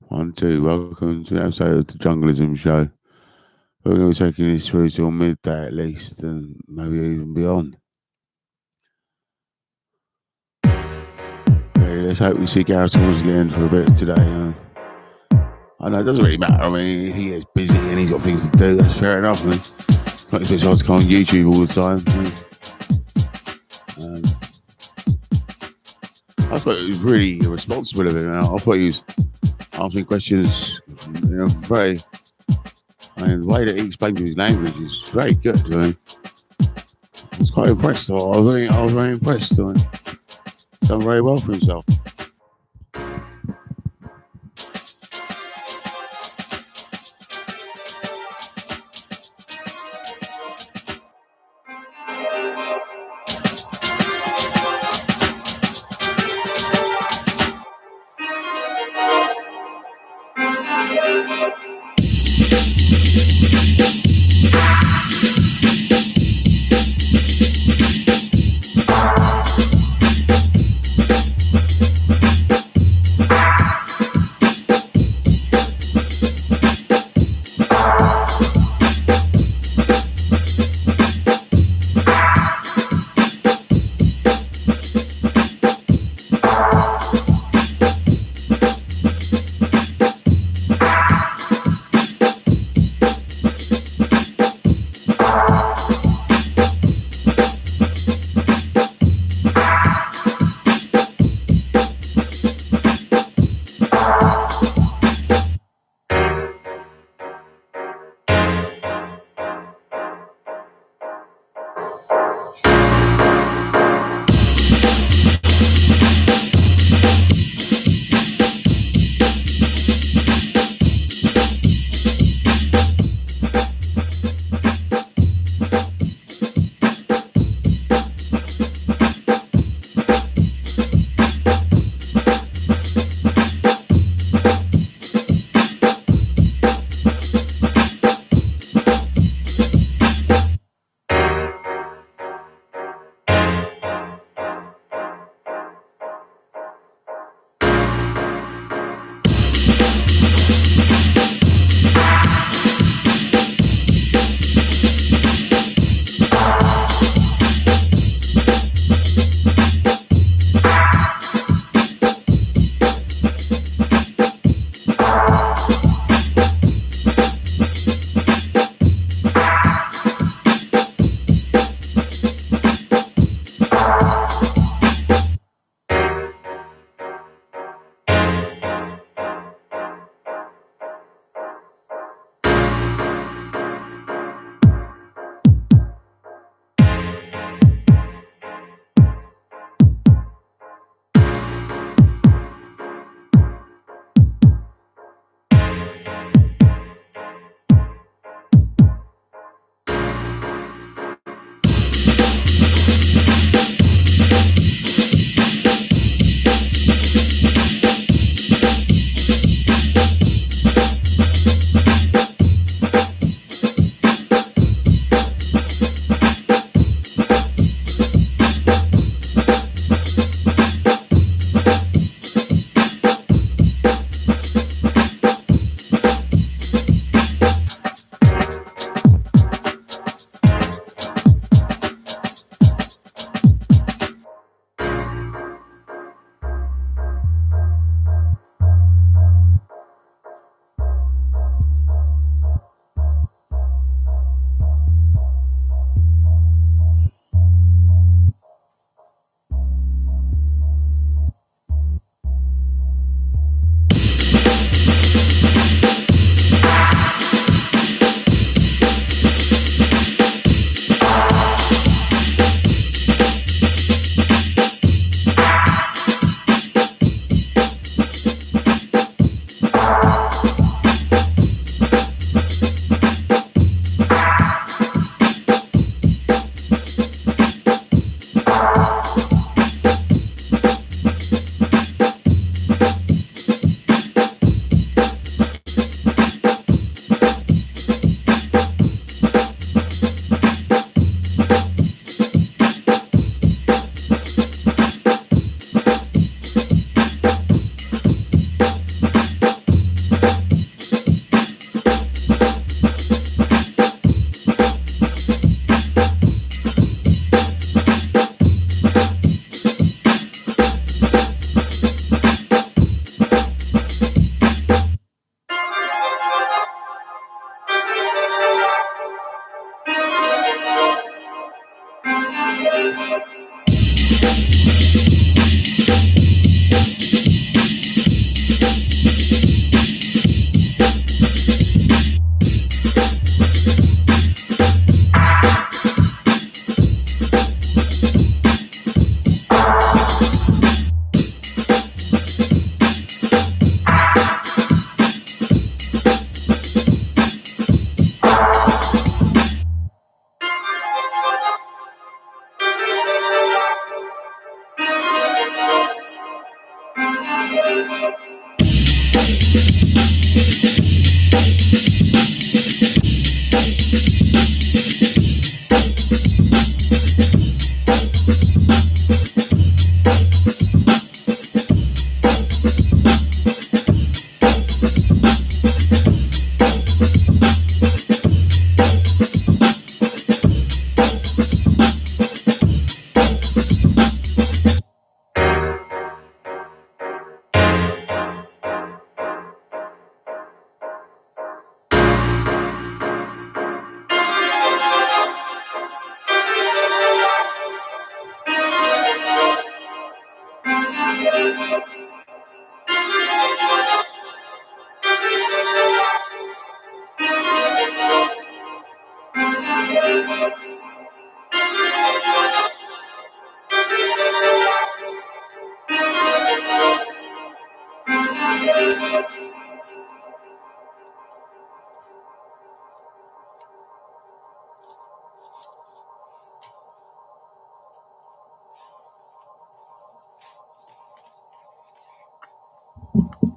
One, two. Welcome to an episode of the Junglism show. We're going to be taking this through till midday at least, and maybe even beyond. Okay, let's hope we see Gareth towards the end for a bit today. I know it doesn't really matter. I mean, he gets busy and he's got things to do. That's fair enough. I mean, not as hard to come on YouTube all the time. I thought it was really irresponsible of him. I thought he was asking questions, very. I mean, the way that he explained his language is very good. I mean, I was quite impressed. I was very impressed. I mean, he's done very well for himself.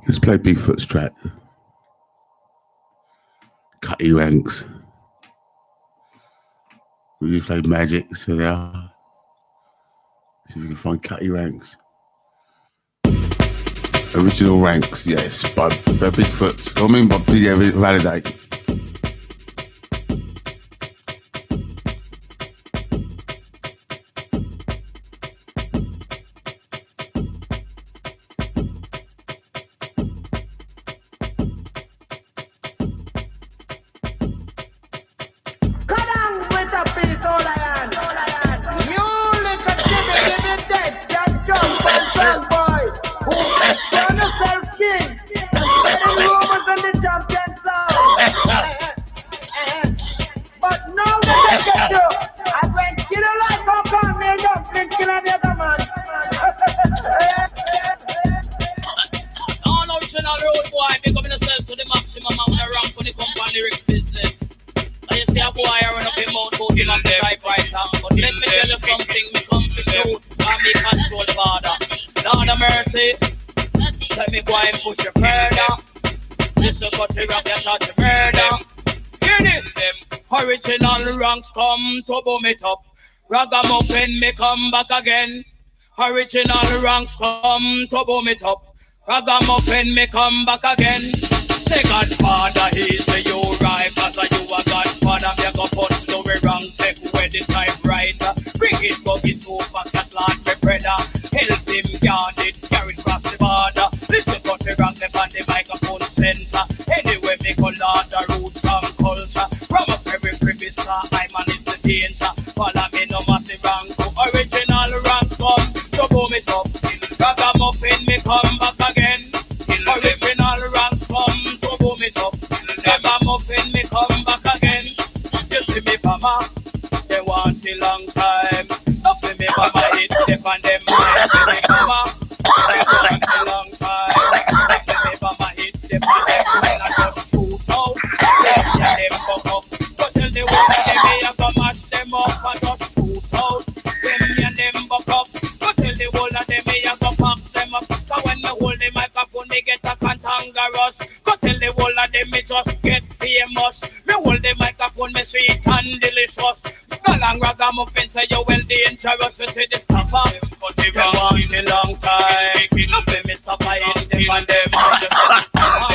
Let's play Bigfoot's track. Cutty Ranks. We just play Magic, so there. See if we can find Cutty Ranks. Original Ranks, yes, by Bigfoot. I mean, by Validate. Original ranks come to boom it up. Ragamuffin me come back again. Original ranks come to boom it up. Ragamuffin me come back again. Say Godfather, he say you right, cause you a Godfather. Me go put no wrong, take away the typewriter. Bring it, go get over, cat land me brother. Help him guard it, carry across the border. Listen to the rank, them on the microphone center. Anyway, me go learn the roots and culture. From a very previous star, I manage the danger. Follow me no massive rank, original rank come to boom it up. Ragamuffin me come back again. Original rank come to boom it up. Ragamuffin me come back again. You see me mama, they want a long time. Nothing me mama hit step on them. Me mama, they want a long time. Nothing me mama hit step on them. And I just shoot out. Them buck up. Go tell the world that they may have to mash them up and just shoot out. Them and them buck up. Go tell the world that they may have to pack them up. So when me hold the microphone, they get a cantankerous. Go tell the world that they may just get famous. Me hold the microphone, me sweet and delicious. No long ragamuffin say you well dangerous. You see the stopper, but they want a long time. Nothing me stop by it, them and them. You see the stopper,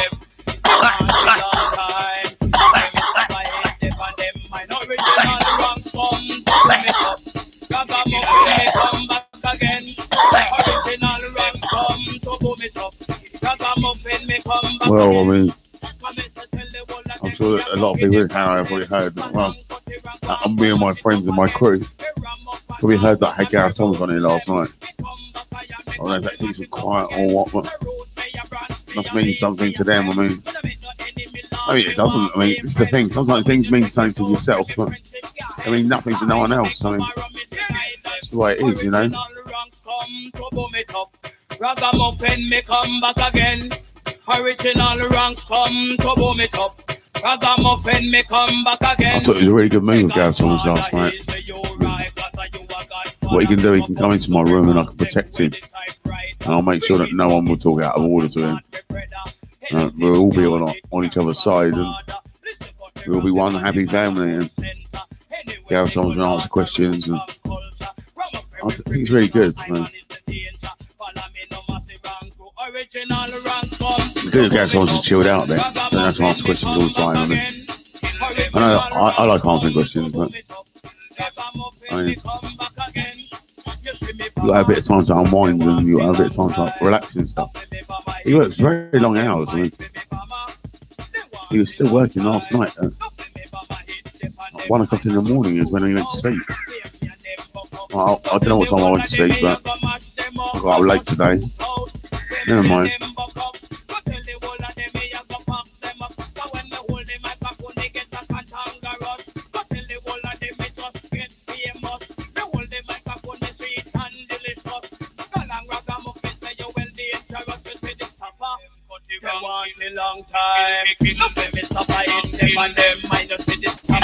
they want a long time. Nothing me stop by it, them and them. My original ranks come to boom it up. Ragamuffin me come back again. Original ranks come to boom it up. Ragamuffin me come back again. Well, I mean, I'm sure that a lot of people in Canada have probably heard that. Well, me and my friends and my crew probably heard that I had Gareth Thomas on here last night. I don't know if that keeps it quiet or what, but it must mean something to them. I mean, it doesn't. I mean, it's the thing. Sometimes things mean something to yourself, but I mean nothing to no one else. I mean, it's the way it is, you know. Ragamuffin me come back again. Original ranks come to boom it up. Ragamuffin me come back again. I thought it was a really good move with Gareth Thomas last night. what he can do, he can come into my room and I can protect him. And I'll make sure that no one will talk out of order to him. We'll all be on each other's side and we'll be one happy family. And Gareth Thomas will answer questions. And I think it's really good. Man. Because Gareth Thomas is chilled out there. Don't have to answer questions all the time. I know I like answering questions, but I mean, you have a bit of time to unwind and you have a bit of time to relax and stuff. He works very long hours. I mean, he was still working last night at 1 o'clock in the morning is when he went to sleep. I don't know what time I went to sleep, but I got up late today. Never mind. Long time. Nothing me stop by it, them and them. I just see this time.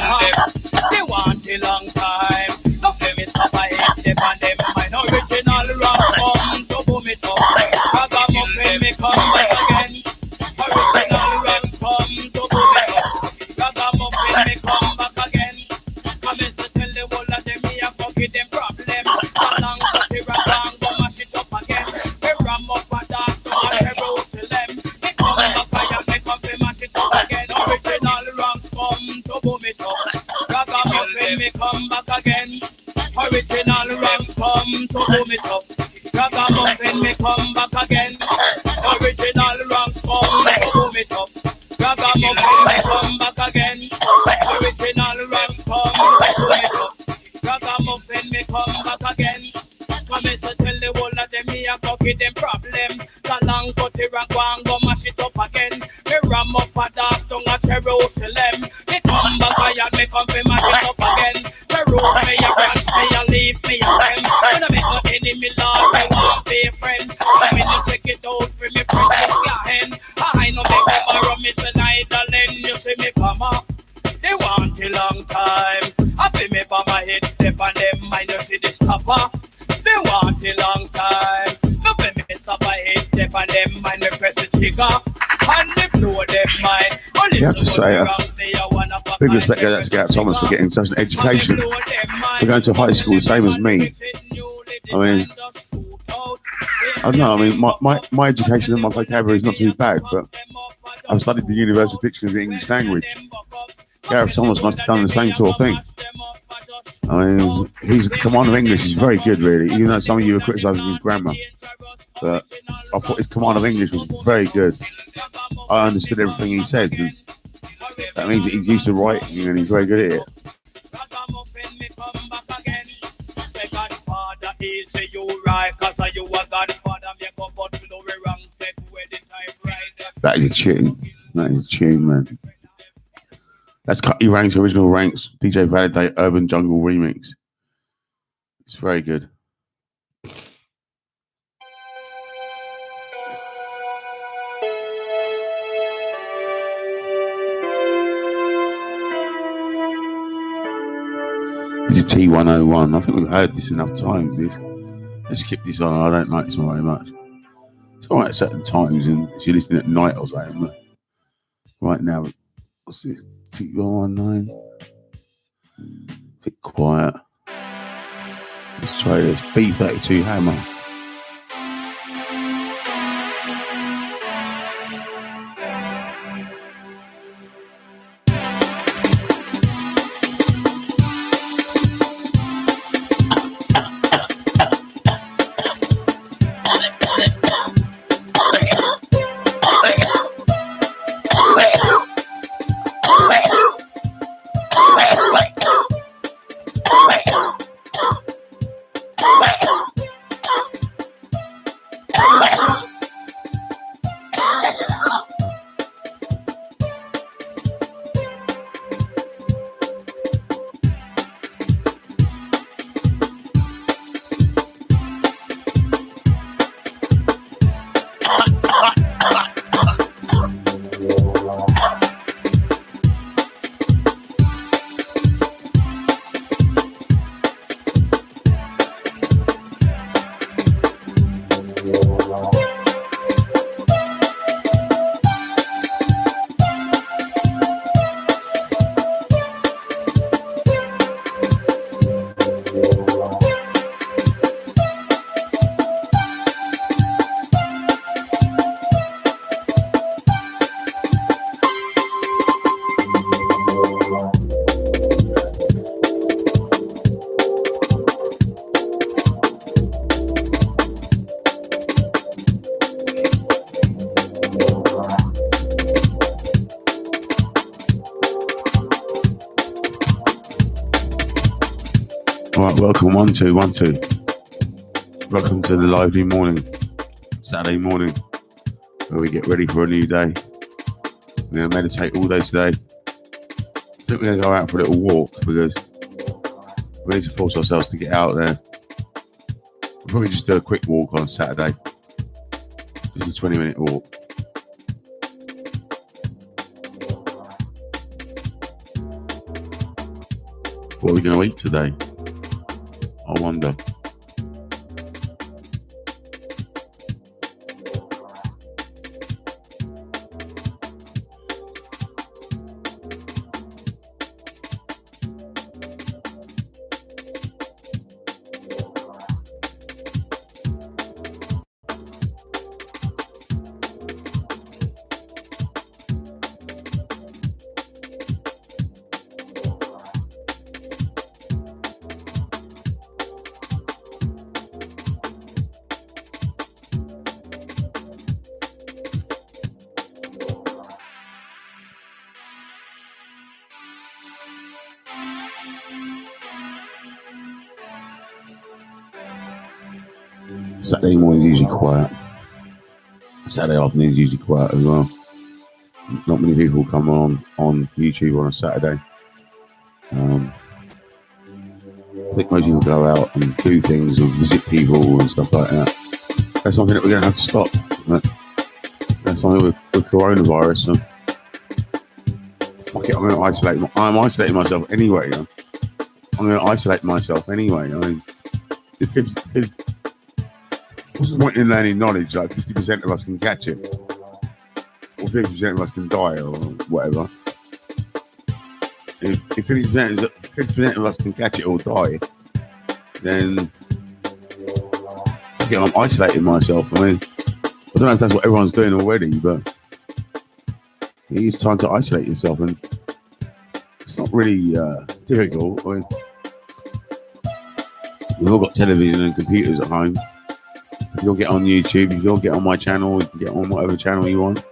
They want a long time. Nothing me stop by it, them and them. My original rap come to boom it up. Ragamuffin me come back again. Original rap come to boom it up. Ragamuffin me come back again. Come and tell the whole of them me a fucking them problem. Along with the rap and go mash it up again. We ram up a dance to my Jerusalem. Me come back again. Original rhymes come to boom it up. Ragamuffin me come back again. Original rhymes come to boom it up. Ragamuffin me come back again. Original rhymes come to boom it up. Ragamuffin me come back again. Come and tell the whole of them me a fucking them problem. The long cut the rank one go mash it up again. Me ram up a dance down at Jerusalem. Me come back and me come fi mash it up again. Jerusalem me a branch me a leave me a them. When I make no enemy Lord me want be a friend. Come in and check it out for me friend with your hand. I know make them borrow me say idling. You see me come up. They want a long time. I feel me by my head step and them mind you see this stopper. They want a long time. Nothing me stop my head step and them mind me press the trigger. And they blow them mind. You have to say big respect to that Gareth Thomas for getting such an education. For going to high school the same as me. I mean, I don't know, I mean my education and my vocabulary is not too bad, but I've studied the Universal Dictionary of the English Language. Gareth Thomas must have done the same sort of thing. I mean, his command of English is very good, really, even though some of you are criticising his grammar. But I thought his command of English was very good. I understood everything he said. That means that he's used to writing and he's very good at it. That is a tune. That is a tune, man. That's Cutty Ranks, original ranks, DJ Validate, Urban Jungle remix. It's very good. This is T101. I think we've heard this enough times. Let's skip this on. I don't like this one very much. It's all right at certain times, and if you're listening at night or something. But right now, what's this? T119. Bit quiet. Let's try this. B32 Hammer. Right, welcome, 1 2 1 2. Welcome to the lively morning, Saturday morning, where we get ready for a new day. We're going to meditate all day today. I think we're going to go out for a little walk because we need to force ourselves to get out there. We'll probably just do a quick walk on Saturday. Just a 20-minute walk. What are we going to eat today? I wonder. Saturday morning is usually quiet. Saturday afternoon is usually quiet as well. Not many people come on YouTube on a Saturday. I think most people go out and do things and visit people and stuff like that. That's something that we're going to have to stop. That's something with coronavirus. And fuck it, I'm going to isolate. I'm isolating myself anyway. I'm going to isolate myself anyway. I mean, what's the point in learning knowledge? Like 50% of us can catch it, or 50% of us can die, or whatever. If 50% of us can catch it or die, then again, I'm isolating myself. I mean, I don't know if that's what everyone's doing already, but it is time to isolate yourself, and it's not really difficult. I mean, we've all got television and computers at home. If you'll get on YouTube, if you'll get on my channel, you can get on whatever channel you want.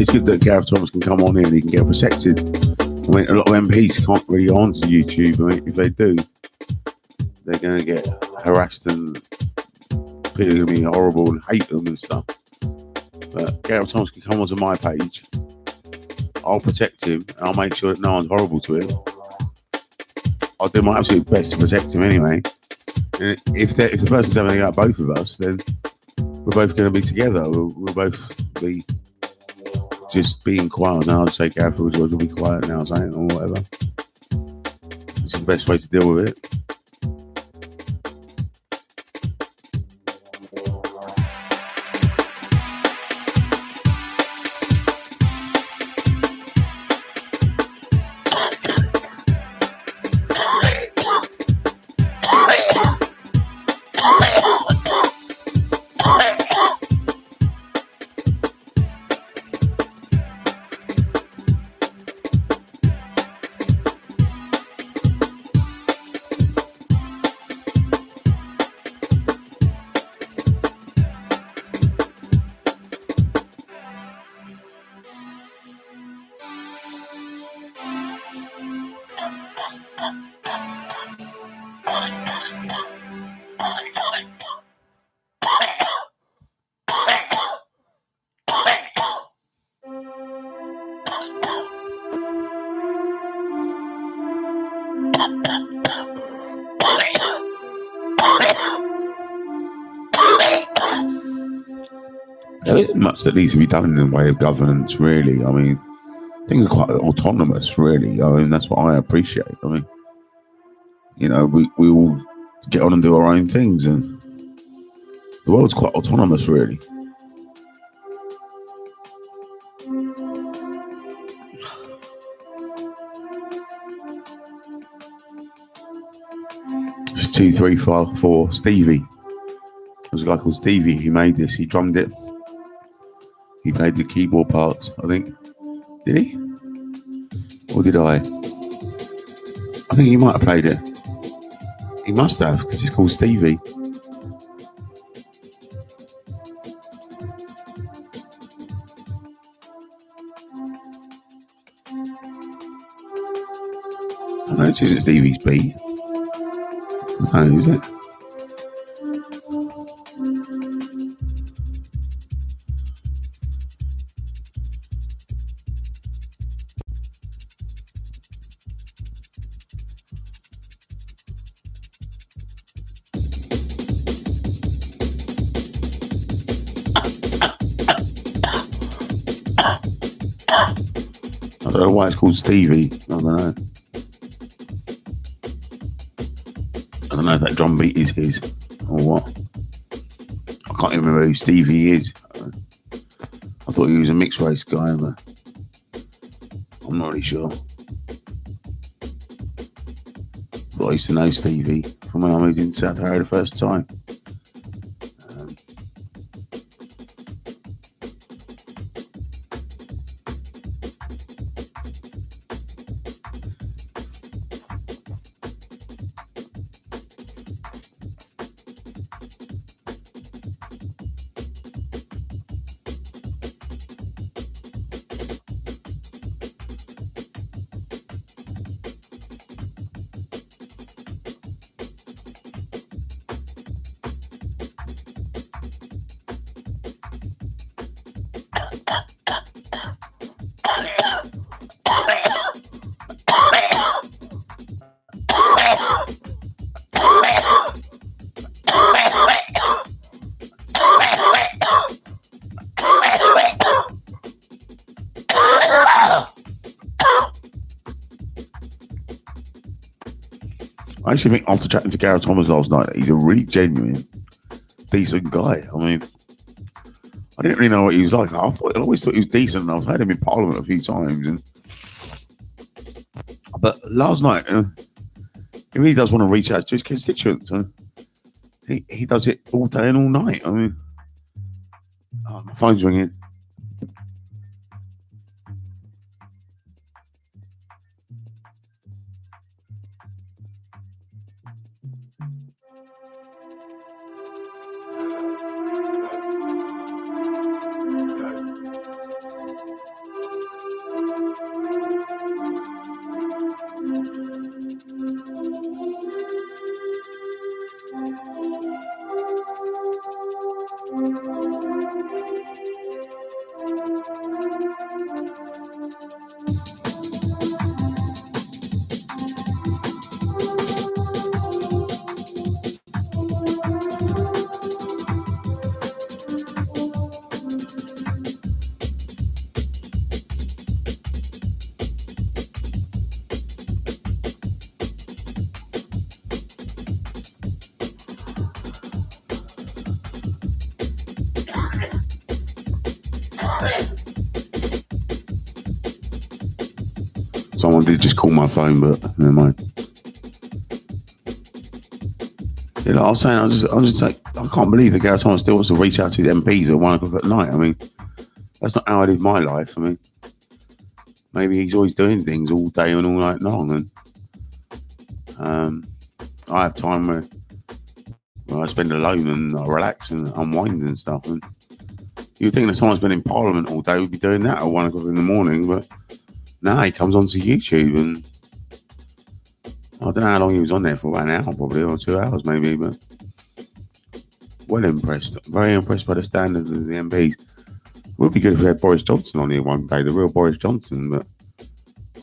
It's good that Gareth Thomas can come on here and he can get protected. I mean, a lot of MPs can't really go onto YouTube. I mean, if they do, they're going to get harassed and people are going to be horrible and hate them and stuff. But Gareth Thomas can come onto my page. I'll protect him and I'll make sure that no one's horrible to him. I'll do my absolute best to protect him anyway. And if the person's having out both of us, then we're both going to be together. We'll both be just being quiet now. I'll say, Gareth, we'll be quiet now, saying, or whatever. It's the best way to deal with it. there isn't much that needs to be done in the way of governance, really. I mean, things are quite autonomous, really. I mean, that's what I appreciate. I mean, we all get on and do our own things, and the world's quite autonomous, really. It's 2, 3, 4. Stevie. There's a guy called Stevie. He made this. He drummed it. He played the keyboard parts, I think. Did he? Or did I? I think he might have played it. He must have, because it's called Stevie. I know this isn't Stevie's beat. No, is it? I don't know why it's called Stevie. I don't know. I don't know if that drum beat is his or what. I can't even remember who Stevie is. I thought he was a mixed race guy, but I'm not really sure. Thought I used to know Stevie from when I moved into South Harrow the first time. I actually think after chatting to Gareth Thomas last night, he's a really genuine, decent guy. I mean, I didn't really know what he was like. I always thought he was decent, and I've heard him in Parliament a few times. But last night, he really does want to reach out to his constituents. He does it all day and all night. I mean, my phone's ringing. Someone did just call my phone, but never mind. Yeah, like I was saying, I was just like, I can't believe that Gareth Thomas still wants to reach out to the MPs at 1 o'clock at night. I mean, that's not how I live my life. I mean, maybe he's always doing things all day and all night long, and I have time where I spend alone and I relax and unwind and stuff. And you'd think that someone's been in Parliament all day would be doing that at 1 o'clock in the morning, but now he comes onto YouTube, and I don't know how long he was on there for, about an hour probably, or 2 hours maybe, but well impressed. Very impressed by the standards of the MPs. It would be good if we had Boris Johnson on here one day, the real Boris Johnson, but I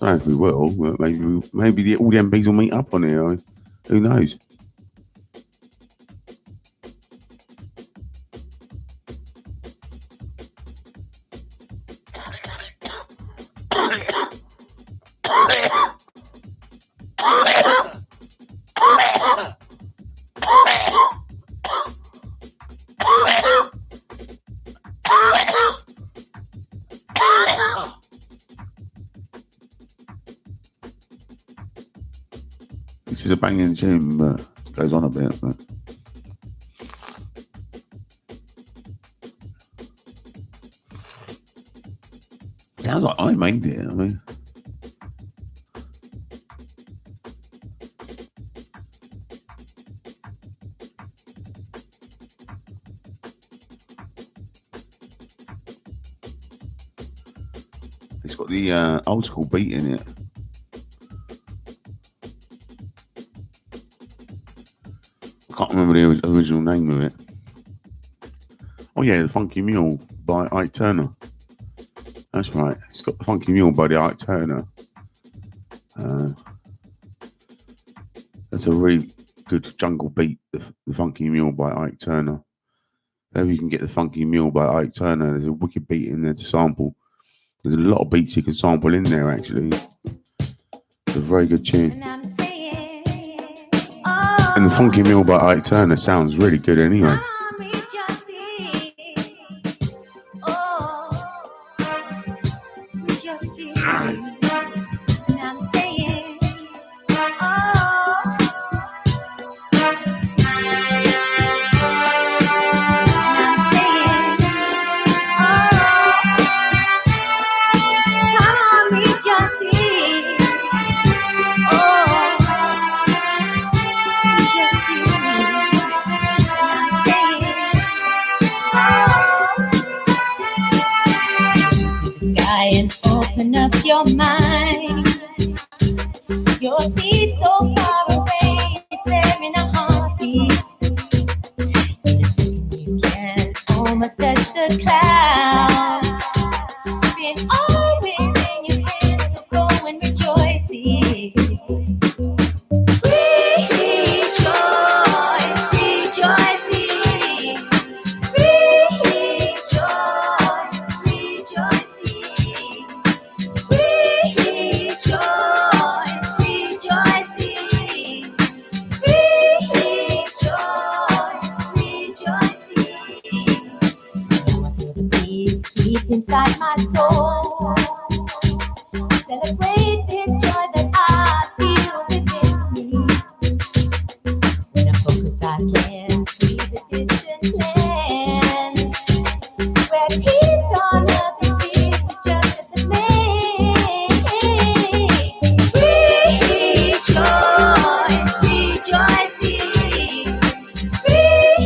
don't know if we will, but maybe all the MPs will meet up on here. I mean, who knows? This is a banging tune, but goes on a bit. But sounds like I made it. I mean, it's got the old school beat in it. I can't remember the original name of it. Oh yeah, the Funky Mule by Ike Turner. That's right. It's got the Funky Mule by the Ike Turner. That's a really good jungle beat, the Funky Mule by Ike Turner. If you can get the Funky Mule by Ike Turner, there's a wicked beat in there to sample. There's a lot of beats you can sample in there, actually. It's a very good tune. And the Funky Mule by Ike Turner sounds really good anyway. Your mind, you'll see so far away, it's there in a heartbeat. In a second you can almost touch the clouds, being always in your hands, so go and rejoice. Inside my soul, celebrate this joy that I feel within me. When I focus, I can see the distant lands where peace on earth is filled with justice and man. Rejoice, rejoicing, rejoice,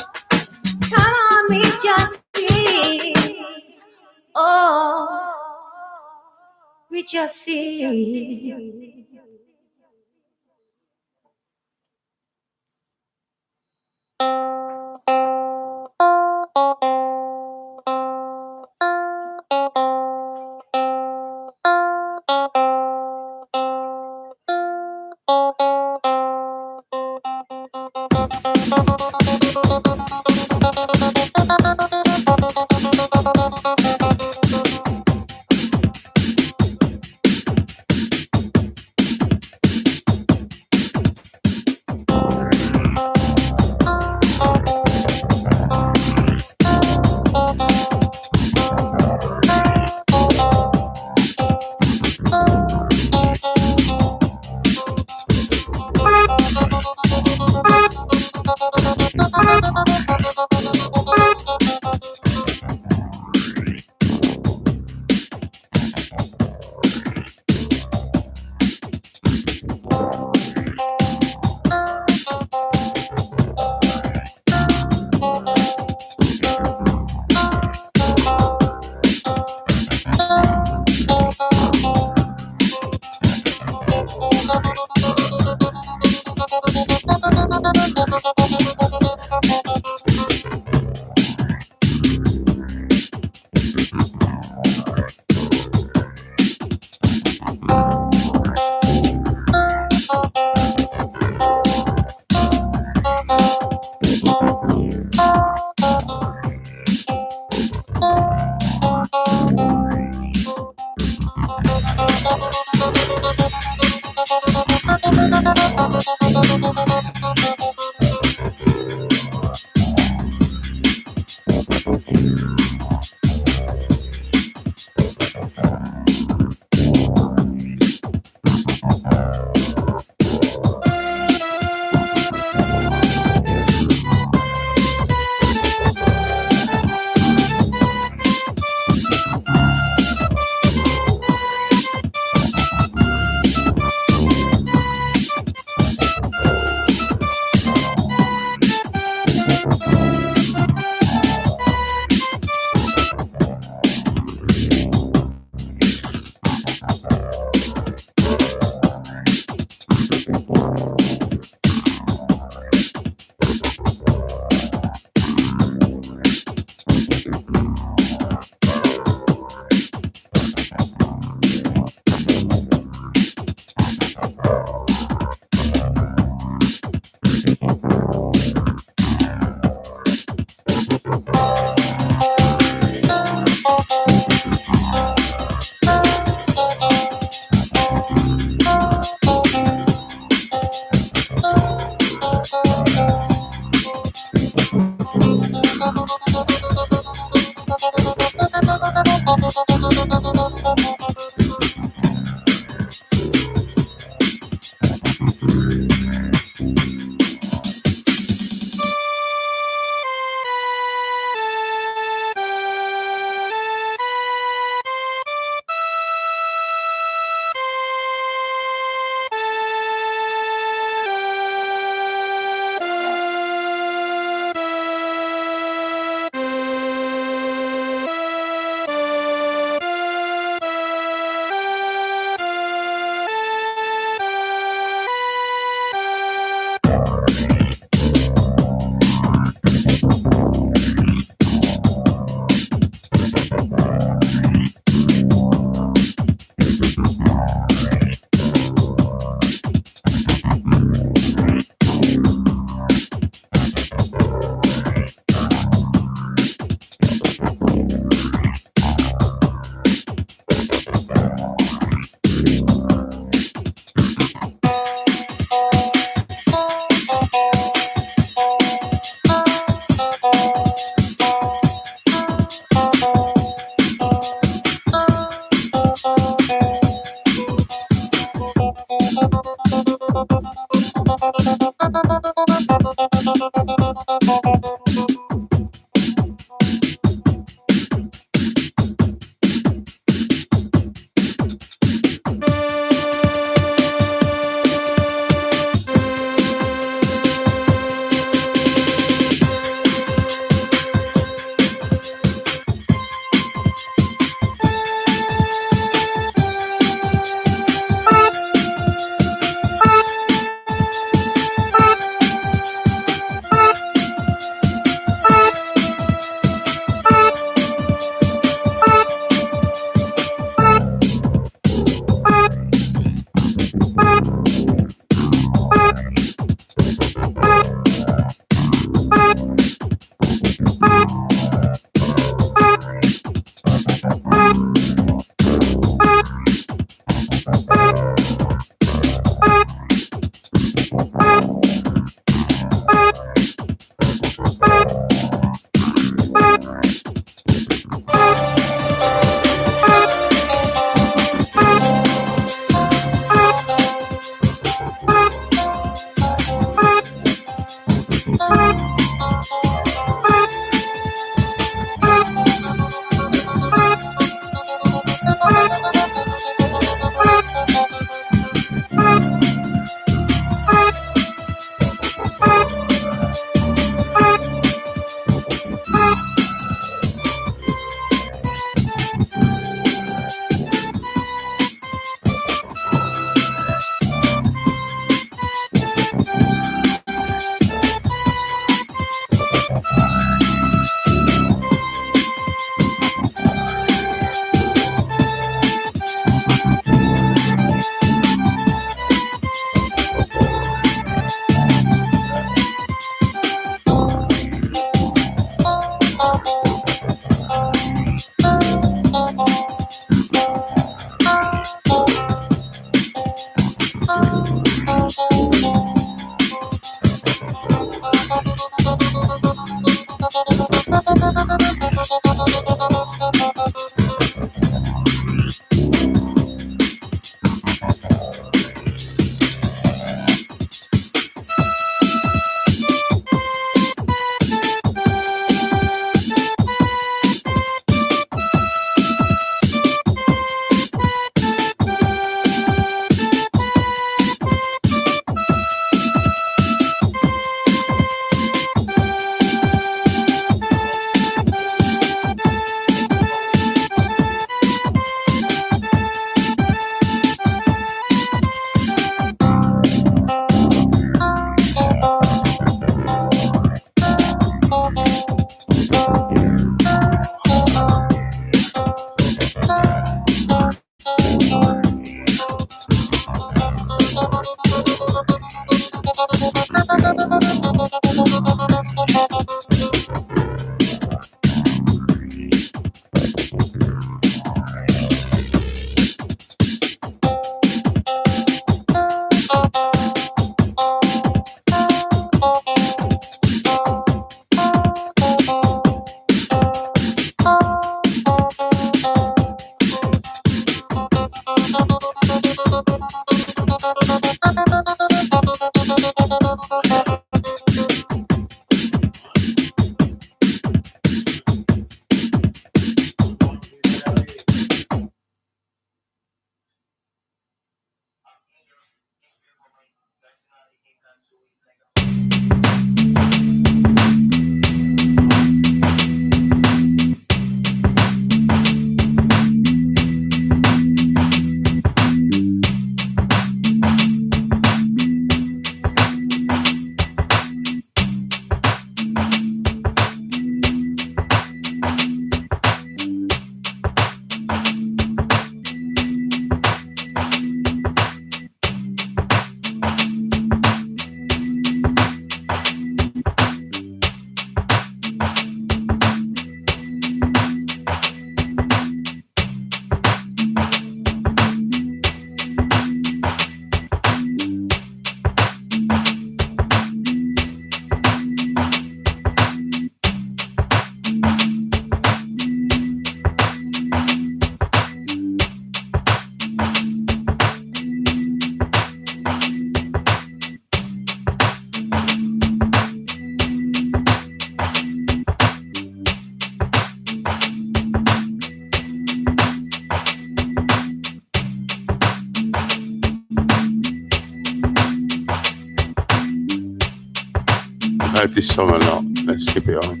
heard this song a lot. Let's skip it on.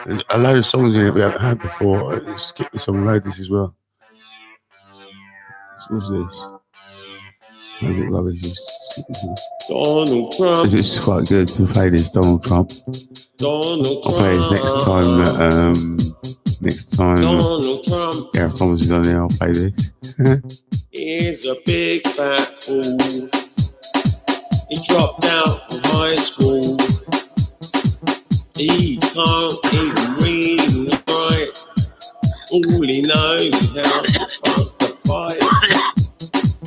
There's a load of songs in it we haven't heard before. Let's skip this song. Load this as well. What's this? Rubbish. Donald Trump. This is quite good to play this. Donald Trump. Donald I'll play this next time. Donald Trump. Gareth Thomas is on there. I'll play this. He's a big fat fool. He dropped out of high school. He can't even read and write. All he knows is how to pass the fight.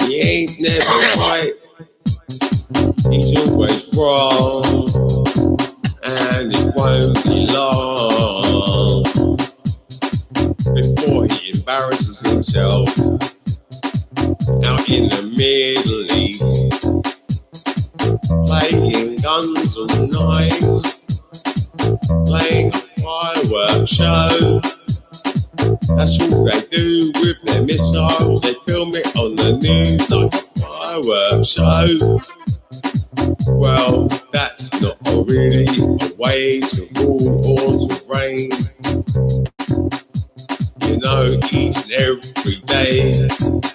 He ain't never right. He's always wrong. And it won't be long before he embarrasses himself out in the Middle East, playing guns and knives, playing a fireworks show. That's all they do with their missiles. They film it on the news like a fireworks show. Well, that's not really a way to rule or to reign. You know, each and every day,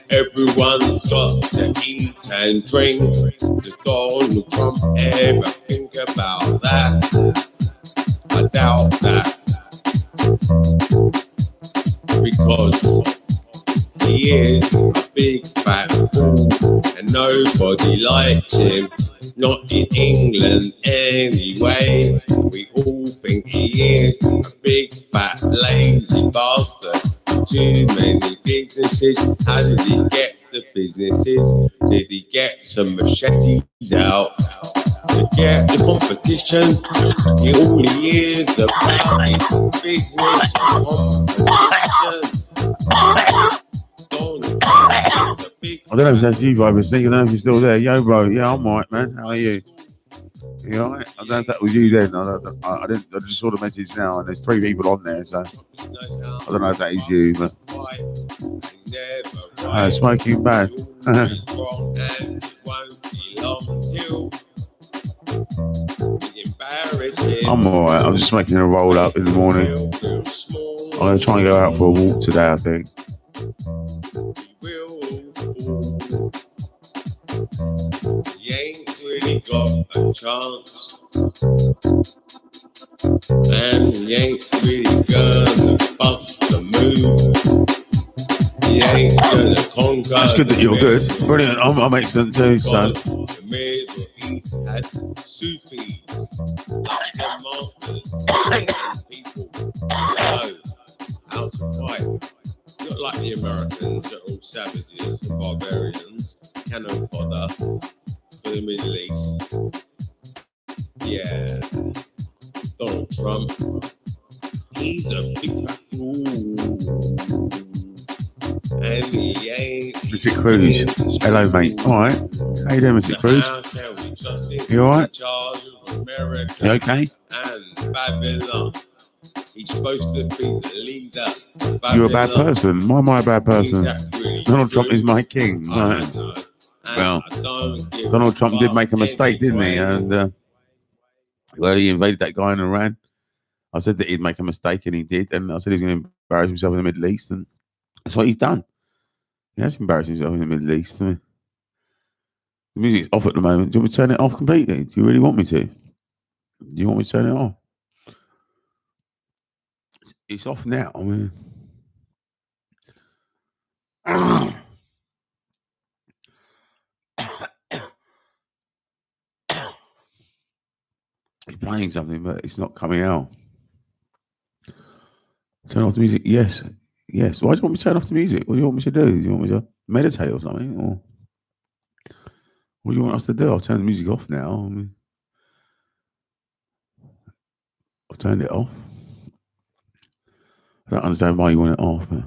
everyone's got to eat and drink. Does Donald Trump ever think about that? I doubt that. Because he is a big fat fool and nobody likes him. Not in England anyway. We all think he is a big fat lazy bastard. Too many businesses. How did he get the businesses? Did he get some machetes out to get the competition? All he is about is business competition. I don't know if that's you, bro, but I don't know if you're still there. Yo, bro. Yeah, I'm alright, man. How are you? You alright? I don't know if that was you then. I just saw the message now, and there's 3 people on there, so I don't know if that is you, but smoking bad. I'm alright. I'm just making a roll up in the morning. I'm gonna try and go out for a walk today, I think. He ain't really got a chance, and he ain't really gonna bust a move. He ain't gonna conquer. It's good that you're good. Brilliant. I'm excellent too, so. The Middle East has Sufis, like Zen masters, people know how to fight. Not like the Americans, that are all savages and barbarians, cannon fodder for the Middle East. Yeah, Donald Trump, he's a big fat fool. And he ain't. Mr. Cruz. Hello, mate. Alright. How you doing, Mr. Cruz? You alright? You okay? And Babylon. He's supposed to be the leader. You're a bad person. Why am I a bad person? Really Donald Trump is my king. Right. Well, Donald Trump did make a mistake, didn't he? And well, he invaded that guy in Iran. I said that he'd make a mistake, and he did. And I said he's going to embarrass himself in the Middle East, and that's what he's done. He has embarrassed himself in the Middle East. I mean, the music's off at the moment. Do you want me to turn it off completely? Do you really want me to? Do you want me to turn it off? It's off now. I mean, he's playing something, but it's not coming out. Turn off the music. Yes. Yes. Why do you want me to turn off the music? What do you want me to do? Do you want me to meditate or something? Or what do you want us to do? I'll turn the music off now. I mean, I've turned it off. I don't understand why you want it off, but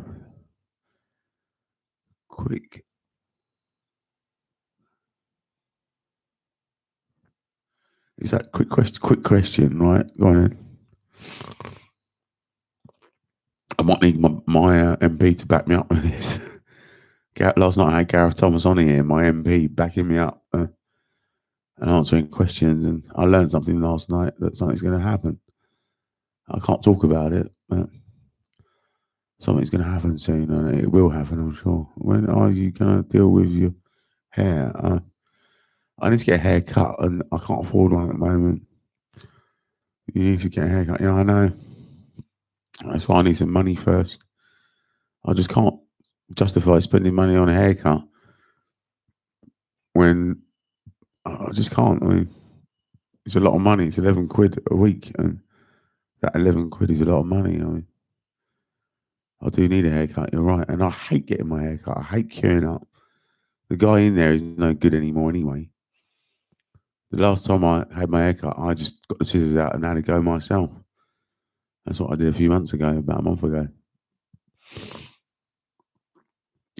quick. Is that quick question, right? Go on then. I might need my MP to back me up with this. Last night I had Gareth Thomas on here, my MP backing me up. and answering questions. And I learned something last night that something's going to happen. I can't talk about it, but something's going to happen soon, and it will happen, I'm sure. When are you going to deal with your hair? I need to get a haircut, and I can't afford one at the moment. You need to get a haircut. Yeah, I know. That's why I need some money first. I just can't justify spending money on a haircut when I just can't. I mean, it's a lot of money. It's 11 quid a week, and that 11 quid is a lot of money. I mean, I do need a haircut. You're right, and I hate getting my haircut. I hate queuing up. The guy in there is no good anymore anyway. The last time I had my haircut, I just got the scissors out and had to go myself. That's what I did a few months ago, about a month ago.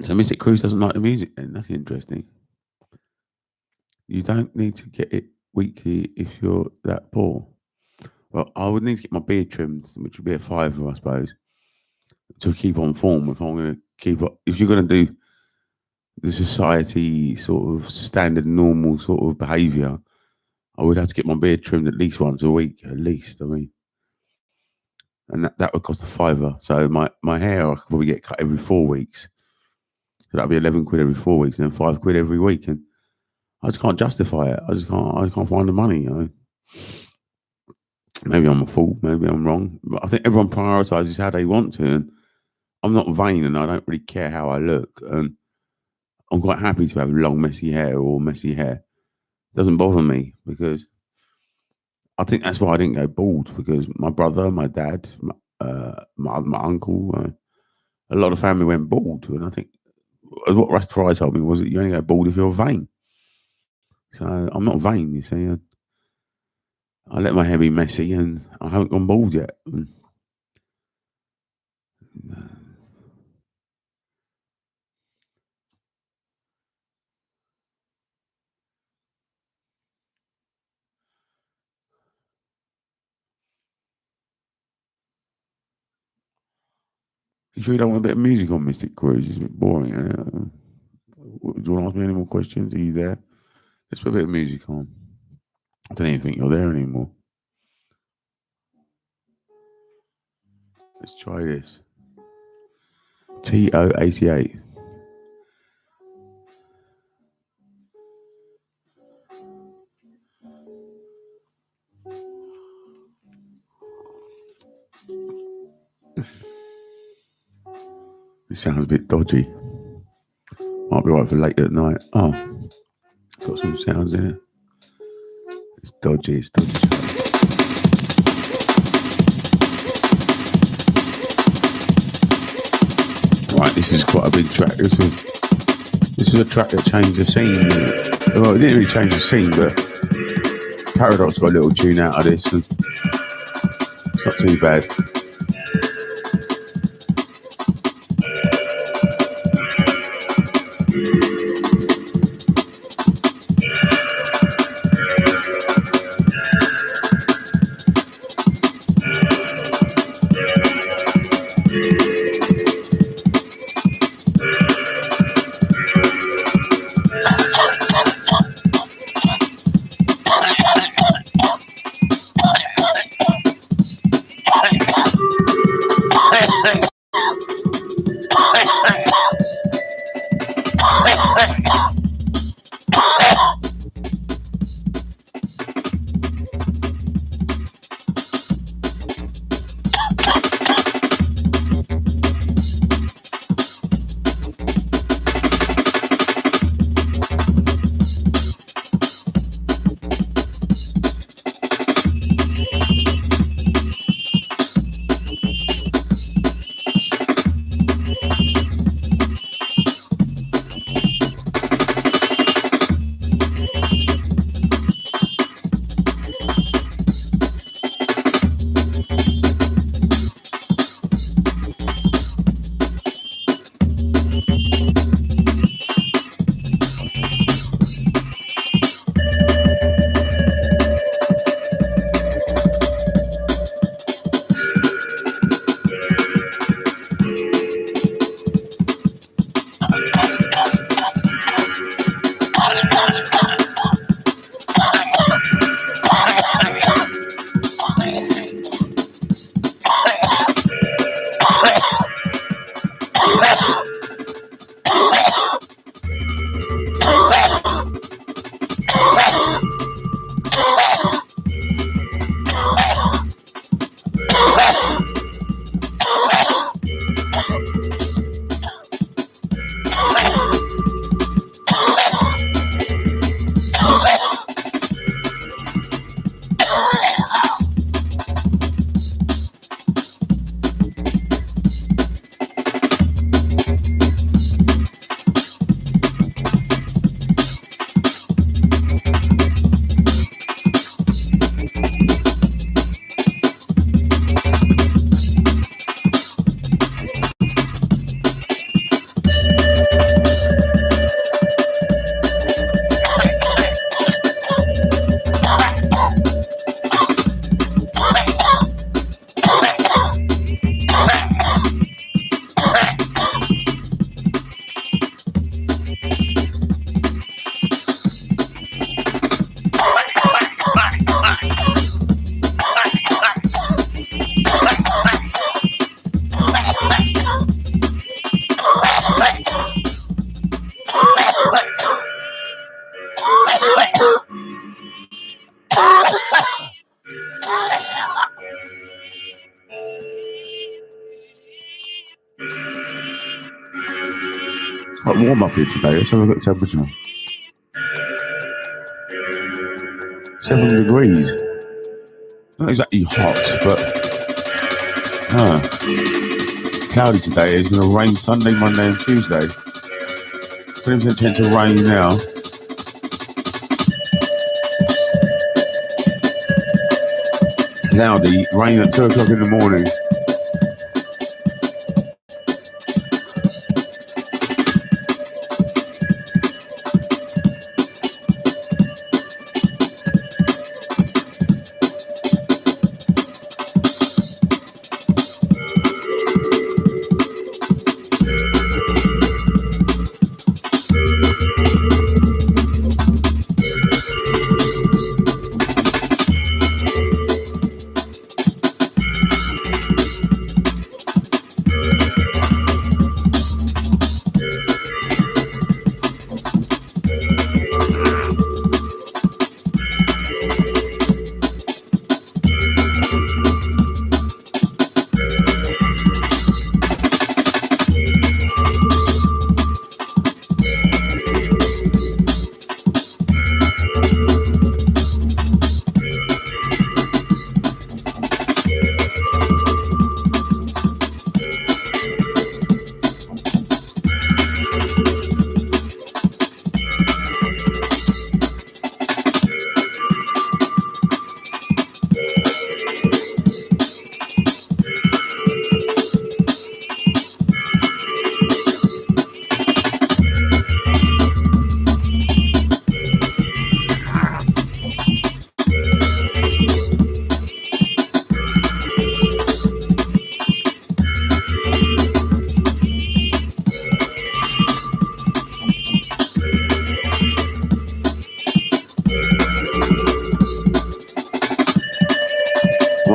So Mystic Cruise doesn't like the music then. That's interesting. You don't need to get it weekly if you're that poor. Well, I would need to get my beard trimmed, which would be a £5, I suppose, to keep on form. If I'm going to keep up, if you're going to do the society sort of standard, normal sort of behaviour, I would have to get my beard trimmed at least once a week, at least. I mean, and that would cost a £5. So my hair I could probably get cut every 4 weeks. So that'd be 11 quid every 4 weeks, and then 5 quid every week, and I just can't justify it. I can't find the money. You know? Maybe I'm a fool. Maybe I'm wrong. But I think everyone prioritises how they want to, and I'm not vain, and I don't really care how I look, and I'm quite happy to have long, messy hair or messy hair. It doesn't bother me, because I think that's why I didn't go bald, because my brother, my dad, my uncle, a lot of family went bald, and I think what Rastafari told me was that you only go bald if you're vain. So I'm not vain, you see. I let my hair be messy, and I haven't gone bald yet. You sure you don't want a bit of music on Mystic Cruise? It's a bit boring, isn't it? Do you want to ask me any more questions? Are you there? Let's put a bit of music on. I don't even think you're there anymore. Let's try this. TO88. This sounds a bit dodgy. Might be right for late at night. Oh, got some sounds in it. It's dodgy. It's dodgy. Right, this is quite a big track. This was a track that changed the scene. Well, it didn't really change the scene, but Paradox got a little tune out of this, and it's not too bad. It's quite warm up here today. Let's have a look at the temperature. 7 degrees. Not exactly hot, but cloudy today. It's going to rain Sunday, Monday, and Tuesday. 20% chance of rain now. Cloudy, rain at 2 o'clock in the morning.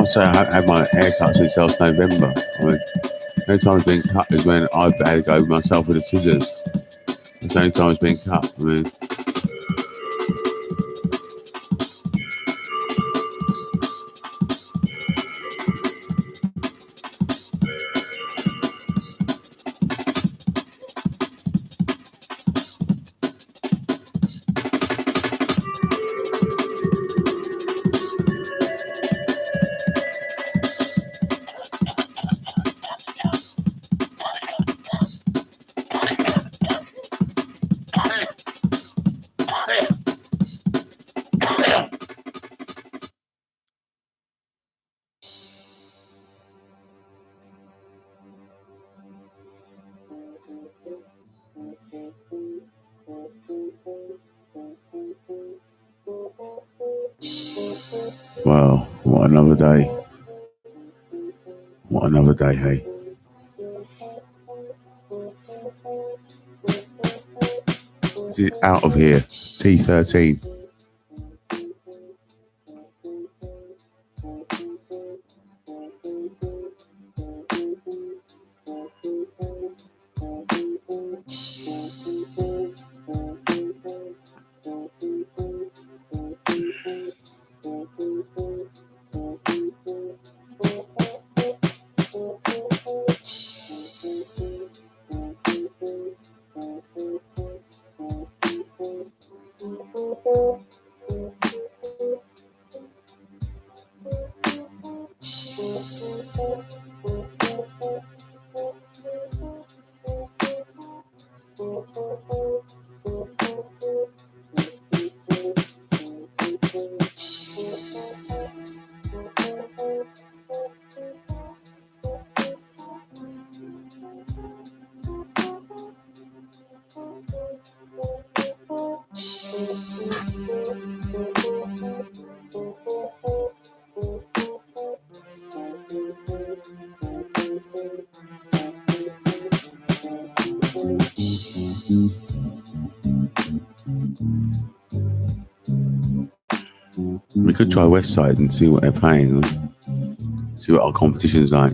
So I haven't had my hair cut since last November. I mean, the only time it's been cut is when I've had to go myself with the scissors. That's the only time it's been cut. I mean, wow, what another day. What another day, hey? This is Out of Here, T13. We could try West Side and see what they're paying. See what our competition's like.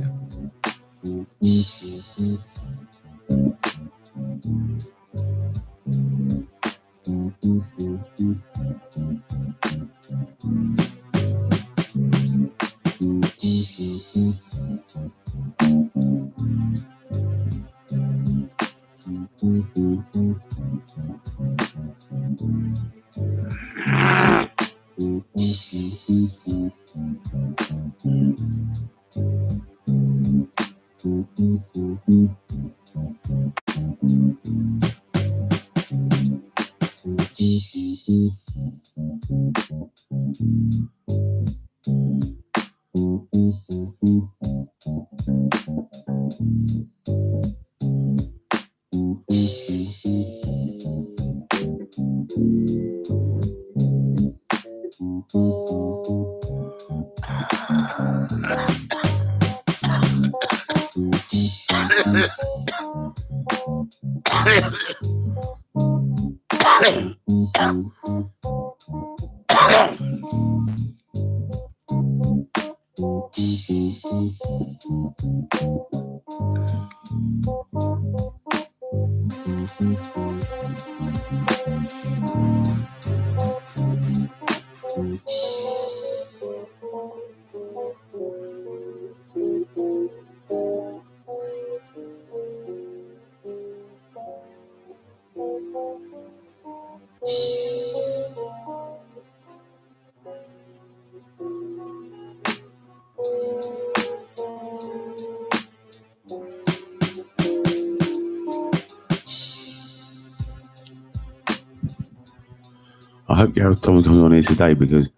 I hope Gareth Thomas comes on here today because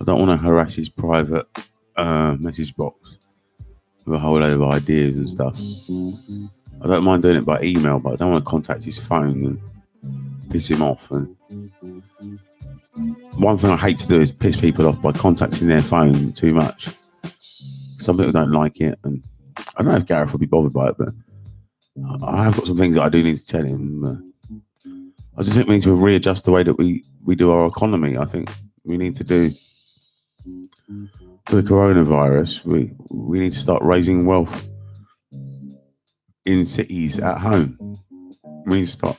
I don't want to harass his private message box with a whole load of ideas and stuff. I don't mind doing it by email, but I don't want to contact his phone and piss him off. And one thing I hate to do is piss people off by contacting their phone too much. Some people don't like it, and I don't know if Gareth will be bothered by it, but I have got some things that I do need to tell him. I just think we need to readjust the way that we do our economy. I think we need to do, for the coronavirus, we need to start raising wealth in cities at home. We need to start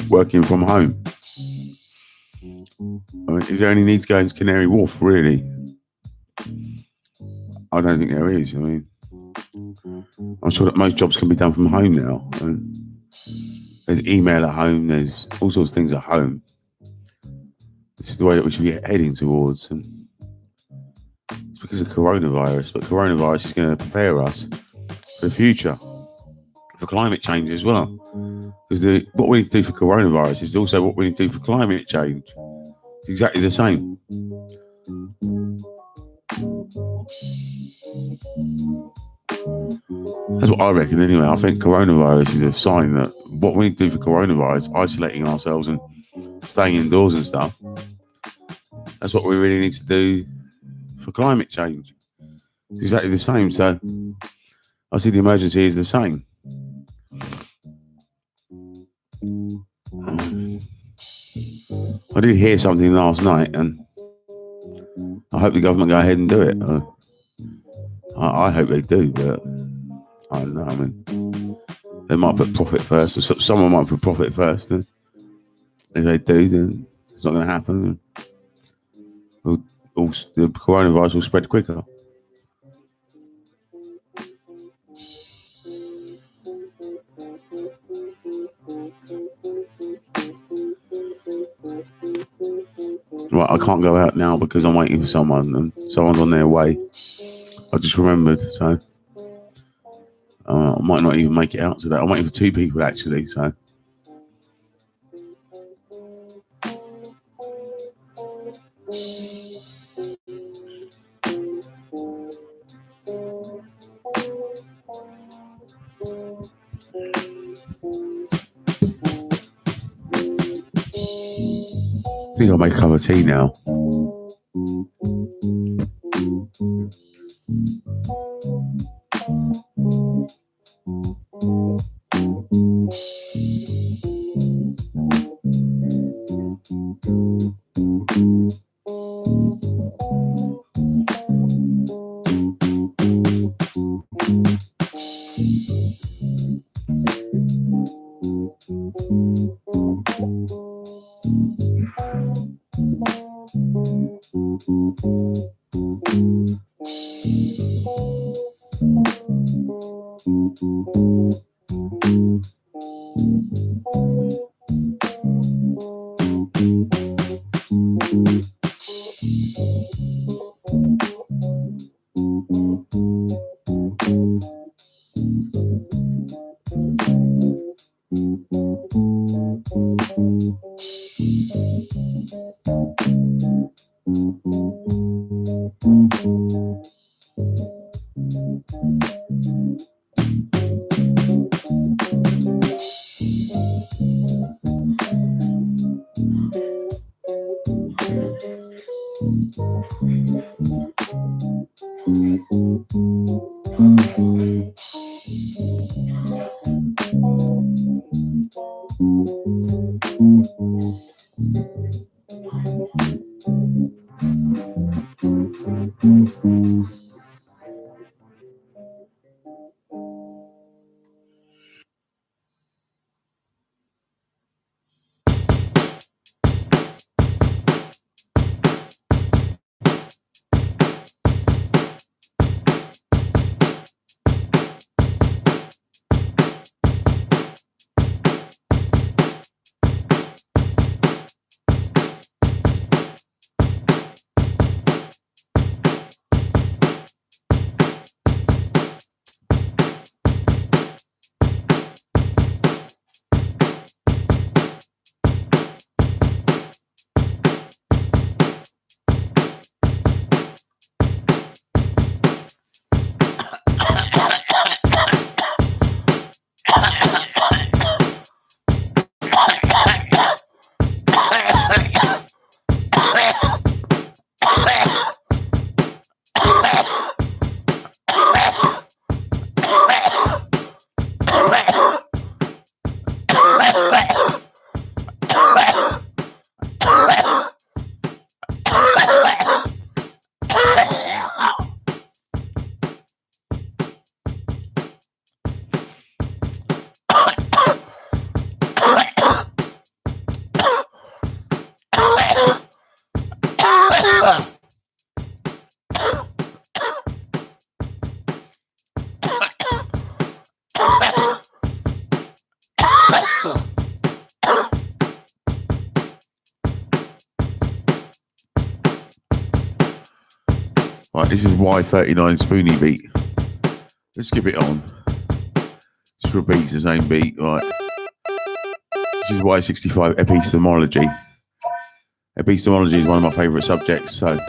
working from home. I mean, is there any need to go into Canary Wharf, really? I don't think there is. I mean, I'm sure that most jobs can be done from home now. And there's email at home, there's all sorts of things at home. This is the way that we should be heading towards. And it's because of coronavirus, but coronavirus is going to prepare us for the future, for climate change as well. Because what we need to do for coronavirus is also what we need to do for climate change. It's exactly the same. That's what I reckon anyway. I think coronavirus is a sign that what we need to do for coronavirus, isolating ourselves and staying indoors and stuff, that's what we really need to do for climate change. It's exactly the same. So I see the emergency is the same. I did hear something last night, and I hope the government go ahead and do it. I hope they do, but I don't know. I mean, they might put profit first, or someone might put profit first. And if they do, then it's not going to happen. The coronavirus will spread quicker. Right, I can't go out now because I'm waiting for someone, and someone's on their way. I just remembered, so I might not even make it out today. I'm waiting for 2 people actually, so. I think I'll make a cup of tea now. Right, this is Y39 Spoonie beat. Let's skip it on. Just repeats the same beat. Right. This is Y65 epistemology. Epistemology is one of my favourite subjects, so.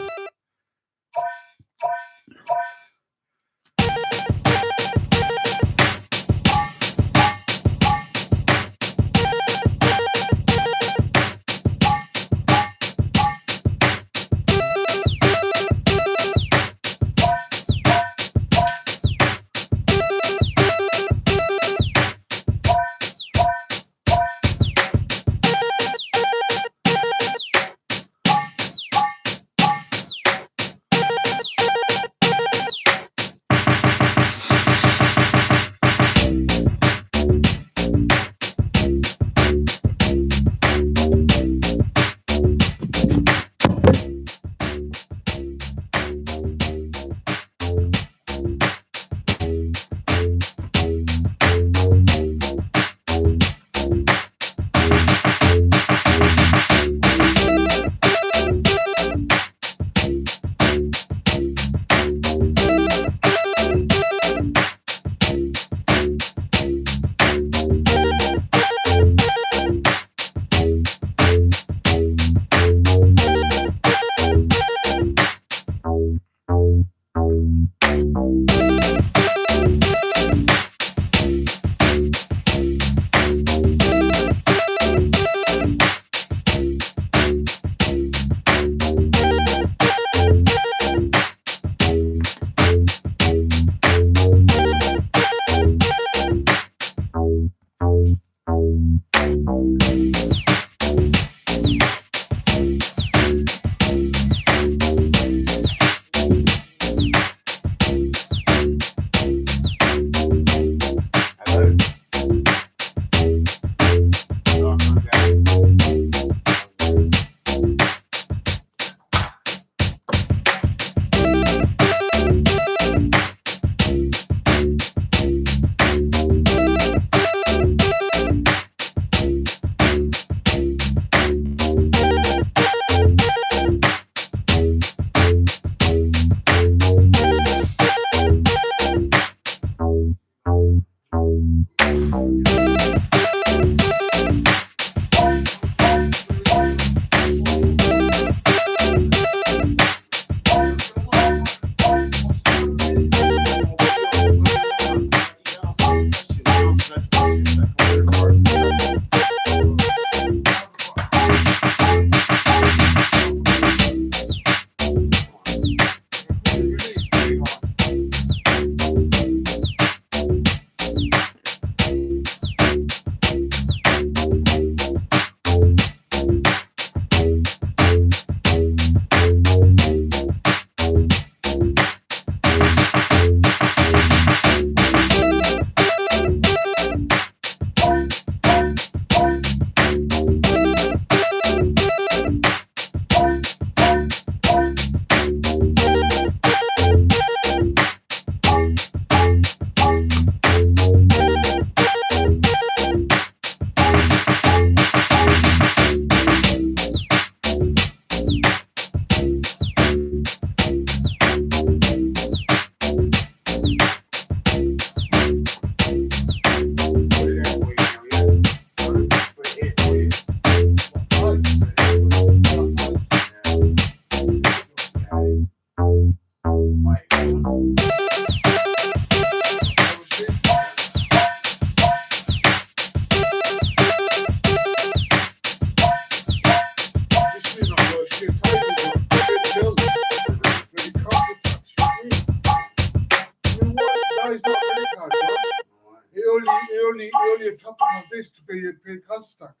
only a top of this to pay council tax.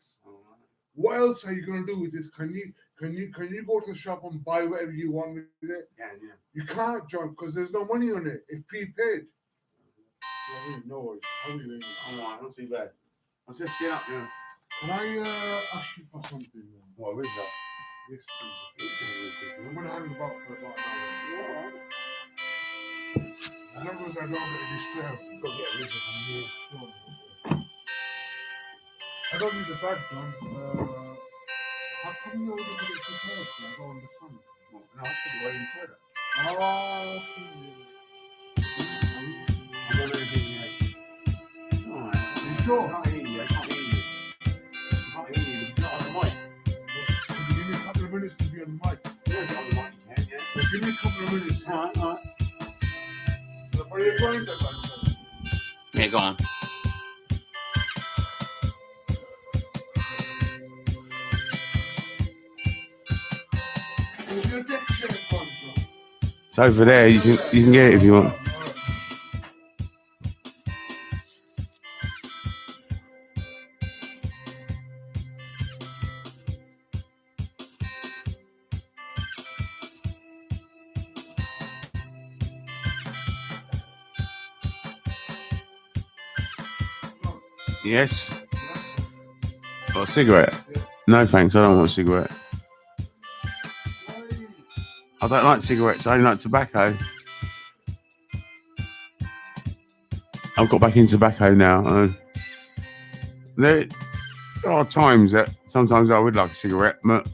What else are you gonna do with this? Can you go to the shop and buy whatever you want with it? Yeah. You can't, John, because there's no money on it. It's prepaid. No worries. How are you doing? Alright, not too bad. I'm just getting up now. Can I ask you for something? Man? What is that? Yes, please. I'm gonna hang about for about an hour. As long as I don't get disturbed. Got to get rid of them here. I don't need the bag, John. How come you only put it to the I don't understand. No, I put it right inside it. Oh, I'm not anything yet. Alright. you sure? I can't hear you. It's not on the mic. Can you give me a couple of minutes to be on the mic? Yeah, it's on the mic, you can, yeah. Well, give me a couple of minutes. Alright. Are you going to that? Yeah, go on. It's over there. You can get it if you want. Yes. Got a cigarette? No, thanks. I don't want a cigarette. I don't like cigarettes. I only like tobacco. I've got back into tobacco now. There are times that sometimes I would like a cigarette, but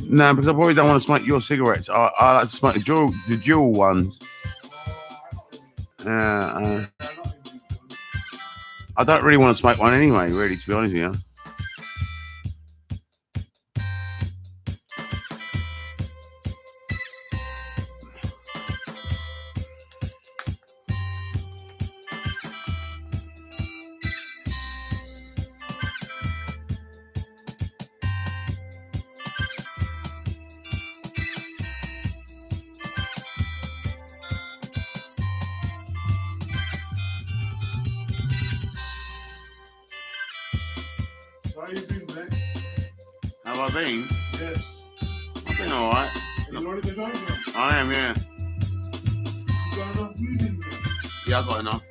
no, because I probably don't want to smoke your cigarettes. I like to smoke the dual ones. I don't really want to smoke one anyway, really, to be honest with you. How you been, mate? Have I been? Yes. I've been alright. You already been on them? I am, yeah. You got enough weed in there? Yeah, I got enough.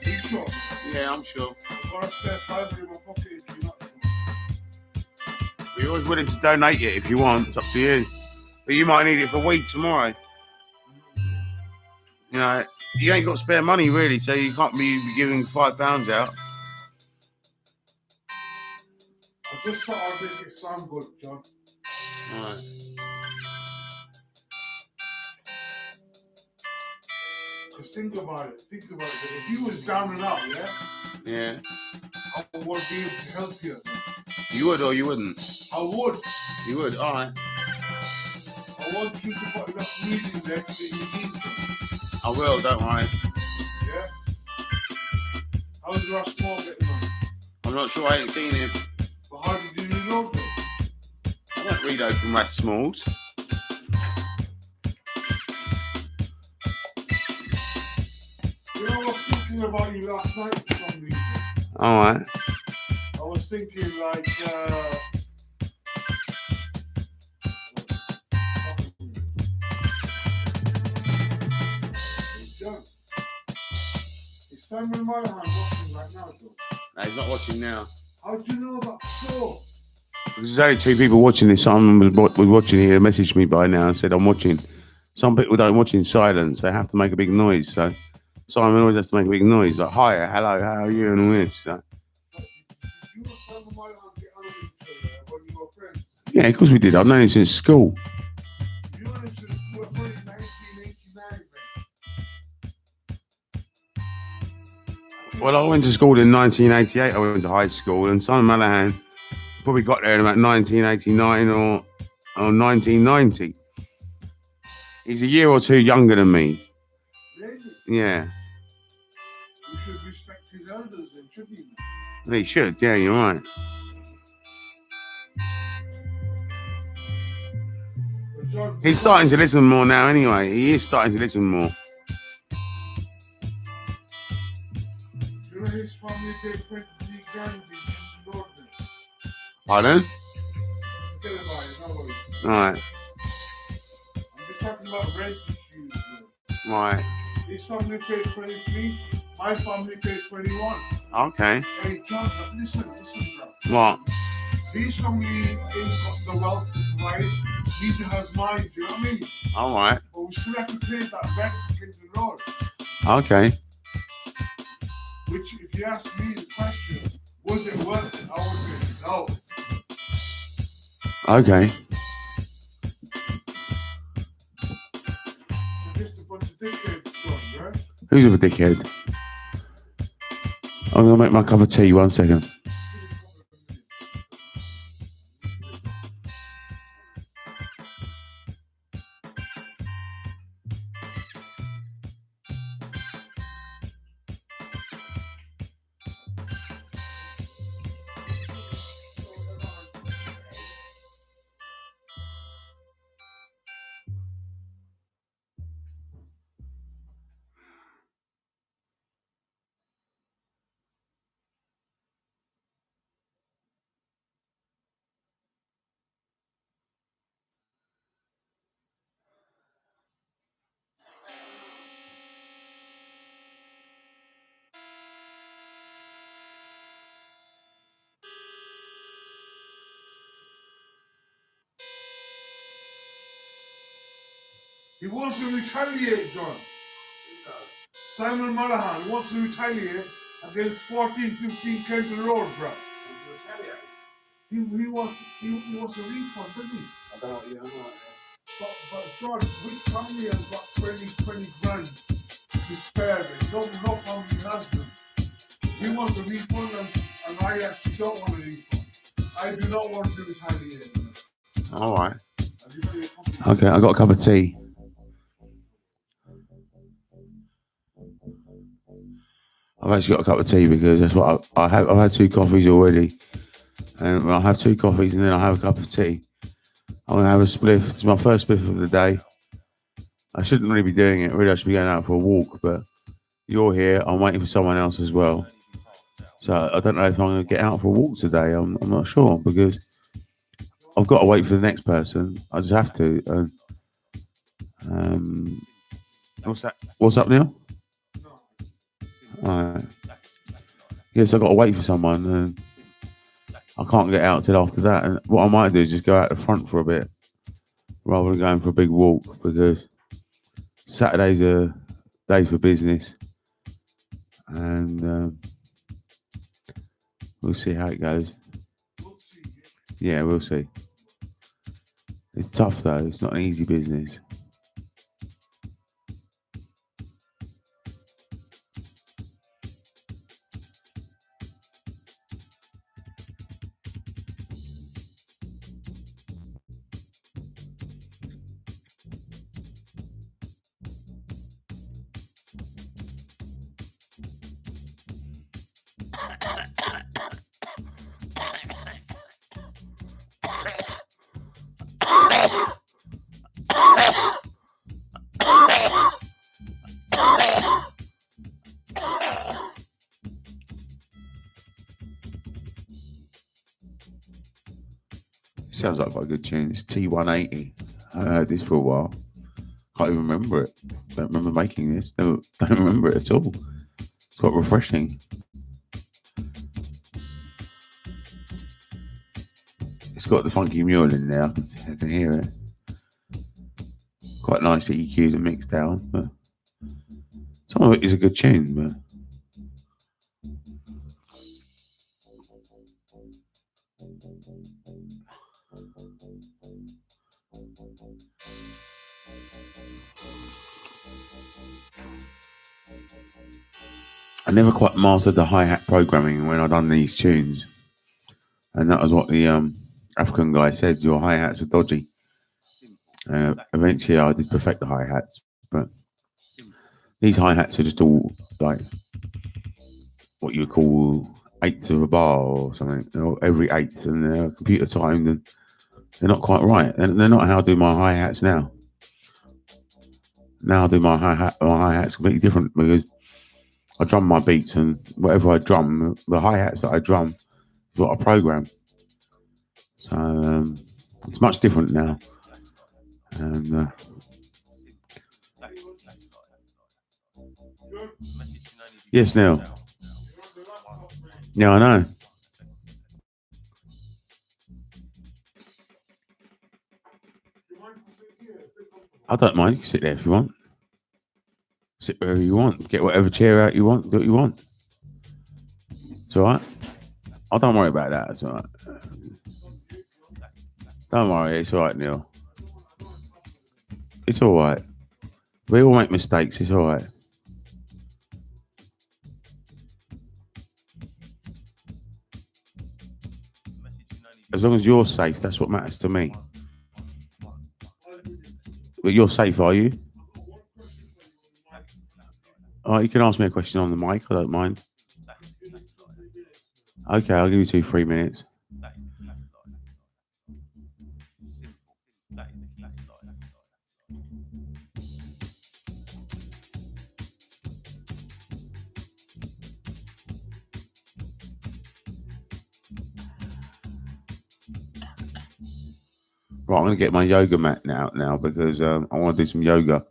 You sure? Yeah, I'm sure. I've got a spare $5 in my pocket if you're not sure. You're always willing to donate it if you want. It's up to you. But you might need it for weed tomorrow. You know, you ain't got spare money really, so you can't be giving £5 out. I just thought I'd make it sound good, John. Alright. Because think about it. If you was down and out, Yeah. I would be able to help you. You would or you wouldn't? I would. You would, alright. I want you to put enough weed in there that you need to. I will, don't worry. Yeah? How's Ross Small getting on? I'm not sure, I ain't seen him. But how did you know that? I don't read open Ras Smalls. You know, I was thinking about you last night for some reason. Alright. I was thinking like, John, is Simon Monahan watching right now, John? No, he's not watching now. How do you know about the show? Because there's only 2 people watching this. Someone was watching here, messaged me by now and said, I'm watching. Some people don't watch in silence. They have to make a big noise. So Simon always has to make a big noise. Like, hi, hello, how are you? And all this. So. Did you and Simon Monahan get on with each other when you were friends? Yeah, of course we did. I've known him since school. You and him since you were friends in 1989, man. Well, I went to school in 1988. I went to high school. And Simon Monahan probably got there in about 1989 or 1990. He's a year or 2 younger than me. Really? Yeah. You should respect his elders, then, shouldn't you? Well, he should. Yeah, you're right. But John, He's starting to listen more now anyway. He is starting to listen more. you know his family paid 23 grand in Lord. Pardon? Tell him about it, no worries. Right, I'm just talking about rent issues. right. His family paid 23, my family paid 21. Okay. Hey, John, but listen, bro. What? These family ain't got the wealth to provide, neither has mine, do you know what I mean? All right. But we still have to pay that rent to get the road. Okay. Which, if you ask me the question, was it worth it? I would say no. Okay. You're just a bunch of dickheads, John, right? Who's a dickhead? I'm gonna make my cup of tea. 1 second. He wants to retaliate, John. Simon Malahan wants to retaliate against 1415 Kenton Road, bro. He wants a refund, doesn't he? I don't know. But John, which family has got 20 grand to spare? No family has them. He wants a refund, and I actually don't want a refund. I do not want to retaliate. All right. Okay, I got a cup of tea. I've actually got a cup of tea because that's what I have. I've had 2 coffees already, and when I have 2 coffees and then I have a cup of tea, I'm gonna have a spliff. It's my first spliff of the day. I shouldn't really be doing it. Really, I should be going out for a walk. But you're here. I'm waiting for someone else as well. So I don't know if I'm going to get out for a walk today. I'm not sure because I've got to wait for the next person. I just have to. What's that? What's up, Neil? Yes, I've got to wait for someone, and I can't get out till after that. And what I might do is just go out the front for a bit, rather than going for a big walk, because Saturday's a day for business, and we'll see how it goes. Yeah, we'll see. It's tough though. It's not an easy business. Sounds like quite a good tune. It's T180. I heard this for a while. Can't even remember it. Don't remember making this. Don't remember it at all. It's quite refreshing. It's got the funky mule in there. I can hear it. Quite nice EQ'd and mixed down. But some of it is a good tune, but I never quite mastered the hi-hat programming when I done these tunes, and that was what the African guy said. Your hi-hats are dodgy, and eventually I did perfect the hi-hats, but these hi-hats are just all like what you would call eighths of a bar or something, or every eighth, and they're computer timed, and They're not quite right. And they're not how I do my hi-hats now. Now I do my hi-hats completely different because I drum my beats, and whatever I drum, the hi-hats that I drum is what I program. So it's much different now. And yes, Neil. Yeah, I know. I don't mind. You can sit there if you want. Sit wherever you want. Get whatever chair out you want. Do what you want. It's all right. I don't worry about that. It's all right. Don't worry. It's all right, Neil. It's all right. We all make mistakes. It's all right. As long as you're safe, that's what matters to me. But you're safe, are you? All right, you can ask me a question on the mic. I don't mind. Okay, I'll give you 2-3 minutes. Right, I'm going to get my yoga mat now because I want to do some yoga.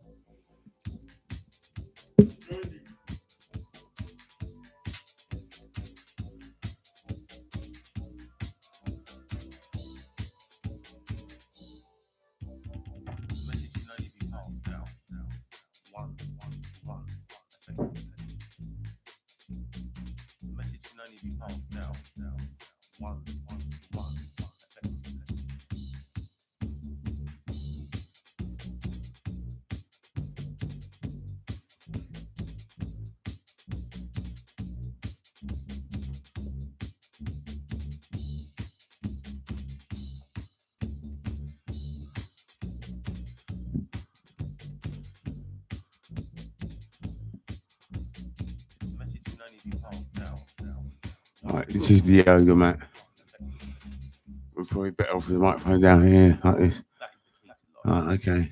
Right, this is the yoga mat. We're probably better off with the microphone down here, like this. Right, okay.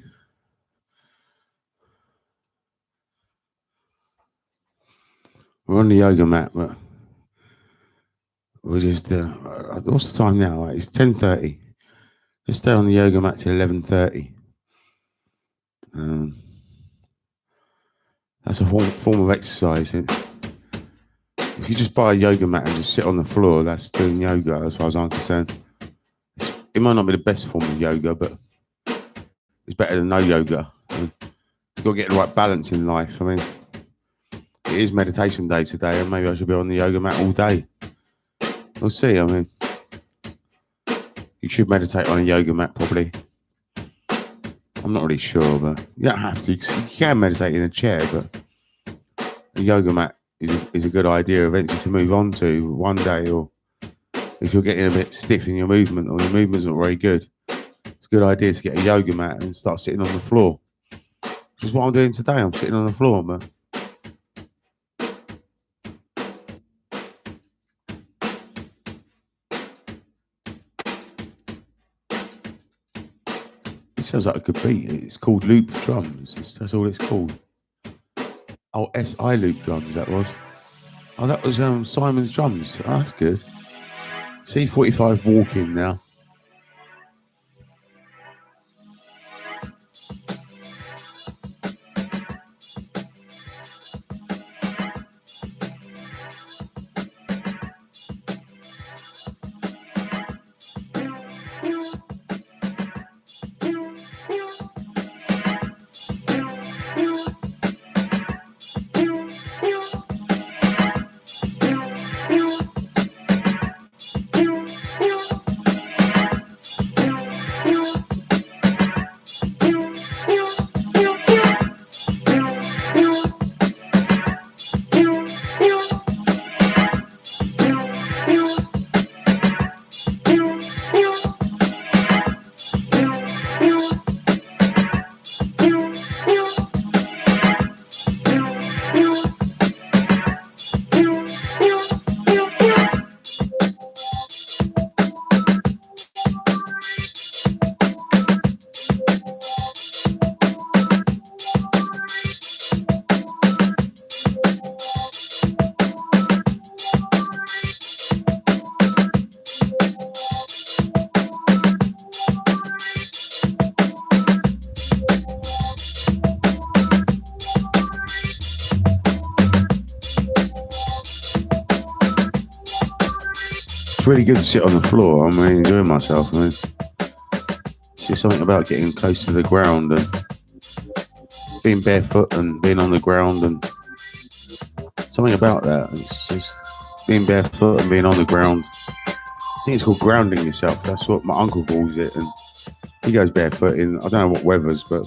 We're on the yoga mat, but we're just. What's the time now? It's 10:30. Let's stay on the yoga mat till 11:30. That's a form of exercise. If you just buy a yoga mat and just sit on the floor, that's doing yoga as far as I'm concerned. It might not be the best form of yoga, but it's better than no yoga. You've got to get the right balance in life. I mean, it is meditation day today, and maybe I should be on the yoga mat all day. We'll see. I mean, you should meditate on a yoga mat probably. I'm not really sure, but you don't have to. You can meditate in a chair, but a yoga mat is a good idea eventually to move on to one day, or if you're getting a bit stiff in your movement or your movement's not very good, it's a good idea to get a yoga mat and start sitting on the floor. Which is what I'm doing today. I'm sitting on the floor, man. It sounds like a good beat. It's called loop drums. That's all it's called. Oh, SI loop drums, that was. Oh, that was Simon's drums. Oh, that's good. C45 walking now. It's really good to sit on the floor. I'm really enjoying myself. I mean, it's just something about getting close to the ground and being barefoot and being on the ground and something about that. It's just being barefoot and being on the ground. I think it's called grounding yourself. That's what my uncle calls it. And he goes barefoot in, I don't know what weathers, but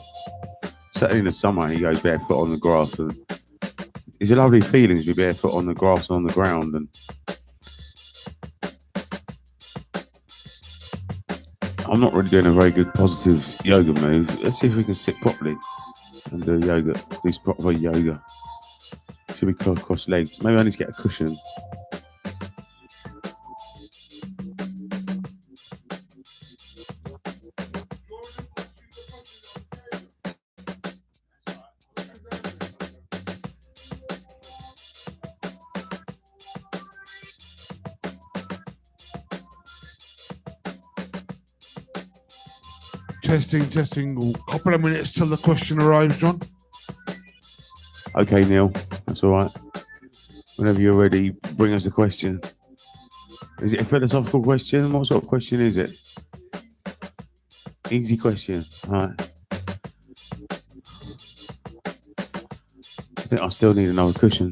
certainly in the summer he goes barefoot on the grass. And it's a lovely feeling to be barefoot on the grass and on the ground. And I'm not really doing a very good positive yoga move. Let's see if we can sit properly and do yoga, do proper yoga. Should we cross legs? Maybe I need to get a cushion. Testing. A couple of minutes till the question arrives, John. Okay, Neil, that's all right. Whenever you're ready, bring us the question. Is it a philosophical question? What sort of question is it? Easy question. All right. I think I still need another cushion.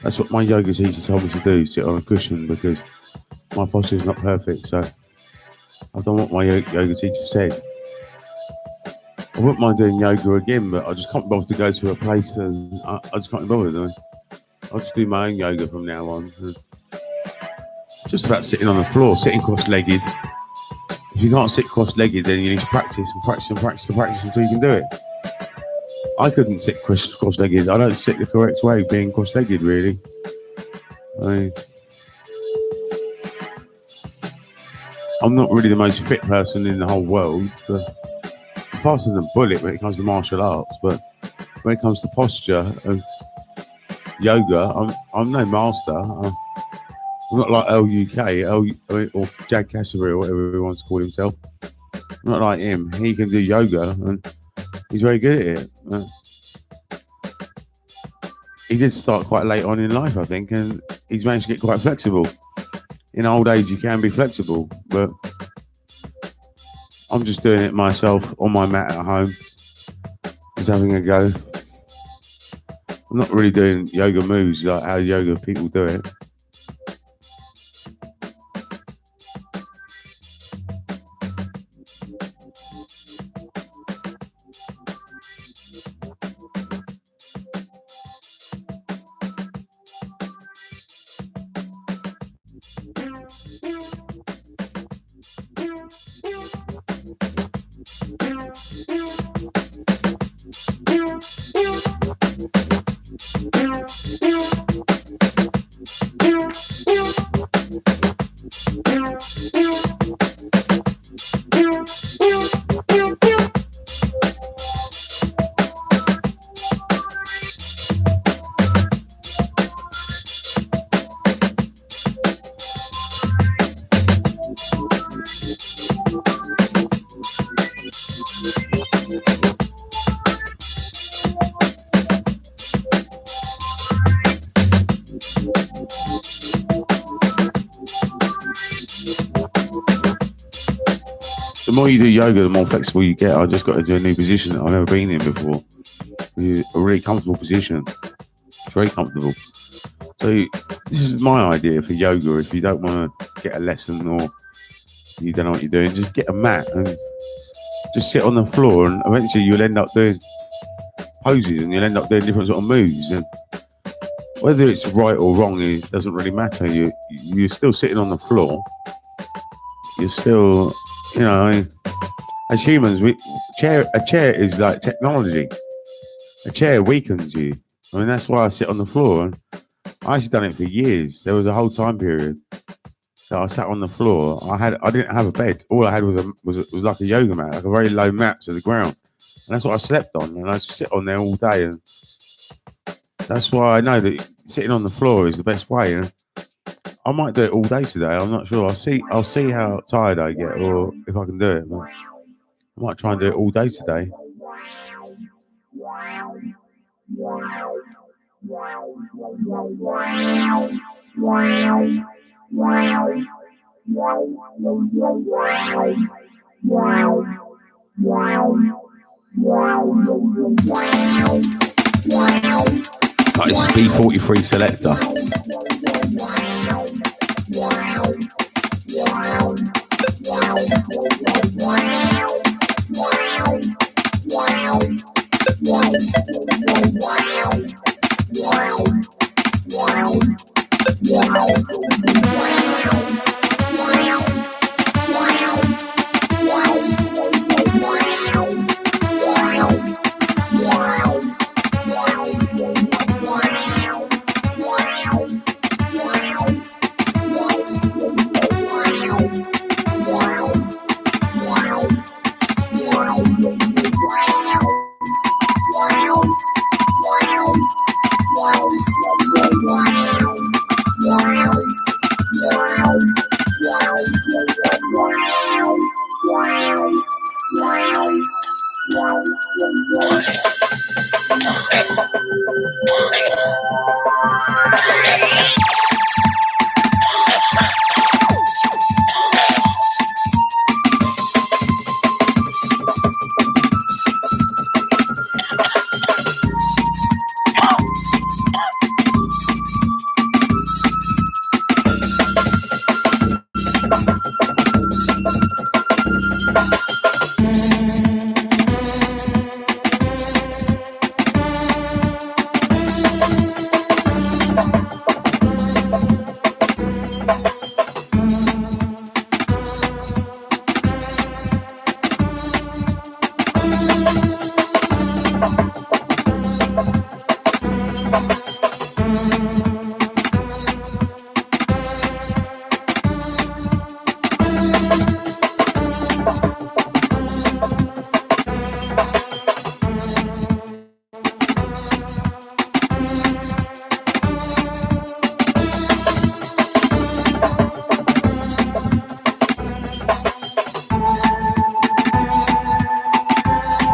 That's what my yoga teacher told me to do, sit on a cushion, because my posture is not perfect. So I've done what my yoga teacher said. I wouldn't mind doing yoga again, but I just can't bother to go to a place, and I just can't be bothered doing. I'll just do my own yoga from now on. It's just about sitting on the floor, sitting cross-legged. If you can't sit cross-legged, then you need to practice until you can do it. I couldn't sit cross-legged. I don't sit the correct way being cross-legged, really. I'm not really the most fit person in the whole world. But I'm faster than a bullet when it comes to martial arts, but when it comes to posture and yoga, I'm no master. I'm not like LUK or Jack Cassary or whatever he wants to call himself. I'm not like him. He can do yoga and he's very good at it. He did start quite late on in life, I think, and he's managed to get quite flexible. In old age, you can be flexible, but I'm just doing it myself on my mat at home, just having a go. I'm not really doing yoga moves like how yoga people do it. The more you do yoga, the more flexible you get. I just got to do a new position that I've never been in before. It's a really comfortable position. It's very comfortable. So this is my idea for yoga. If you don't want to get a lesson or you don't know what you're doing, just get a mat and just sit on the floor, and eventually you'll end up doing poses and you'll end up doing different sort of moves. And whether it's right or wrong, it doesn't really matter. You're still sitting on the floor. You're still, you know, as humans, a chair is like technology. A chair weakens you. I mean, that's why I sit on the floor. And I actually done it for years. There was a whole time period So I sat on the floor. I didn't have a bed. All I had was like a yoga mat, like a very low mat to the ground, and that's what I slept on. And I just sit on there all day, and that's why I know that sitting on the floor is the best way. And I might do it all day today. I'm not sure. I'll see how tired I get, or if I can do it. But I might try and do it all day today. Like a Speed 43 selector.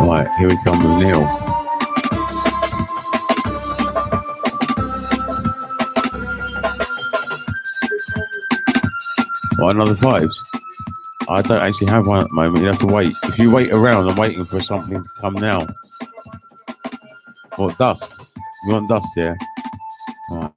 Right, here we come with Neil. What, another fives? I don't actually have one at the moment. You have to wait. If you wait around, I'm waiting for something to come now. What, dust? You want dust, yeah? Right.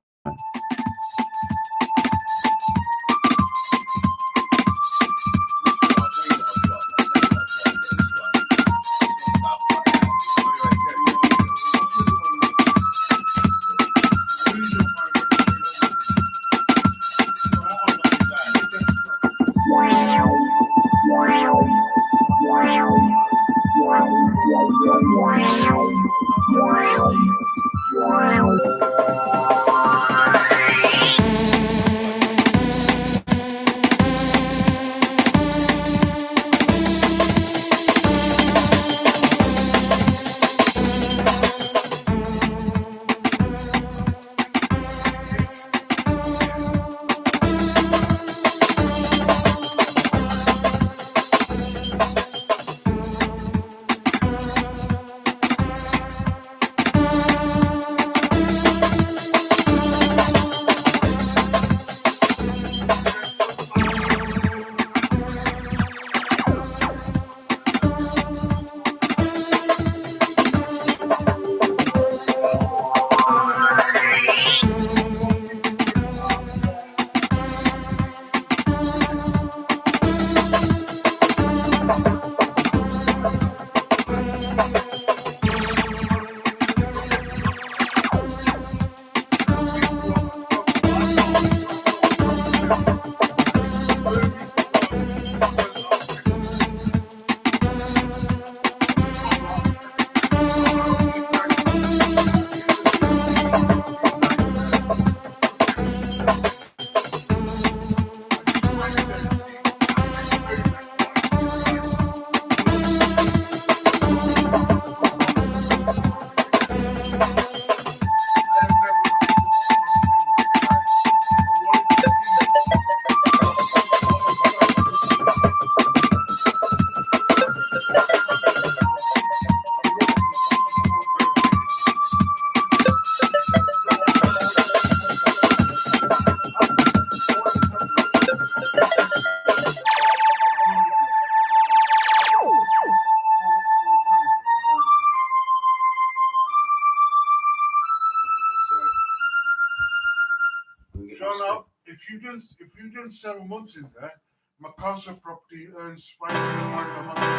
if you've done 7 months in there, my council property earns £500 a month rent.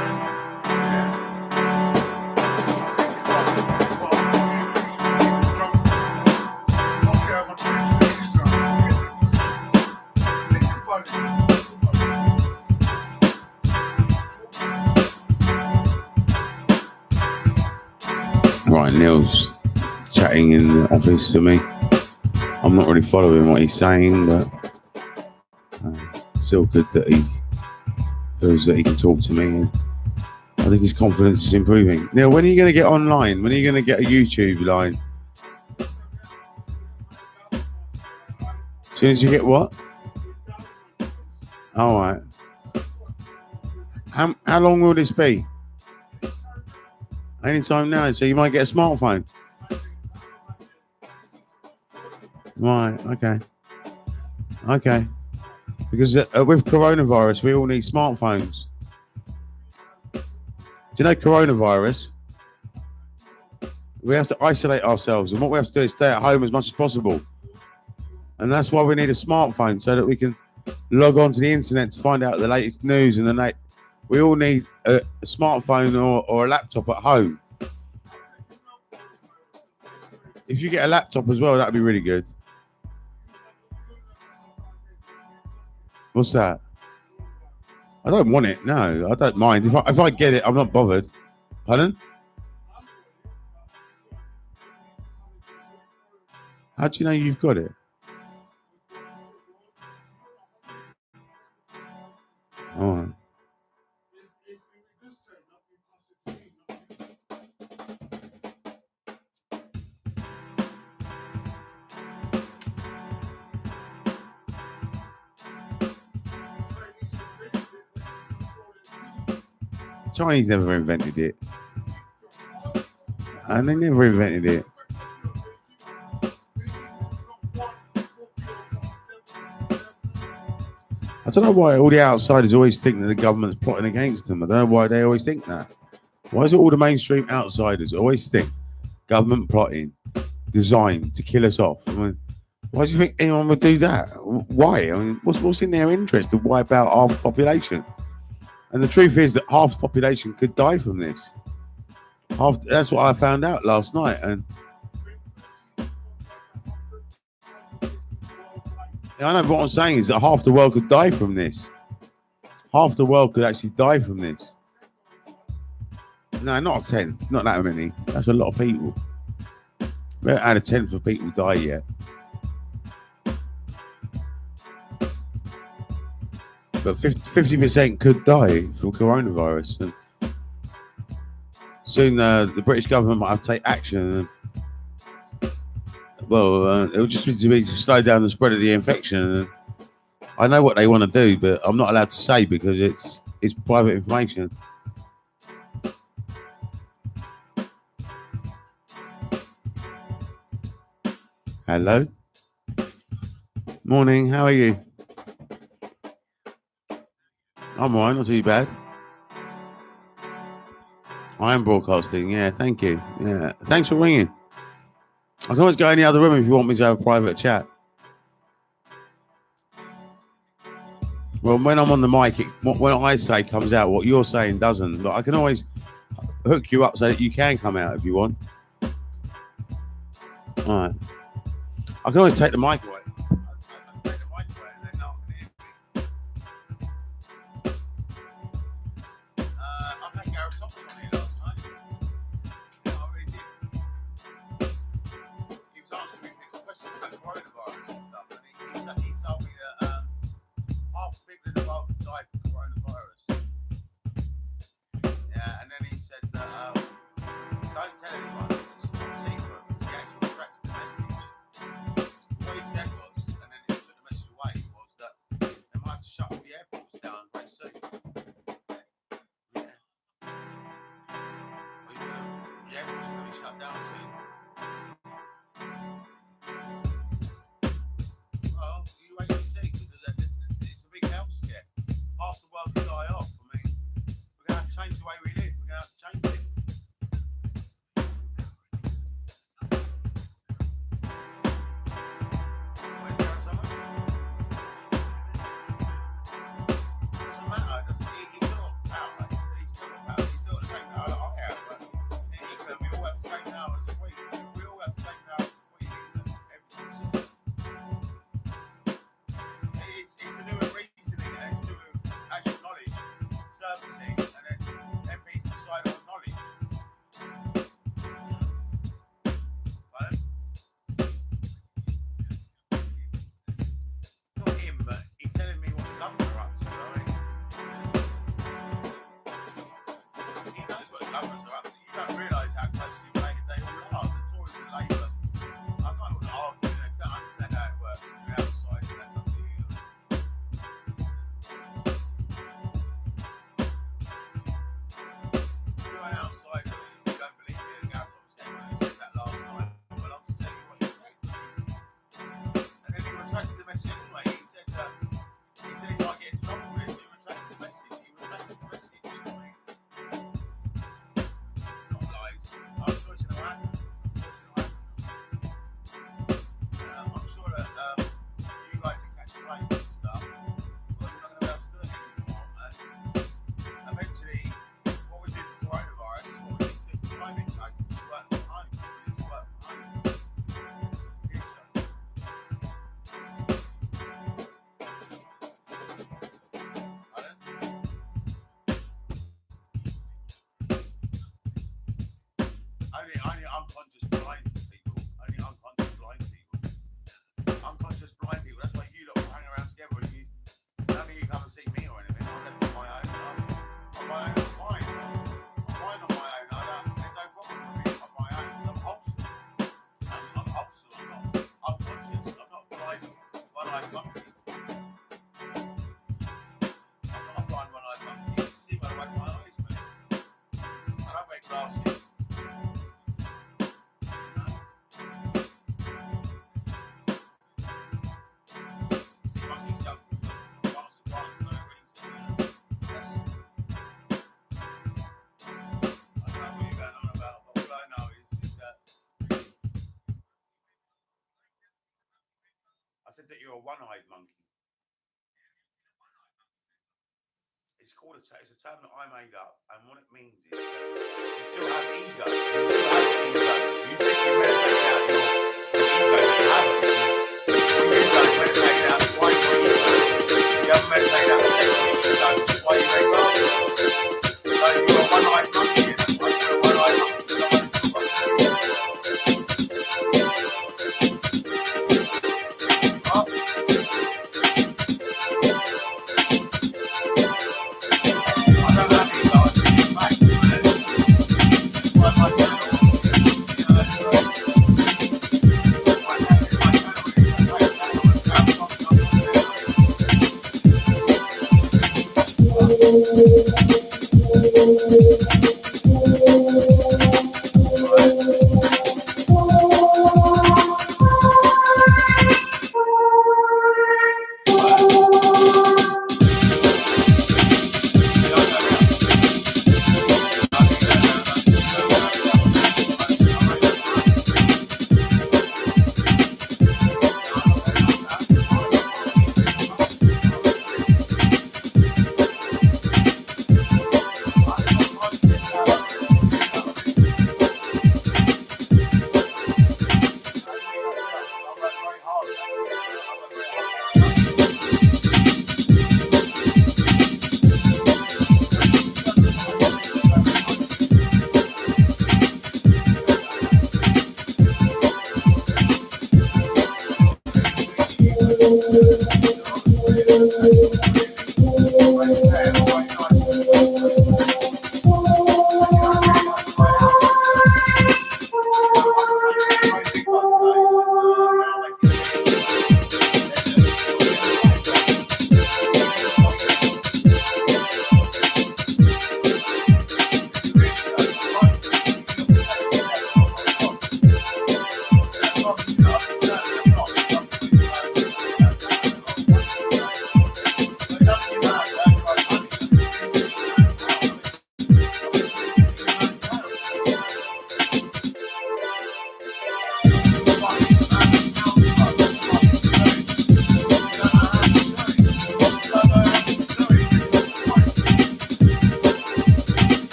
Okay, I'm a 20 days now. Think about it. Right, Neil's chatting in the office to me. I'm not really following what he's saying, but still good that he feels that he can talk to me. And I think his confidence is improving. Neil, when are you going to get online? When are you going to get a YouTube line? As soon as you get what? All right. How long will this be? Anytime now, so you might get a smartphone. Right, okay. Because with coronavirus, we all need smartphones. Do you know coronavirus? We have to isolate ourselves, and what we have to do is stay at home as much as possible. And that's why we need a smartphone, so that we can log on to the internet to find out the latest news and we all need a smartphone or a laptop at home. If you get a laptop as well, that'd be really good. What's that? I don't want it. No, I don't mind. If I get it, I'm not bothered. Pardon? How do you know you've got it? All right. Chinese never invented it. And they never invented it. I don't know why all the outsiders always think that the government's plotting against them. I don't know why they always think that. Why is it all the mainstream outsiders always think government plotting, designed to kill us off? I mean, why do you think anyone would do that? Why? I mean, what's in their interest to wipe out half the population? And the truth is that half the population could die from this. That's what I found out last night. And I know what I'm saying is that half the world could die from this. Half the world could actually die from this. No, not 10. Not that many. That's a lot of people. We haven't had a tenth of people die yet. But 50% could die from coronavirus. And soon the British government might have to take action. It'll just be to slow down the spread of the infection. And I know what they want to do, but I'm not allowed to say because it's private information. Hello. Morning. How are you? I'm alright, not too bad. I am broadcasting. Yeah, thank you. Yeah, thanks for ringing. I can always go in the other room if you want me to have a private chat. Well, when I'm on the mic, when I say comes out, what you're saying doesn't. But I can always hook you up so that you can come out if you want. All right. I can always take the mic away. said that you're a one-eyed monkey. It's called it's a term that I made up, and what it means is that you still have ego. You still have ego. You think you meditate out your ego, but you haven't. You don't meditate out why your ego. You haven't meditated out the ego. That's why you make up. So you're a one-eyed monkey. That's why you're a one-eyed monkey.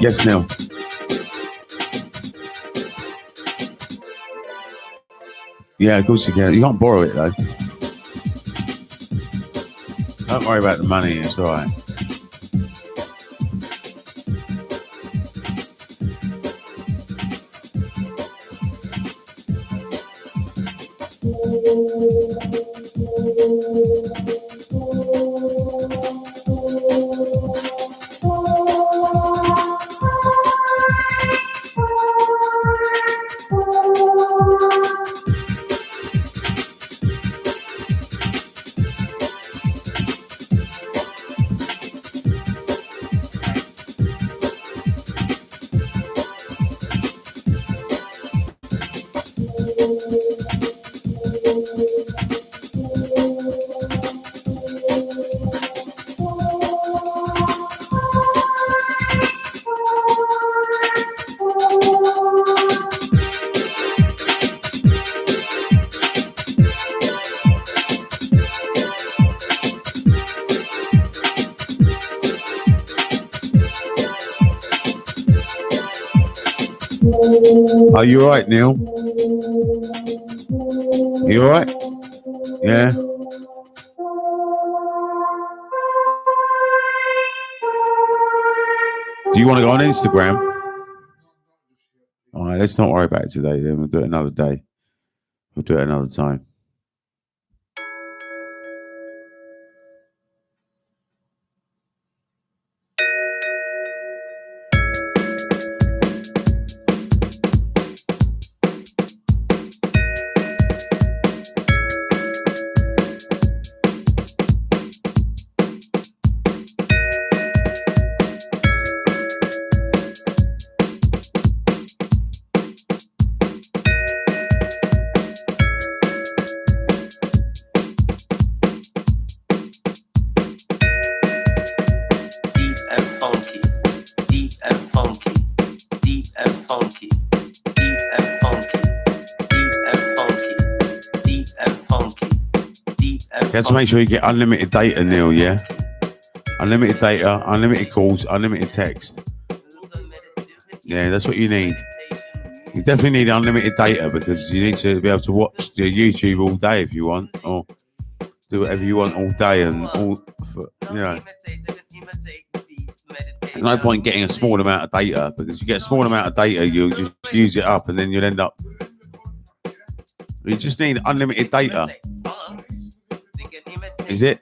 Yes, Neil. Yeah, of course you can. You can't borrow it though. Don't worry about the money. It's all right. Are you alright, Neil? You alright? Yeah. Do you want to go on Instagram? All right, let's not worry about it today. Then we'll do it another day. We'll do it another time. You have to make sure you get unlimited data, Neil, yeah? Unlimited data, unlimited calls, unlimited text. Yeah, that's what you need. You definitely need unlimited data because you need to be able to watch the YouTube all day if you want, or do whatever you want all day and all, you know. There's no point getting a small amount of data because you get a small amount of data, you'll just use it up and then you'll end up. You just need unlimited data. Is it?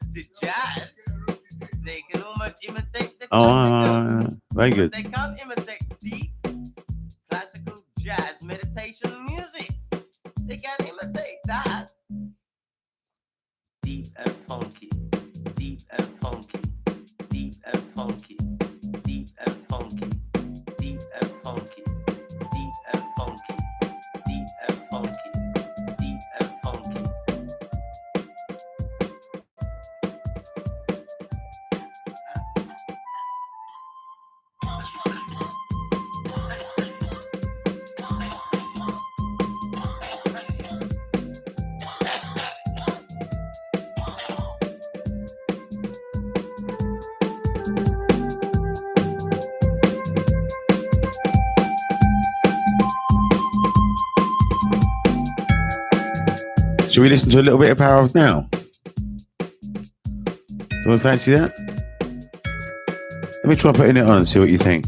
Oh, very good. They can't imitate deep classical jazz meditation music. They can't imitate that. Deep and funky, deep and funky, deep and funky, deep and funky, deep and funky, deep and funky, deep and funky, deep and funky. Should we listen to a little bit of Power of Now? Do you want to fancy that? Let me try putting it on and see what you think.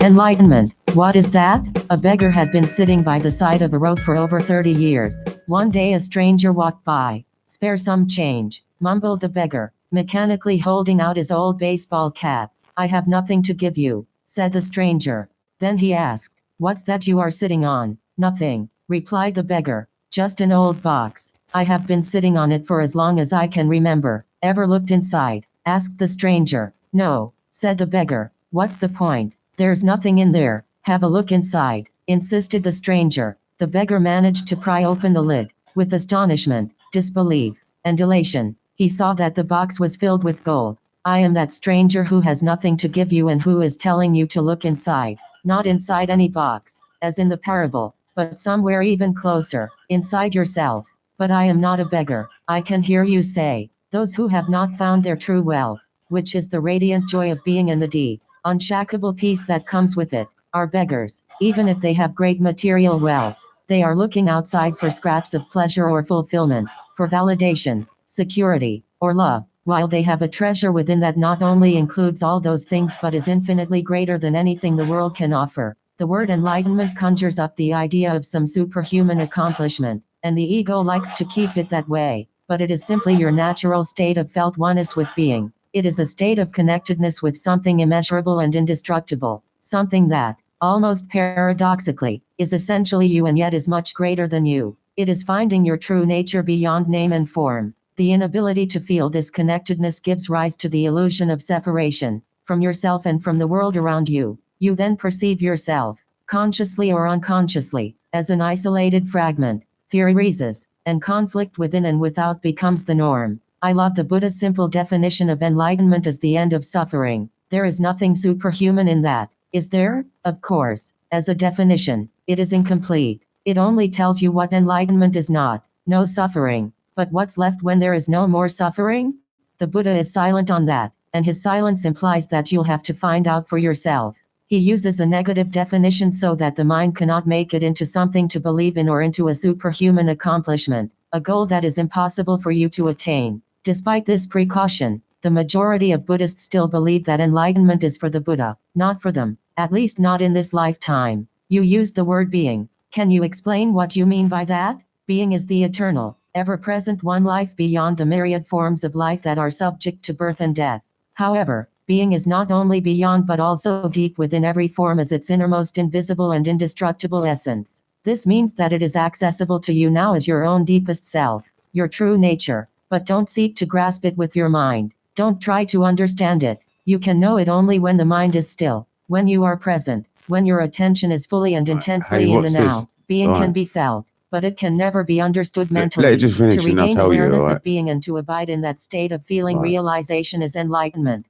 Enlightenment. What is that? A beggar had been sitting by the side of a road for over 30 years. One day a stranger walked by. "Spare some change," mumbled the beggar, mechanically holding out his old baseball cap. "I have nothing to give you," said the stranger. Then he asked, "What's that you are sitting on?" "Nothing," replied the beggar. "Just an old box. I have been sitting on it for as long as I can remember." "Ever looked inside?" asked the stranger. "No," said the beggar. "What's the point? There's nothing in there." "Have a look inside," insisted the stranger. The beggar managed to pry open the lid. With astonishment, disbelief, and elation, he saw that the box was filled with gold. "I am that stranger who has nothing to give you and who is telling you to look inside. Not inside any box, as in the parable, but somewhere even closer, inside yourself." "But I am not a beggar," I can hear you say. "Those who have not found their true wealth, which is the radiant joy of being in the deep, unshakable peace that comes with it, are beggars, even if they have great material wealth. They are looking outside for scraps of pleasure or fulfillment, for validation, security, or love, while they have a treasure within that not only includes all those things but is infinitely greater than anything the world can offer." The word enlightenment conjures up the idea of some superhuman accomplishment, and the ego likes to keep it that way, but it is simply your natural state of felt oneness with being. It is a state of connectedness with something immeasurable and indestructible, something that, almost paradoxically, is essentially you and yet is much greater than you. It is finding your true nature beyond name and form. The inability to feel this connectedness gives rise to the illusion of separation from yourself and from the world around you. You then perceive yourself, consciously or unconsciously, as an isolated fragment. Fear arises, and conflict within and without becomes the norm. I love the Buddha's simple definition of enlightenment as the end of suffering. There is nothing superhuman in that, is there? Of course. As a definition, it is incomplete. It only tells you what enlightenment is not. No suffering. But what's left when there is no more suffering? The Buddha is silent on that, and his silence implies that you'll have to find out for yourself. He uses a negative definition so that the mind cannot make it into something to believe in or into a superhuman accomplishment, a goal that is impossible for you to attain. Despite this precaution, the majority of Buddhists still believe that enlightenment is for the Buddha, not for them, at least not in this lifetime. You used the word being. Can you explain what you mean by that? Being is the eternal, ever-present one life beyond the myriad forms of life that are subject to birth and death. However, being is not only beyond but also deep within every form as its innermost invisible and indestructible essence. This means that it is accessible to you now as your own deepest self, your true nature. But don't seek to grasp it with your mind. Don't try to understand it. You can know it only when the mind is still, when you are present, when your attention is fully and intensely in the what's this? now. Being Right. can be felt, but it can never be understood Let mentally. it just finish To and I'll regain tell you, awareness right? of being and to abide in that state of feeling Right. realization is enlightenment.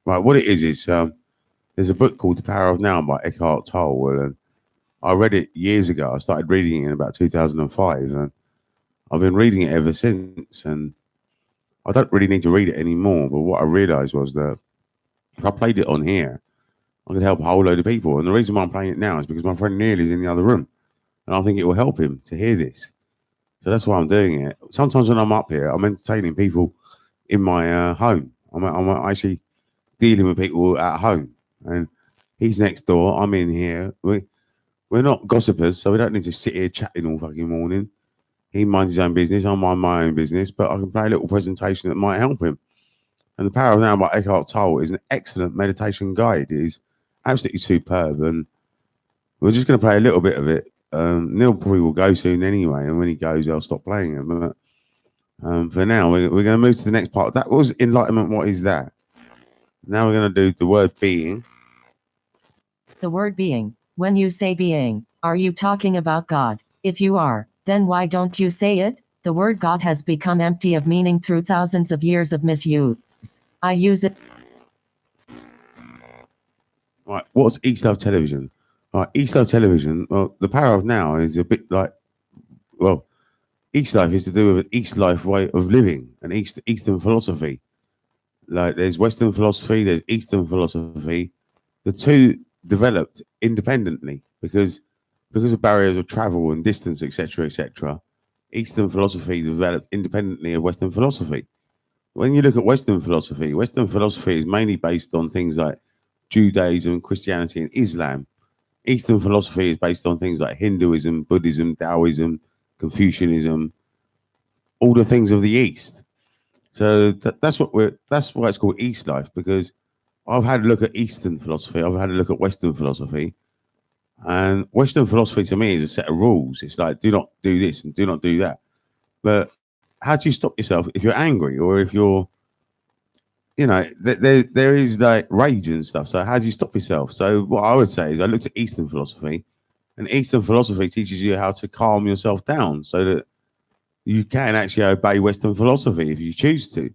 Right, what it is there's a book called The Power of Now by Eckhart Tolle, and I read it years ago. I started reading it in about 2005, and I've been reading it ever since. And I don't really need to read it anymore. But what I realised was that if I played it on here, I could help a whole load of people. And the reason why I'm playing it now is because my friend Neil is in the other room, and I think it will help him to hear this. So that's why I'm doing it. Sometimes when I'm up here, I'm entertaining people in my home. I'm actually dealing with people at home, and he's next door. I'm in here. We're not gossipers, so we don't need to sit here chatting all fucking morning. He minds his own business. I mind my own business, but I can play a little presentation that might help him. And The Power of Now by Eckhart Tolle is an excellent meditation guide. It is absolutely superb, and we're just going to play a little bit of it. Neil probably will go soon anyway, and when he goes, I'll stop playing it. But for now, we're going to move to the next part. That was enlightenment. What is that? Now we're going to do the word being. The word being. When you say being, are you talking about God? If you are, then why don't you say it? The word God has become empty of meaning through thousands of years of misuse. I use it. Right, what's East Love Television? Right, East Love Television. Well, The Power of Now is a bit like, well, East Life is to do with an East Life way of living, an Eastern philosophy. Like there's Western philosophy, there's Eastern philosophy. The two developed independently because of barriers of travel and distance, etc., etc. Eastern philosophy developed independently of Western philosophy. When you look at Western philosophy is mainly based on things like Judaism, Christianity, and Islam. Eastern philosophy is based on things like Hinduism, Buddhism, Taoism, Confucianism, all the things of the East. So that's why it's called East Life, because I've had a look at Eastern philosophy, I've had a look at Western philosophy, and Western philosophy to me is a set of rules. It's like, do not do this and do not do that. But how do you stop yourself if you're angry or if you're, there is like rage and stuff. So how do you stop yourself? So what I would say is I looked at Eastern philosophy, and Eastern philosophy teaches you how to calm yourself down so that you can actually obey Western philosophy if you choose to.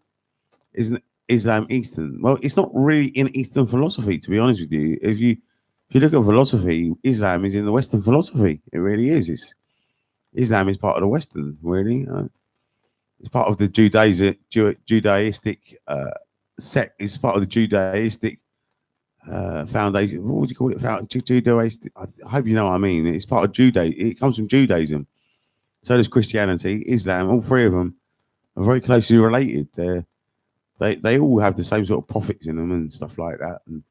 Isn't Islam Eastern? Well, it's not really in Eastern philosophy, to be honest with you. If you look at philosophy, Islam is in the Western philosophy. It really is. Islam is part of the Western, really. It's part of the Judaistic sect. It's part of the Judaistic foundation. What would you call it? Judaistic. I hope you know what I mean. It's part of Judaism. It comes from Judaism. So does Christianity, Islam. All three of them are very closely related. They all have the same sort of prophets in them and stuff like that. And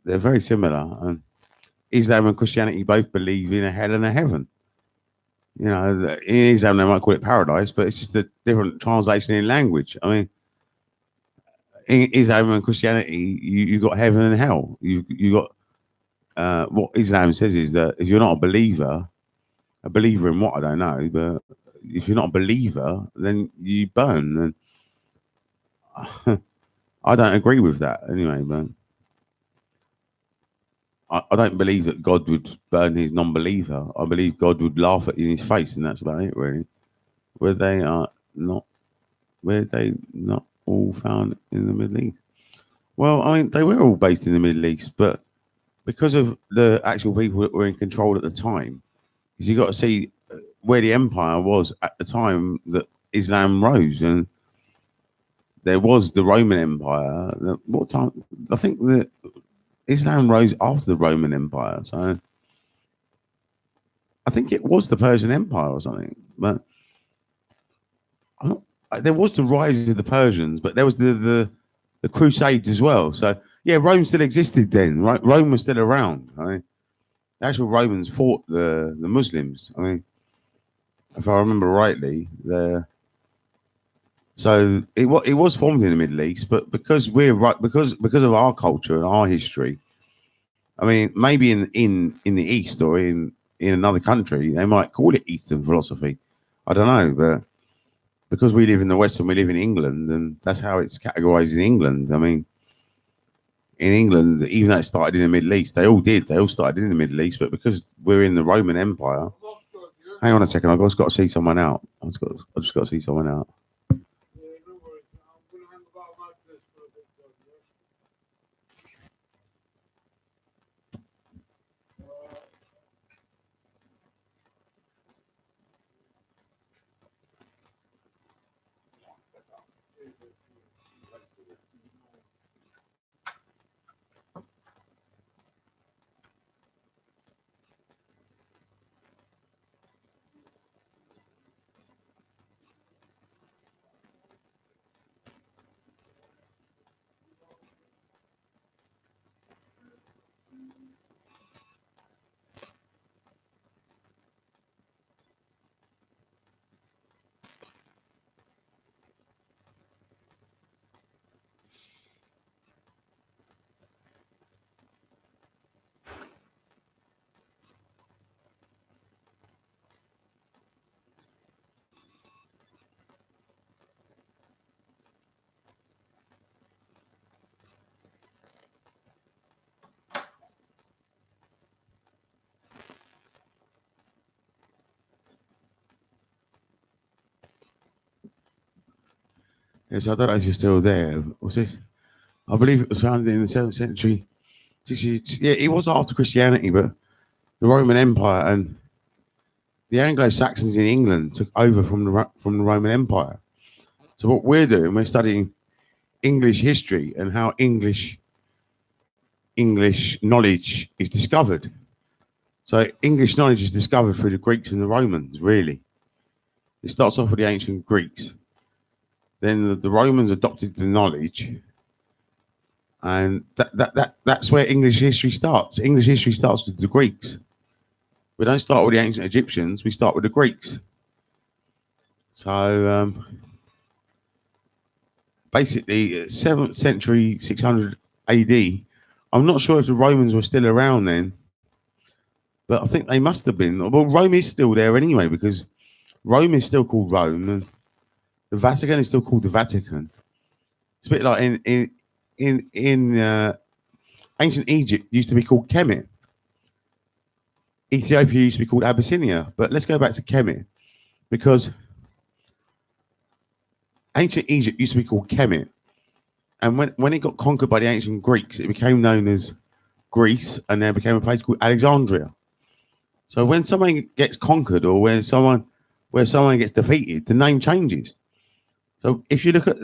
they're very similar. And Islam and Christianity both believe in a hell and a heaven. In Islam they might call it paradise, but it's just a different translation in language. I mean, in Islam and Christianity, you got heaven and hell. You got what Islam says is that if you're not a believer in what I don't know, but if you're not a believer, then you burn. And I don't agree with that anyway, but I don't believe that God would burn his non-believer. I believe God would laugh at you in his face, and that's about it, really. Where they are not were they not all found in the Middle East? Well, I mean, they were all based in the Middle East, but because of the actual people that were in control at the time, because you got to see where the empire was at the time that Islam rose, and there was the Roman Empire. What time? I think that Islam rose after the Roman Empire, so I think it was the Persian Empire or something. But I'm not, there was the rise of the Persians, but there was the Crusades as well. So yeah, Rome still existed then, right? Rome was still around. I mean, the actual Romans fought the Muslims. I mean, if I remember rightly, so it was formed in the Middle East, but because we're right, because of our culture and our history. I mean, maybe in the East or in another country, they might call it Eastern philosophy. I don't know, but because we live in the West and we live in England, and that's how it's categorized in England. I mean, in England, even though it started in the Middle East, they all started in the Middle East, but because we're in the Roman Empire. Hang on a second, I've just got to see someone out. I've just got to see someone out. Yes, I don't know if you're still there. What's this? I believe it was founded in the 7th century. Yeah, it was after Christianity, but the Roman Empire and the Anglo-Saxons in England took over from the Roman Empire. So what we're doing, we're studying English history and how English knowledge is discovered. So English knowledge is discovered through the Greeks and the Romans, really. It starts off with the ancient Greeks. Then the Romans adopted the knowledge, and that's where English history starts. English history starts with the Greeks. We don't start with the ancient Egyptians, we start with the Greeks. So basically, 7th century, 600 AD, I'm not sure if the Romans were still around then, but I think they must have been. Well, Rome is still there anyway, because Rome is still called Rome, and the Vatican is still called the Vatican. It's a bit like in ancient Egypt used to be called Kemet. Ethiopia used to be called Abyssinia, but let's go back to Kemet, because ancient Egypt used to be called Kemet, and when it got conquered by the ancient Greeks, it became known as Greece, and then became a place called Alexandria. So when someone gets conquered, or where someone gets defeated, the name changes. So if you look at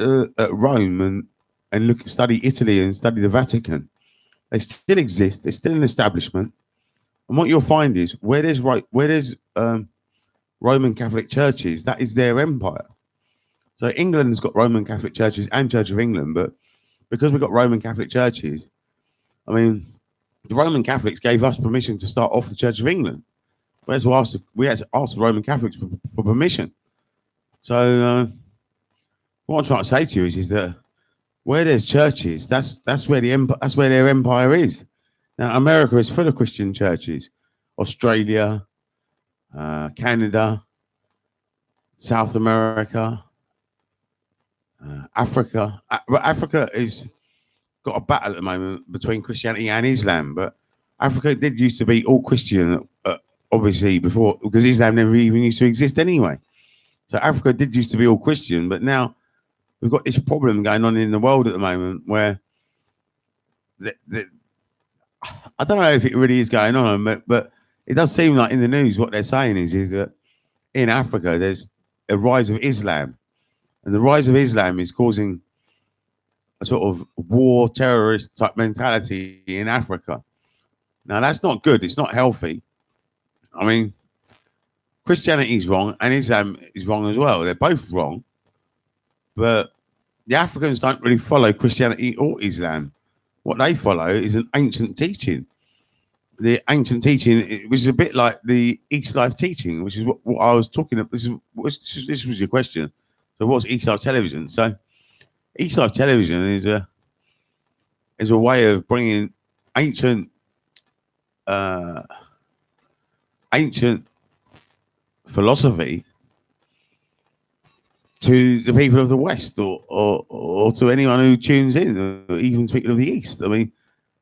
Rome and study Italy and study the Vatican, they still exist. They're still an establishment. And what you'll find is where there's Roman Catholic churches, that is their empire. So England's got Roman Catholic churches and Church of England, but because we've got Roman Catholic churches, I mean, the Roman Catholics gave us permission to start off the Church of England. We had to ask the Roman Catholics for permission. So what I'm trying to say to you is that where there's churches, that's where their empire is. Now America is full of Christian churches. Australia, Canada, South America, Africa. But Africa is got a battle at the moment between Christianity and Islam. But Africa did used to be all Christian, obviously before, because Islam never even used to exist anyway. So Africa did used to be all Christian, but now we've got this problem going on in the world at the moment where I don't know if it really is going on, but it does seem like in the news what they're saying is that in Africa there's a rise of Islam, and the rise of Islam is causing a sort of war terrorist type mentality in Africa. Now that's not good. It's not healthy. I mean, Christianity is wrong and Islam is wrong as well. They're both wrong, but the Africans don't really follow Christianity or Islam. What they follow is an ancient teaching. The ancient teaching, which is a bit like the East Life teaching, which is what I was talking about. This was your question. So what's East Life television? So East Life television is a way of bringing ancient philosophy to the people of the West or to anyone who tunes in, or even speaking of the East. I mean,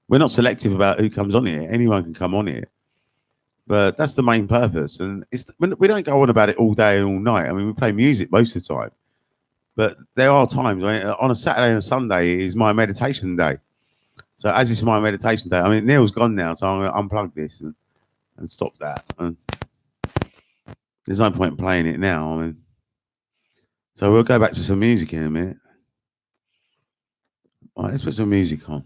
we're not selective about who comes on here. Anyone can come on here. But that's the main purpose. And we don't go on about it all day and all night. I mean, we play music most of the time. But there are times, I mean, on a Saturday and a Sunday is my meditation day. So as it's my meditation day, I mean, Neil's gone now, so I'm going to unplug this and stop that. And there's no point in playing it now. I mean, so we'll go back to some music in a minute. All right, let's put some music on.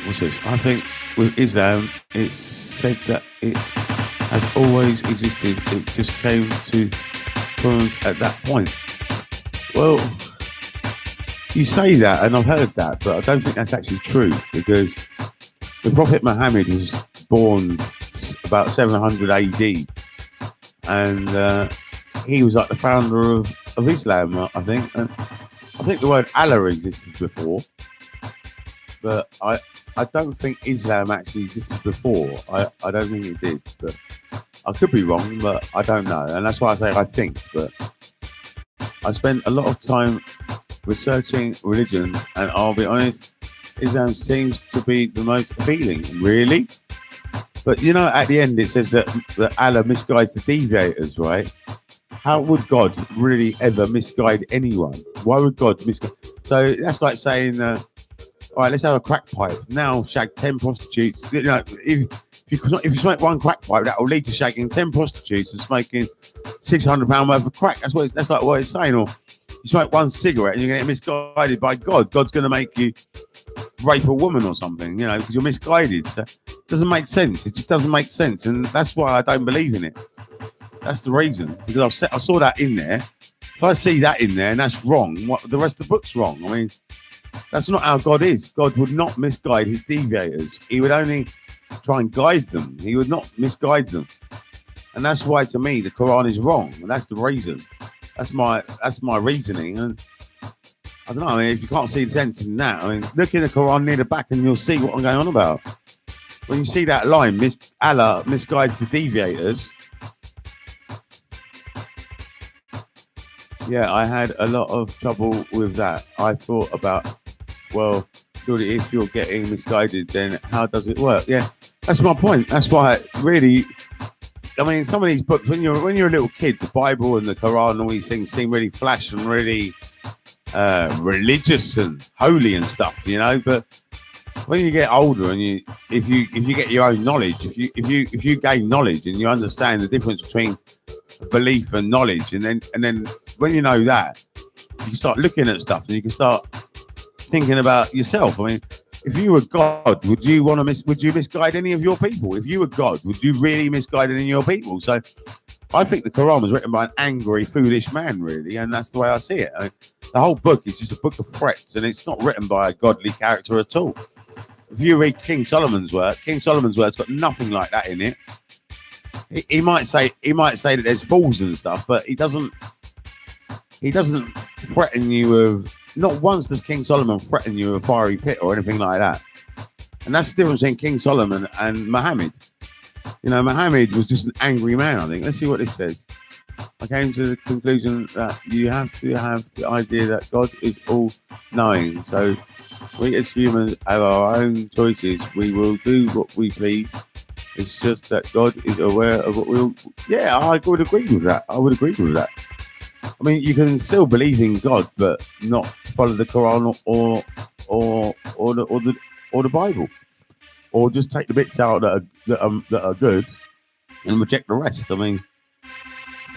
What's this? I think with Islam, it's said that it has always existed. It just came to prominence at that point. Well, you say that, and I've heard that, but I don't think that's actually true, because the Prophet Muhammad was born about 700 AD, and he was like the founder of Islam, I think. And I think the word Allah existed before, but I don't think Islam actually existed before. I don't think it did, but I could be wrong, but I don't know. And that's why I say I think. But I spent a lot of time researching religion, and I'll be honest, Islam seems to be the most appealing. Really? But you know, at the end it says that Allah misguides the deviators, right? How would God really ever misguide anyone? Why would God misguide? So that's like saying, all right, let's have a crack pipe. Now shag 10 prostitutes. You know, if you smoke one crack pipe, that will lead to shagging 10 prostitutes and smoking £600 worth of crack. That's like what it's saying. Or you smoke one cigarette and you're going to get misguided by God. God's going to make you rape a woman or something, you know, because you're misguided. So it doesn't make sense. It just doesn't make sense. And that's why I don't believe in it. That's the reason. Because I saw that in there. If I see that in there and that's wrong, the rest of the book's wrong. I mean, that's not how God is. God would not misguide his deviators. He would only try and guide them. He would not misguide them. And that's why, to me, the Quran is wrong. And that's the reason. That's my reasoning. And I don't know. I mean, if you can't see the sense in that, I mean, look in the Quran near the back and you'll see what I'm going on about. When you see that line, Allah misguides the deviators. Yeah, I had a lot of trouble with that. I thought about, well, surely if you're getting misguided, then how does it work? Yeah, that's my point. That's why, really, I mean, some of these books, when you're a little kid, the Bible and the Quran and all these things seem really flash and really religious and holy and stuff, you know. But when you get older and if you get your own knowledge, if you gain knowledge and you understand the difference between belief and knowledge, and then when you know that, you can start looking at stuff and you can start thinking about yourself. I mean, if you were God, would you misguide any of your people? If you were God, would you really misguide any of your people? So I think the Quran was written by an angry, foolish man, really, and that's the way I see it. I mean, the whole book is just a book of threats, and it's not written by a godly character at all. If you read King Solomon's work's got nothing like that in it. He might say that there's fools and stuff, but he doesn't threaten you with, not once does King Solomon threaten you with a fiery pit or anything like that. And that's the difference between King Solomon and Muhammad. You know, Muhammad was just an angry man, I think. Let's see what this says. I came to the conclusion that you have to have the idea that God is all-knowing. So we as humans have our own choices. We will do what we please. It's just that God is aware of what we. Yeah, I would agree with that. I would agree with that. I mean, you can still believe in God, but not follow the Quran or the Bible, or just take the bits out that are good and reject the rest. I mean,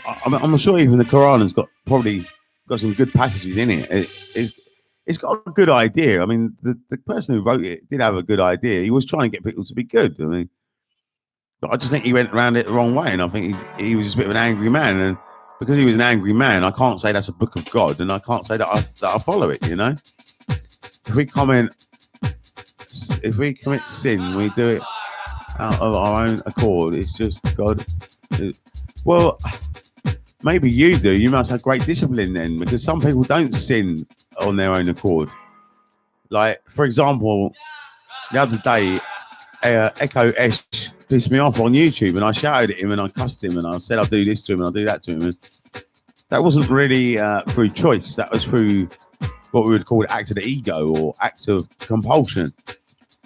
I'm sure even the Quran has probably got some good passages in it. It's got a good idea. I mean, the person who wrote it did have a good idea. He was trying to get people to be good. I mean, but I just think he went around it the wrong way, and I think he was just a bit of an angry man. And because he was an angry man, I can't say that's a book of God, and I can't say that I follow it. You know, if we commit sin, we do it out of our own accord. It's just God. Well, maybe you do. You must have great discipline then, because some people don't sin on their own accord. Like, for example, the other day, Echo Esh pissed me off on YouTube, and I shouted at him and I cussed him and I said I'll do this to him and I'll do that to him. And that wasn't really through choice. That was through what we would call acts of the ego or acts of compulsion.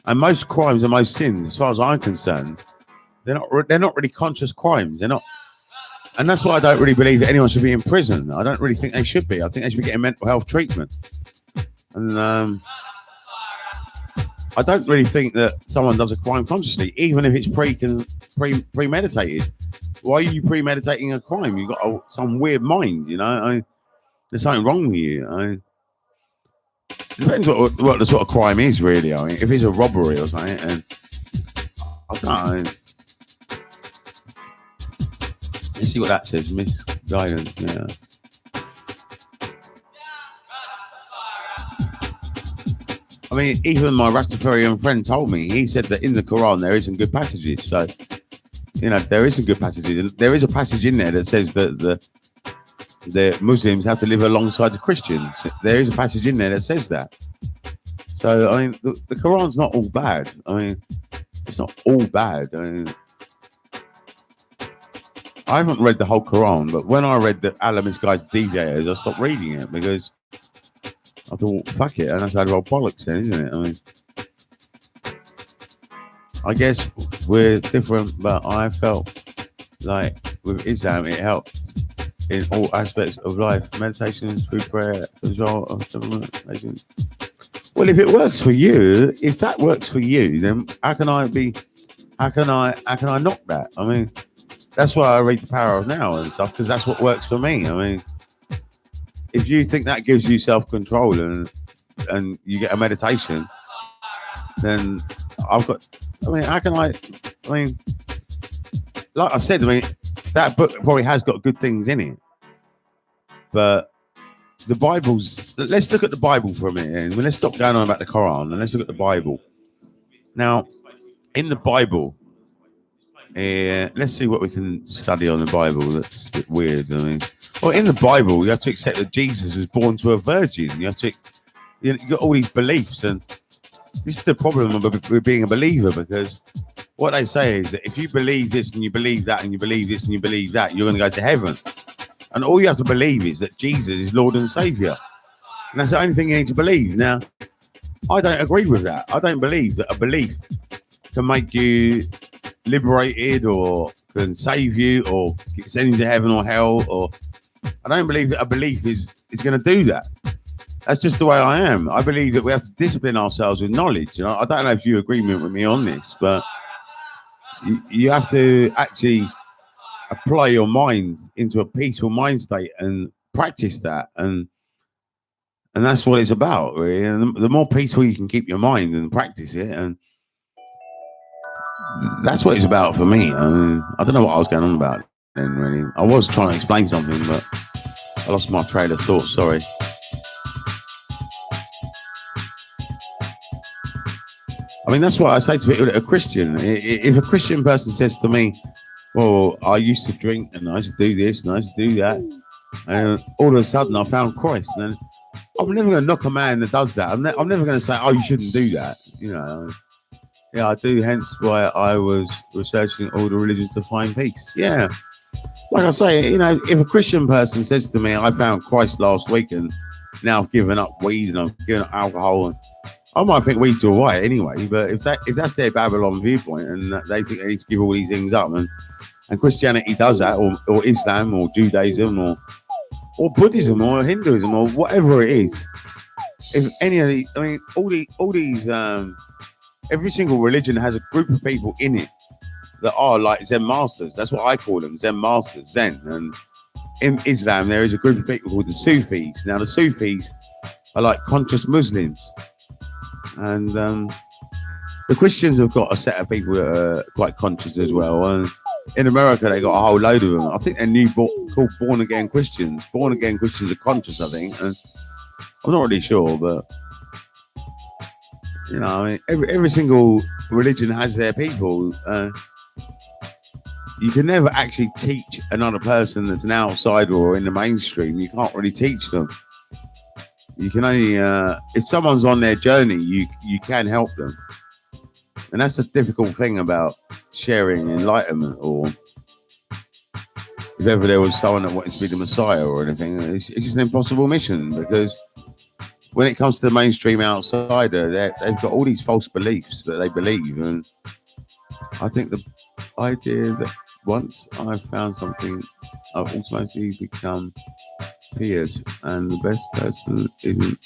And most crimes and most sins, as far as I'm concerned, they're not really conscious crimes. They're not. And that's why I don't really believe that anyone should be in prison. I don't really think they should be. I think they should be getting mental health treatment. And I don't really think that someone does a crime consciously, even if it's premeditated. Why are you premeditating a crime? You've got some weird mind, you know? There's something wrong with you. It depends what the sort of crime is, really. I mean, if it's a robbery or something, and I don't know. Let's see what that says. Misguidance, yeah. I mean, even my Rastafarian friend told me, he said that in the Quran there isn't good passages. So, you know, there isn't good passages. There is a passage in there that says that the Muslims have to live alongside the Christians. There is a passage in there that says that. So, I mean, the Quran's not all bad. I mean, it's not all bad. I mean, I haven't read the whole Quran, but when I read the Alamis guy's DJs, I stopped reading it because I thought, well, fuck it, and that's how well bollocks then, isn't it? I mean, I guess we're different, but I felt like with Islam, it helped in all aspects of life. Meditation, through prayer, control of meditation. Well, if it works for you, if that works for you, then how can I knock that? I mean, that's why I read The Power of Now and stuff, because that's what works for me. I mean, if you think that gives you self-control and you get a meditation, then how can I mean, like I said, I mean, that book probably has got good things in it, but let's look at the Bible for a minute, and let's stop going on about the Quran and let's look at the Bible. Now, in the Bible, let's see what we can study on the Bible that's a bit weird. I mean, well, in the Bible, you have to accept that Jesus was born to a virgin. You got all these beliefs, and this is the problem with being a believer, because what they say is that if you believe this and you believe that and you believe this and you believe that, you're going to go to heaven. And all you have to believe is that Jesus is Lord and Savior. And that's the only thing you need to believe. Now, I don't agree with that. I don't believe that a belief can make you liberated or can save you or send you to heaven or hell. Or I don't believe that a belief is going to do that. That's just the way I am. I believe that we have to discipline ourselves with knowledge. I don't know if you agree with me on this, but you have to actually apply your mind into a peaceful mind state and practice that, and that's what it's about, really. And the more peaceful you can keep your mind and practice it, and that's what it's about for me. I mean, I don't know what I was going on about then, really. I was trying to explain something, but I lost my train of thought. Sorry. I mean, that's what I say to people that are Christian. If a Christian person says to me, well, I used to drink and I used to do this and I used to do that, and all of a sudden I found Christ, and then I'm never going to knock a man that does that. I'm never going to say, oh, you shouldn't do that. You know, yeah, I do. Hence why I was researching all the religions to find peace. Yeah. Like I say, you know, if a Christian person says to me, I found Christ last week and now I've given up weed and I've given up alcohol, and I might think weed's all right anyway, but if that's their Babylon viewpoint and they think they need to give all these things up, and Christianity does that, or Islam, or Judaism, or Buddhism, or Hinduism, or whatever it is, if any of these, I mean, all these, every single religion has a group of people in it that are like Zen masters. That's what I call them, Zen masters, Zen. And in Islam, there is a group of people called the Sufis. Now, the Sufis are like conscious Muslims. And the Christians have got a set of people that are quite conscious as well. And in America, they got a whole load of them. I think they're called born again Christians. Born again Christians are conscious, I think. And I'm not really sure, but you know, I mean, every single religion has their people. You can never actually teach another person that's an outsider or in the mainstream. You can't really teach them. You can only, if someone's on their journey, you can help them. And that's the difficult thing about sharing enlightenment, or if ever there was someone that wanted to be the Messiah or anything, it's just an impossible mission, because when it comes to the mainstream outsider, they've got all these false beliefs that they believe. And I think the idea that once I've found something, I've automatically become peers, and the best person isn't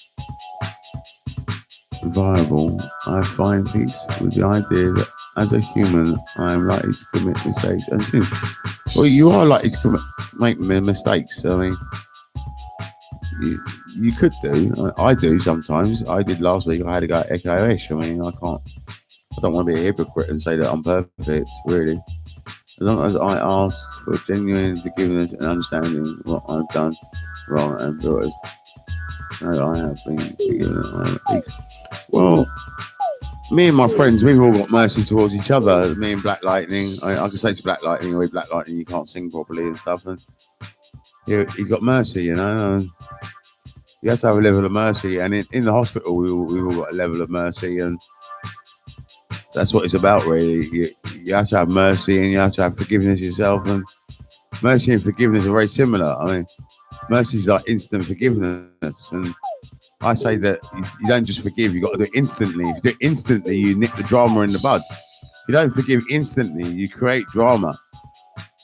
viable. I find peace with the idea that as a human, I am likely to commit mistakes and sins. Well, you are likely to make mistakes. I mean, you could do. I do sometimes. I did last week. I had to go Echo-ish. I mean, I don't want to be a hypocrite and say that I'm perfect, really. As long as I ask for genuine forgiveness and understanding what I've done wrong, and feel as though I have been forgiven, I am at peace. Well, me and my friends, we've all got mercy towards each other. Me and Black Lightning, I can say to Black Lightning, "With Black Lightning, you can't sing properly and stuff." And he's got mercy, you know. And you have to have a level of mercy, and in the hospital, we've all got a level of mercy, and that's what it's about, really. You have to have mercy, and you have to have forgiveness yourself. And mercy and forgiveness are very similar. I mean, mercy is like instant forgiveness, and I say that you don't just forgive, you got to do it instantly. If you do it instantly, you nip the drama in the bud. If you don't forgive instantly, you create drama.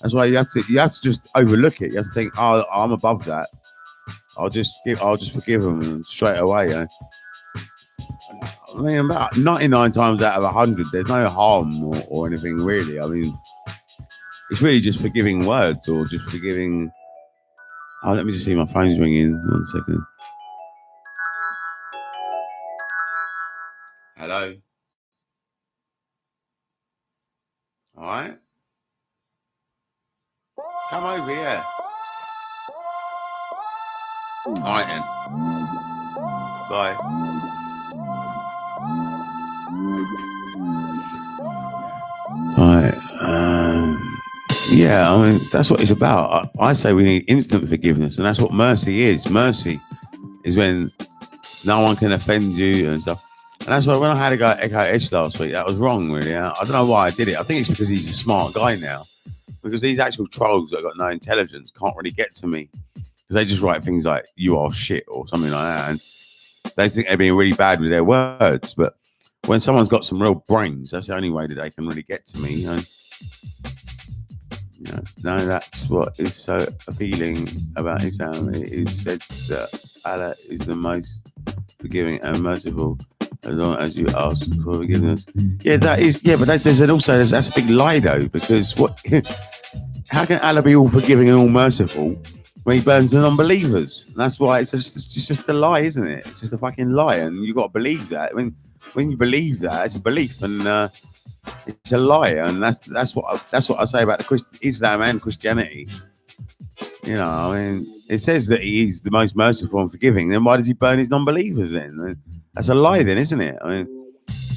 That's why you have to just overlook it. You have to think, "Oh, I'm above that. I'll just forgive them straight away." I mean, about 99 times out of 100, there's no harm or anything, really. I mean, it's really just forgiving words, or just forgiving. Oh, let me just see, my phone's ringing. 1 second. Hello. All right. Come over here. All right then. Bye. Right. Yeah, I mean, that's what it's about. I say we need instant forgiveness, and that's what mercy is. Mercy is when no one can offend you and stuff. And that's why when I had a guy Echo-ish last week, that was wrong, really. I don't know why I did it. I think it's because he's a smart guy now. Because these actual trolls that have got no intelligence can't really get to me. Because they just write things like, "you are shit," or something like that. And they think they're being really bad with their words. But when someone's got some real brains, that's the only way that they can really get to me. And, no, that's what is so appealing about Islam. It is said that Allah is the most forgiving and merciful, as long as you ask for forgiveness. Yeah, that is. Yeah, but that's a big lie, though, because how can Allah be all forgiving and all merciful when he burns the non-believers? And that's why it's just a lie, isn't it? It's just a fucking lie, and you got to believe that. When you believe that, it's a belief, and it's a lie, and that's what I say about Islam and Christianity. You know, I mean, it says that he's the most merciful and forgiving. Then why does he burn his non-believers then? That's a lie, then, isn't it? I mean,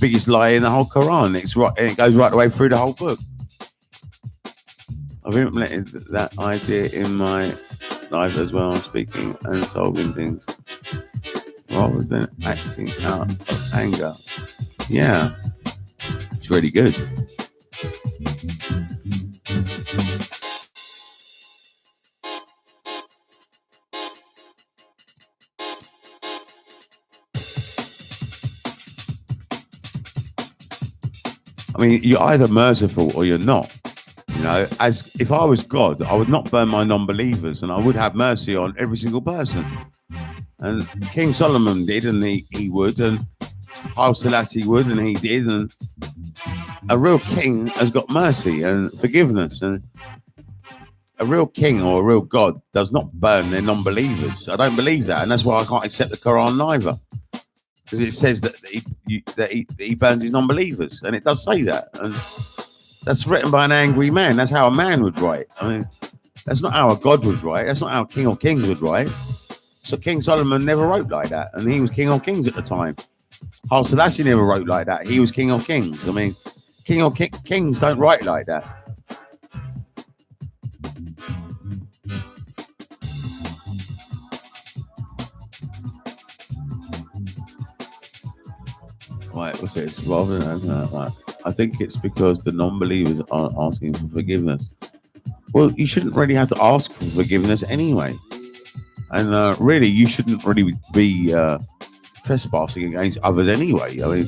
biggest lie in the whole Quran. It's right, and it goes right the way through the whole book. I've implemented that idea in my life as well, speaking and solving things rather than acting out of anger. Yeah, it's really good. mean, you're either merciful or you're not. You know, as if I was God, I would not burn my non-believers, and I would have mercy on every single person. And King Solomon did, and he would, and Haile Selassie would, and he did. And a real king has got mercy and forgiveness, and a real king or a real God does not burn their non-believers. I don't believe that, and that's why I can't accept the Quran neither, because it says that he burns his non-believers, and it does say that, and that's written by an angry man. That's how a man would write. I mean, that's not how a God would write. That's not how King of Kings would write. So King Solomon never wrote like that, and he was King of Kings at the time. Haile Selassie never wrote like that. He was King of Kings. I mean, King of Kings don't write like that. Right, what's it? Rather than right. I think it's because the non-believers aren't asking for forgiveness. Well, you shouldn't really have to ask for forgiveness anyway. And really, you shouldn't really be trespassing against others anyway. I mean,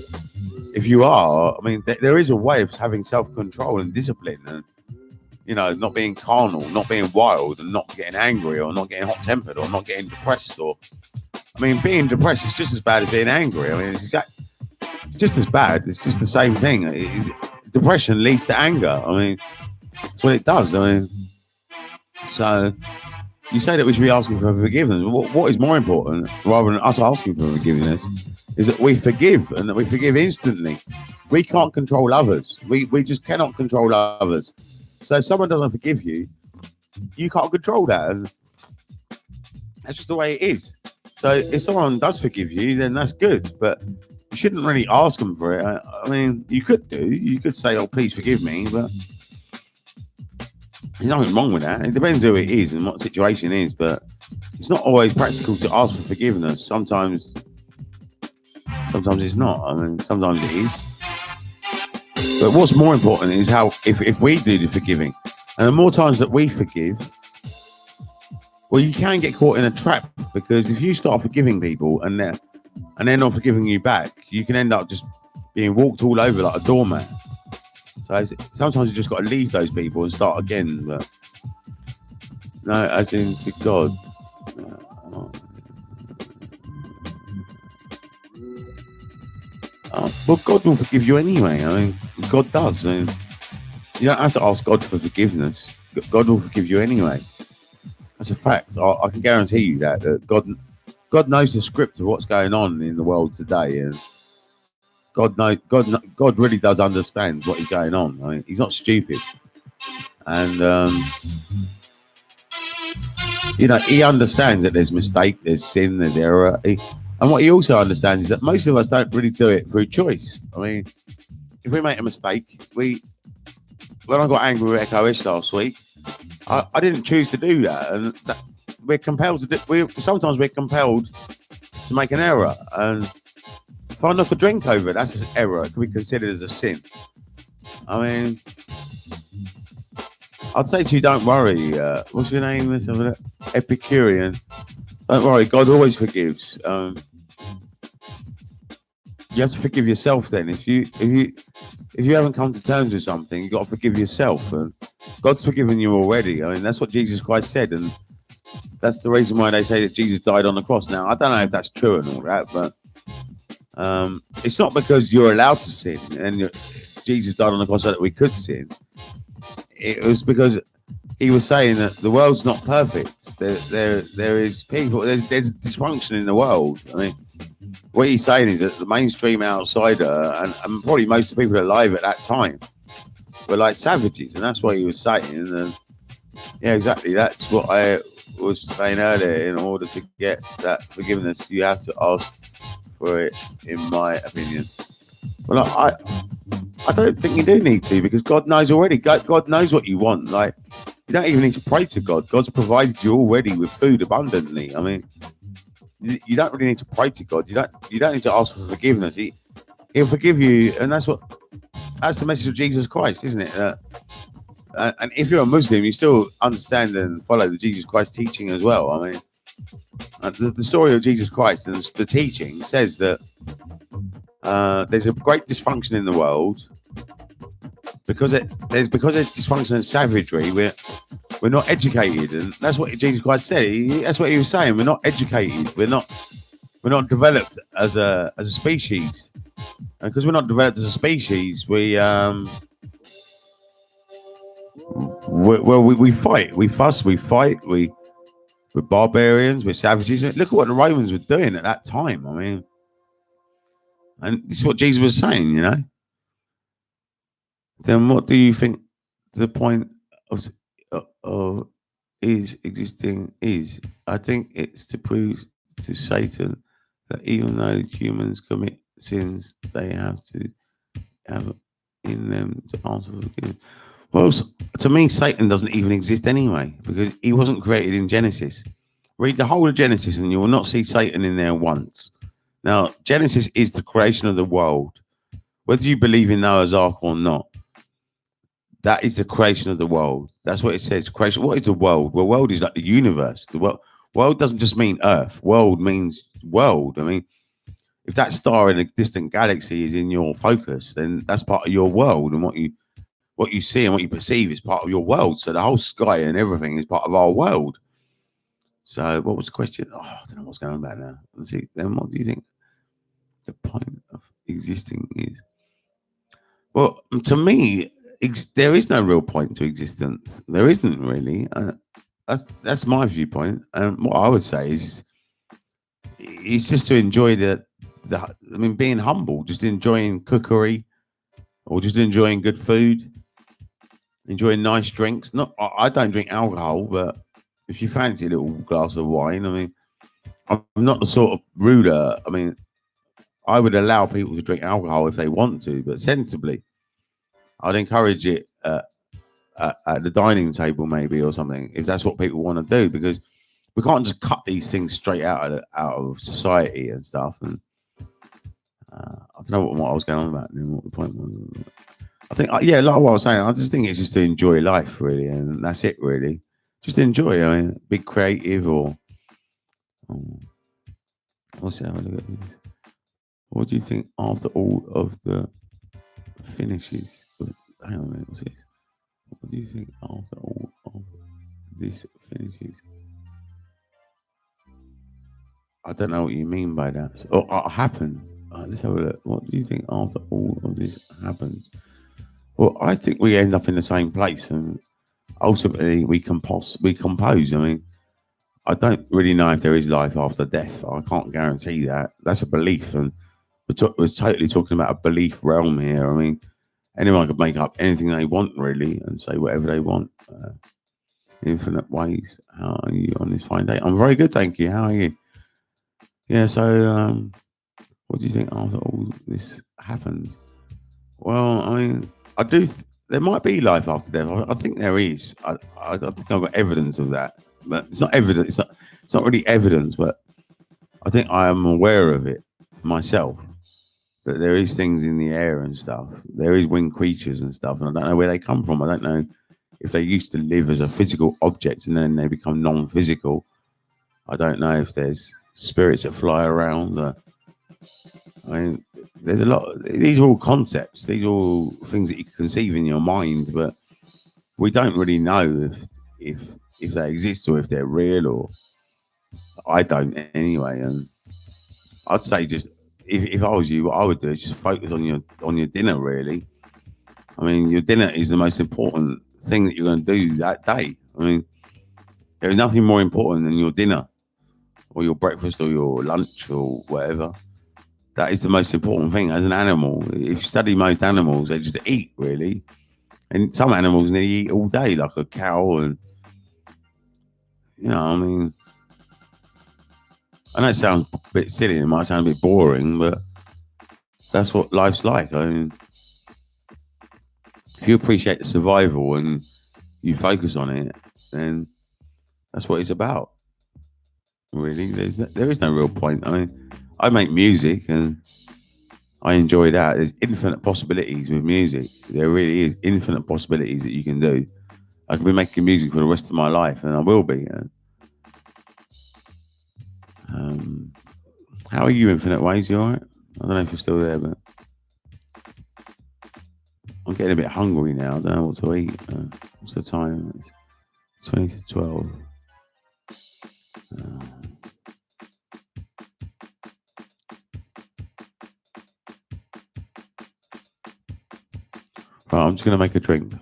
if you are, I mean, there is a way of having self-control and discipline, and you know, not being carnal, not being wild, and not getting angry, or not getting hot-tempered, or not getting depressed. Or, I mean, being depressed is just as bad as being angry. I mean, it's just as bad. It's just the same thing. Depression leads to anger. I mean, that's what it does. I mean, so you say that we should be asking for forgiveness. What is more important, rather than us asking for forgiveness, is that we forgive, and that we forgive instantly. We can't control others. We just cannot control others. So if someone doesn't forgive you, you can't control that. And that's just the way it is. So if someone does forgive you, then that's good. But you shouldn't really ask them for it. I mean, you could do. You could say, "Oh, please forgive me," but there's nothing wrong with that. It depends who it is and what situation it is, but it's not always practical to ask for forgiveness. Sometimes it's not. I mean, sometimes it is. But what's more important is how if we do the forgiving, and the more times that we forgive, well, you can get caught in a trap, because if you start forgiving people and they're not forgiving you back, you can end up just being walked all over like a doormat. So sometimes you just got to leave those people and start again. But no, as in to God. Well, God will forgive you anyway. I mean, God does. I mean, you don't have to ask God for forgiveness. God will forgive you anyway. That's a fact. I can guarantee you that God knows the script of what's going on in the world today, and God really does understand what is going on. I mean, he's not stupid, and you know, he understands that there's mistake, there's sin, there's error. And what he also understands is that most of us don't really do it through choice. I mean, if we make a mistake, when I got angry with Echo Ish last week, I didn't choose to do that, and we're compelled to do. Sometimes we're compelled to make an error, and if I knock a drink over, that's an error. It can be considered as a sin. I mean, I'd say to you, don't worry. What's your name? Let's have a look. Epicurean. Don't worry. God always forgives. You have to forgive yourself. Then, if you haven't come to terms with something, you got to forgive yourself. And God's forgiven you already. I mean, that's what Jesus Christ said, and that's the reason why they say that Jesus died on the cross. Now, I don't know if that's true and all that, but it's not because you're allowed to sin and Jesus died on the cross so that we could sin. It was because he was saying that the world's not perfect. There is people. There's dysfunction in the world. I mean, what he's saying is that the mainstream outsider and probably most of the people alive at that time were like savages, and that's what he was saying. And yeah, exactly. That's what I was saying earlier. In order to get that forgiveness, you have to ask for it, in my opinion. Well, I don't think you do need to, because God knows already. God knows what you want. Like, you don't even need to pray to God. God's provided you already with food abundantly. I mean, you don't really need to pray to God. You don't need to ask for forgiveness. He'll forgive you, and that's the message of Jesus Christ, isn't it? And if you're a Muslim, you still understand and follow the Jesus Christ teaching as well. I mean, the story of Jesus Christ and the teaching says that there's a great dysfunction in the world, because there's dysfunction and savagery. We're not educated, and that's what Jesus Christ said. That's what he was saying. We're not educated. We're not developed as a species, and because we're not developed as a species, we fight, we fuss, we fight, we're barbarians, we're savages. Look at what the Romans were doing at that time. I mean, and this is what Jesus was saying, you know. Then what do you think the point of is existing is? I think it's to prove to Satan that even though humans commit sins, they have to have in them to ask for forgiveness. Well, to me, Satan doesn't even exist anyway because he wasn't created in Genesis. Read the whole of Genesis and you will not see Satan in there once. Now, Genesis is the creation of the world. Whether you believe in Noah's Ark or not, that is the creation of the world. That's what it says. Creation. What is the world? Well, world is like the universe. The world doesn't just mean Earth. World means world. I mean, if that star in a distant galaxy is in your focus, then that's part of your world, and what you see and what you perceive is part of your world. So the whole sky and everything is part of our world. So what was the question? Oh, I don't know what's going on about now. Let's see. Then what do you think the point of existing is? Well, to me, there is no real point to existence. There isn't really. That's my viewpoint. And what I would say is, it's just to enjoy being humble, just enjoying cookery, or just enjoying good food, enjoying nice drinks. I don't drink alcohol, but if you fancy a little glass of wine, I mean, I'm not the sort of ruler. I mean, I would allow people to drink alcohol if they want to, but sensibly. I'd encourage it at the dining table, maybe, or something, if that's what people want to do, because we can't just cut these things straight out of society and stuff. And I don't know what I was going on about and what the point was. I think, like what I was saying, I just think it's just to enjoy life, really, and that's it, really. Just enjoy. I mean, be creative, or what's that? What do you think after all of the finishes? Hang on a minute, what's this? What do you think after all of this finishes? I don't know what you mean by that. Happened. Let's have a look. What do you think after all of this happens? Well, I think we end up in the same place, and ultimately we compose. I mean, I don't really know if there is life after death. I can't guarantee that. That's a belief, and we're totally talking about a belief realm here. I mean, anyone could make up anything they want, really, and say whatever they want. Infinite ways. How are you on this fine day? I'm very good, thank you. How are you? Yeah, so what do you think after all this happens? Well, I mean, I do. There might be life after death. I think there is. I think I've got evidence of that, but it's not evidence. It's not really evidence, but I think I am aware of it myself. That there is things in the air and stuff. There is winged creatures and stuff, and I don't know where they come from. I don't know if they used to live as a physical object and then they become non-physical. I don't know if there's spirits that fly around. I mean, there's a lot. These are all concepts. These are all things that you can conceive in your mind, but we don't really know if they exist or if they're real. Or I don't anyway. And I'd say just if I was you, what I would do is just focus on your dinner. Really, I mean, your dinner is the most important thing that you're going to do that day. I mean, there's nothing more important than your dinner, or your breakfast, or your lunch, or whatever. That is the most important thing as an animal. If you study most animals, they just eat, really. And some animals, they eat all day, like a cow. And, you know, I mean, I know it sounds a bit silly, it might sound a bit boring, but that's what life's like. I mean, if you appreciate the survival and you focus on it, then that's what it's about. Really, there is no real point. I mean, I make music and I enjoy that. There's infinite possibilities with music. There really is infinite possibilities that you can do. I could be making music for the rest of my life, and I will be. How are you, Infinite Ways? You all right? I don't know if you're still there, but I'm getting a bit hungry now. I don't know what to eat. What's the time? It's 20 to 12. Right, I'm just going to make a drink.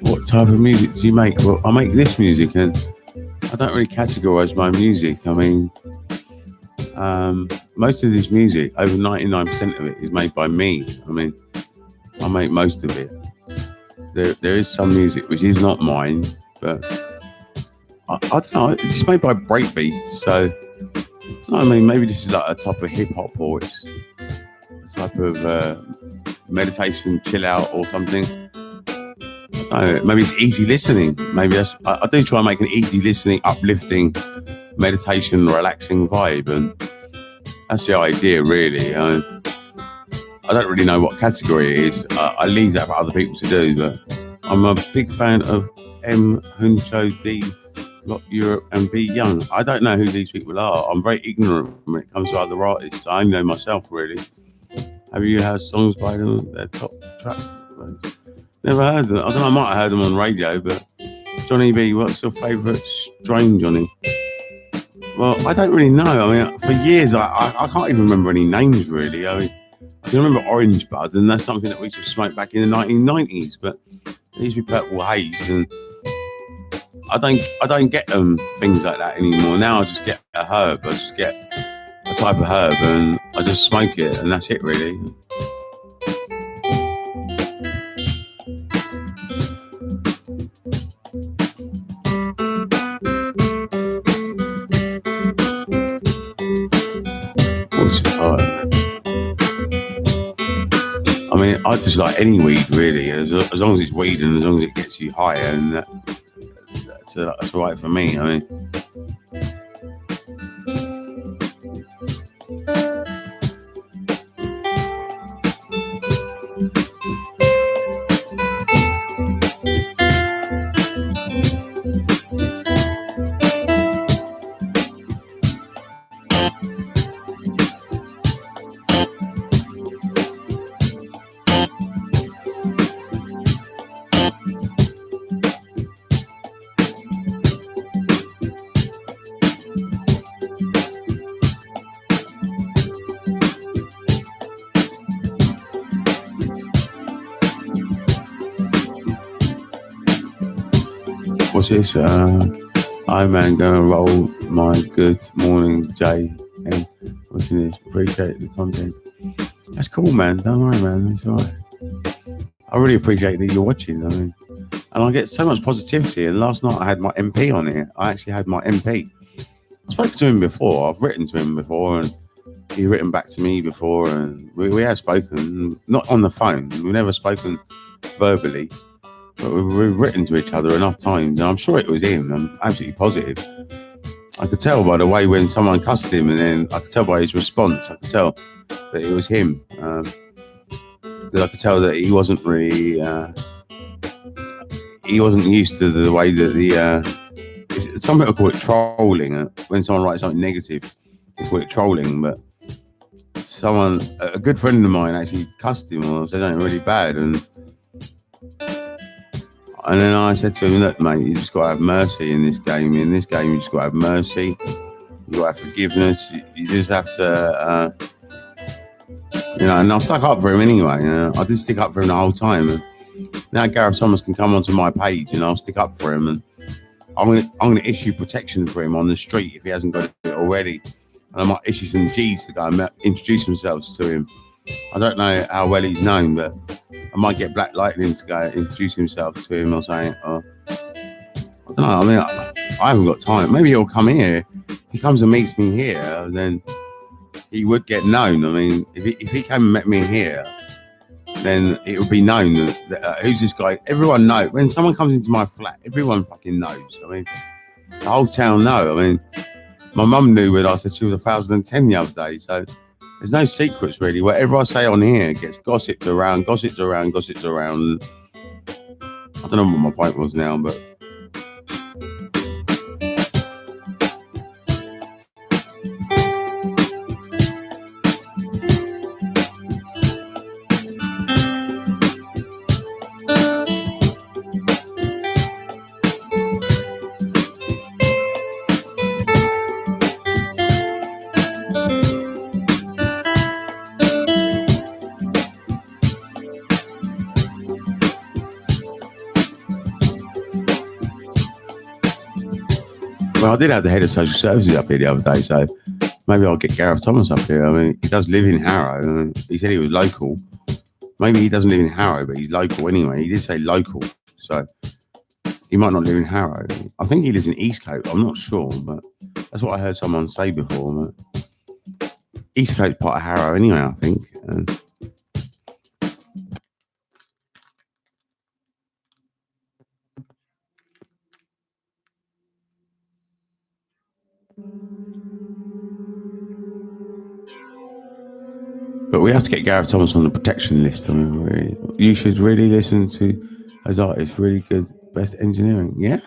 What type of music do you make? Well, I make this music, and I don't really categorize my music. I mean, most of this music, over 99% of it, is made by me. I mean, I make most of it. There is some music which is not mine, but I don't know. It's made by breakbeats, so I don't know, I mean, maybe this is like a type of hip hop, or it's a type of meditation, chill out, or something. So maybe it's easy listening. Maybe I do try and make an easy listening, uplifting, meditation, relaxing vibe, and that's the idea, really. I don't really know what category it is. I leave that for other people to do, but I'm a big fan of M. Huncho, D. Lot Europe, and B. Young. I don't know who these people are. I'm very ignorant when it comes to other artists. I only know myself, really. Have you heard songs by them? Their top tracks? Never heard them. I don't know, I might have heard them on radio, but Johnny B, what's your favourite strain, Johnny? Well, I don't really know. I mean, for years, I can't even remember any names, really. I mean, I can remember Orange Bud, and that's something that we used to smoke back in the 1990s, but it used to be Purple Haze, and I don't get things like that anymore. Now I just get a herb. I just get a type of herb, and I just smoke it, and that's it, really. I mean, I just like any weed, really, as long as it's weed and as long as it gets you higher, and that's all right for me. I mean, What's this? Hi man, gonna roll my good morning, Jay. And what's in this? Appreciate the content. That's cool, man. Don't worry, man. It's alright. I really appreciate that you're watching. I mean, and I get so much positivity. And last night I had my MP on here. I actually had my MP. I spoke to him before. I've written to him before, and he's written back to me before, and we have spoken, not on the phone. We've never spoken verbally, but we've written to each other enough times, and I'm sure it was him. I'm absolutely positive. I could tell by the way when someone cussed him, and then I could tell by his response. I could tell that it was him. Because I could tell that he wasn't really, he wasn't used to the way that some people call it trolling. When someone writes something negative, they call it trolling. But a good friend of mine actually cussed him or said something really bad, and then I said to him, look, mate, you just got to have mercy in this game. In this game, you just got to have mercy. You got to have forgiveness. You just have to, and I stuck up for him anyway. I did stick up for him the whole time. And now Gareth Thomas can come onto my page and I'll stick up for him. And I'm gonna issue protection for him on the street if he hasn't got it already. And I might issue some G's to go and introduce themselves to him. I don't know how well he's known, but I might get Black Lightning to go introduce himself to him or something. Or, I don't know. I mean, I haven't got time. Maybe he'll come here. If he comes and meets me here, then he would get known. I mean, if he came and met me here, then it would be known that who's this guy? Everyone knows. When someone comes into my flat, everyone fucking knows. I mean, the whole town know. I mean, my mum knew when I said she was 1,010 the other day. So there's no secrets really. Whatever I say on here gets gossiped around. I don't know what my point was now, but. Well, I did have the head of social services up here the other day, so maybe I'll get Gareth Thomas up here. I mean, he does live in Harrow. I mean, he said he was local. Maybe he doesn't live in Harrow, but he's local anyway. He did say local, so he might not live in Harrow. I think he lives in Eastcote. I'm not sure, but that's what I heard someone say before. But Eastcote's part of Harrow anyway, I think. But we have to get Gareth Thomas on the protection list. I mean, really, you should really listen to those artists. Really good, best engineering. Yeah.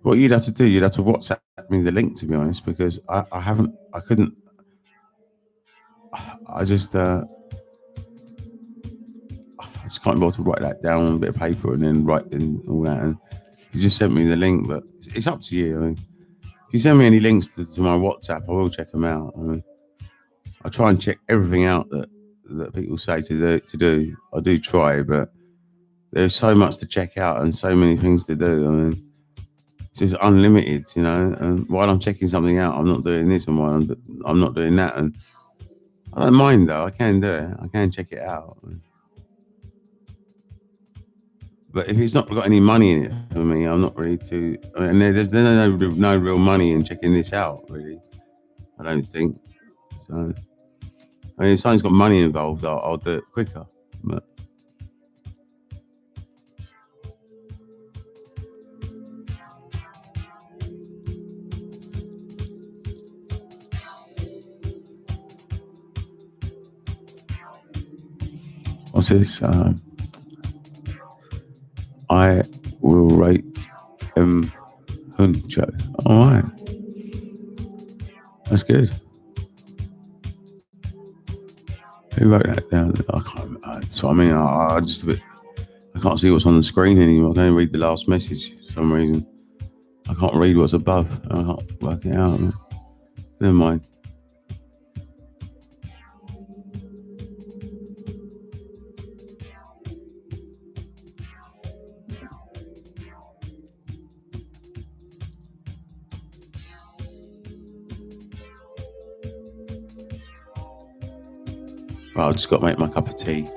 What you'd have to do, you'd have to WhatsApp me the link, to be honest, because I just can't bother to write that down on a bit of paper and then write in all that. And you just sent me the link, but it's up to you. I mean, if you send me any links to my WhatsApp, I will check them out. I mean, I try and check everything out that people say to do. I do try, but there's so much to check out and so many things to do. I mean, it's just unlimited, and while I'm checking something out, I'm not doing this, and while I'm not doing that. And I don't mind, though. I can do it. I can check it out. But if it's not got any money in it for me, I'm not really too. I mean, there's no real money in checking this out, really. I don't think. So, I mean, if something's got money involved, I'll do it quicker. But what's this? I will rate Huncho. All right. That's good. Who wrote that down? I can't. So I mean, I just a bit. I can't see what's on the screen anymore. I can only read the last message for some reason. I can't read what's above. I can't work it out. Never mind. Right, I've just got to make my cup of tea.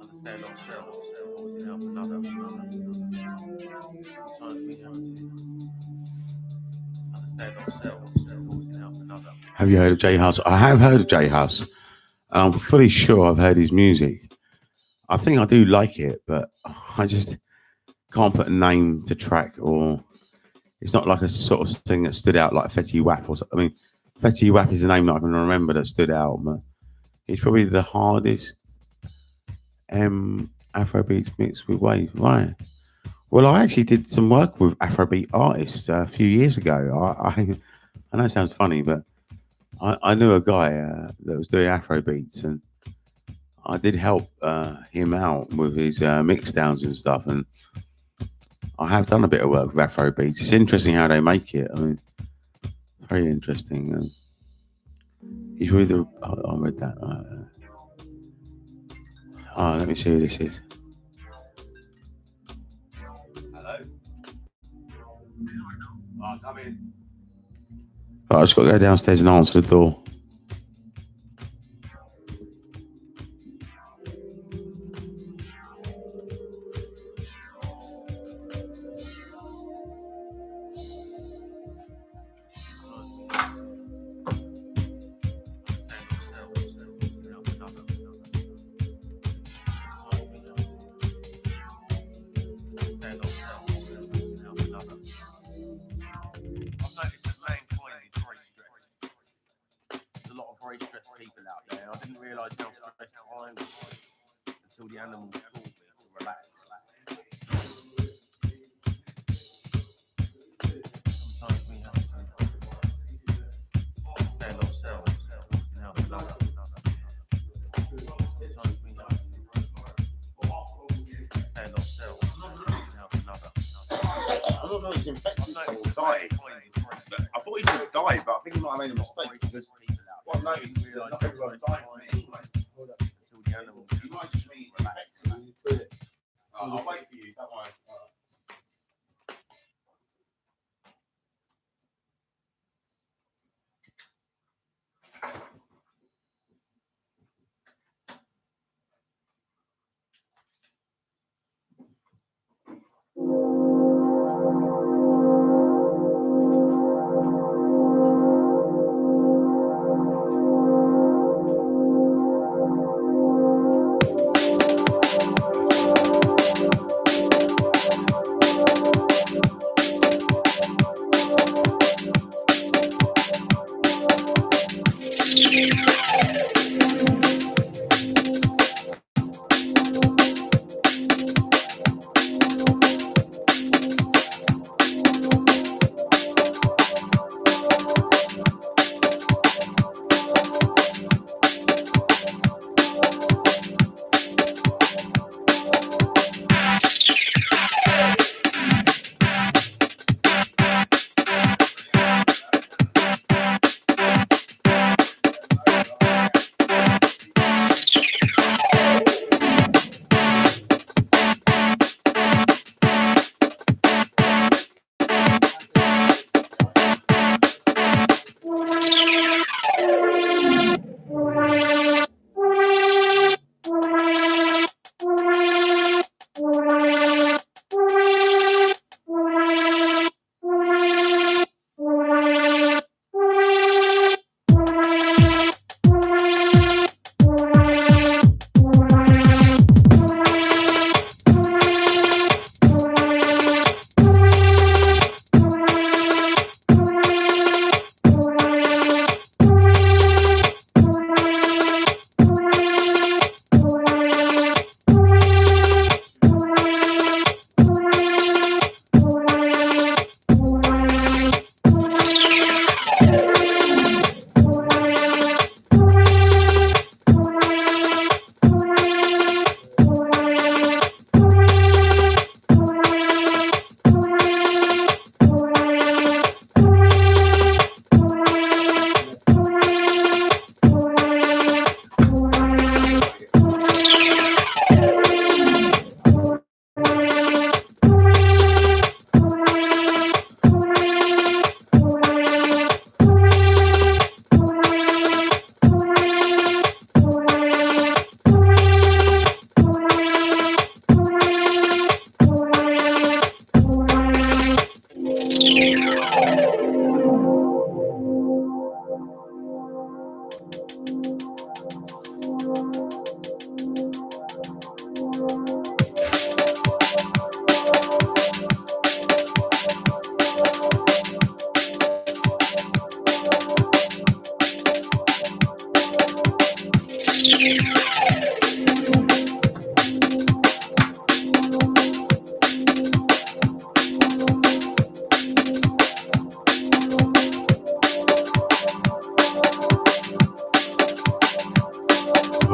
Understand ourselves before we can help another. Sometimes we have to understand ourselves before we can help another. Have you heard of J House? I have heard of J House, and I'm fully sure I've heard his music. I think I do like it, but I just can't put a name to track, or it's not like a sort of thing that stood out like Fetty Wap or something. I mean, Fetty Wap is a name that I can remember that stood out, but it's probably the hardest Afrobeats mixed with wave, right? Well, I actually did some work with Afrobeat artists a few years ago. I know it sounds funny, but I knew a guy that was doing Afrobeats, and I did help him out with his mix downs and stuff. And I have done a bit of work with Afrobeats. It's interesting how they make it. I mean, very interesting. And he's really. I read that. Let me see who this is. Hello. Come in. I just got to go downstairs and answer the door. People out there. I didn't realise how stressed I was until the animals told me to relax. Sometimes we have to understand ourselves before we can help another. Sometimes we have to understand ourselves before we can help another. I'm not noticing infected or died. I thought he would die, but I think he might have made a mistake because what I noticed is that not everyone died from it anyway. Until the animals. You might just be infected. I'll wait for you. Don't worry.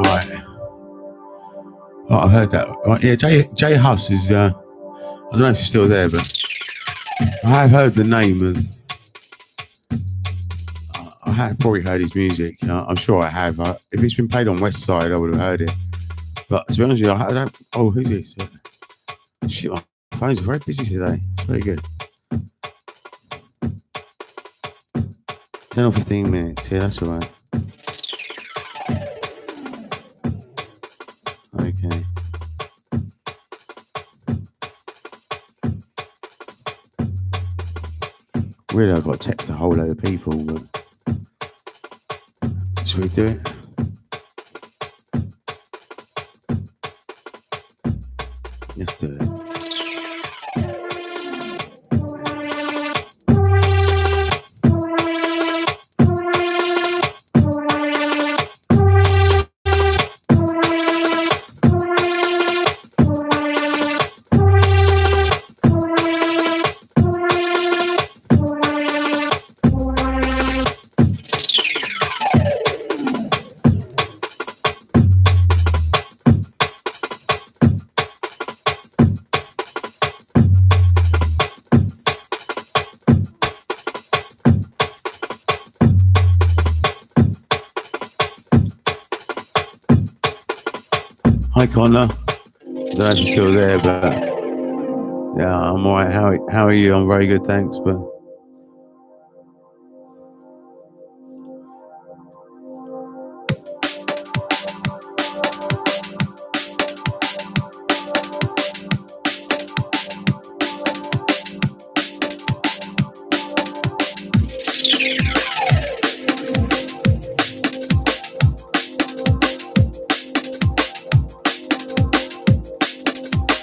Right. Oh, I heard that. Right, yeah, Jay Huss is. I don't know if he's still there, but I have heard the name, and I have probably heard his music. I'm sure I have. If it's been played on West Side, I would have heard it. But to be honest with you, I don't. Oh, who's this? Shit, my phone's very busy today. It's very good. 10 or 15 minutes. Yeah, that's all right. Okay. Really, I've got to text a whole load of people, but should we do it? Let's do it. Hi Connor, I don't know if you're still there, but yeah, I'm alright. How are you? I'm very good, thanks. But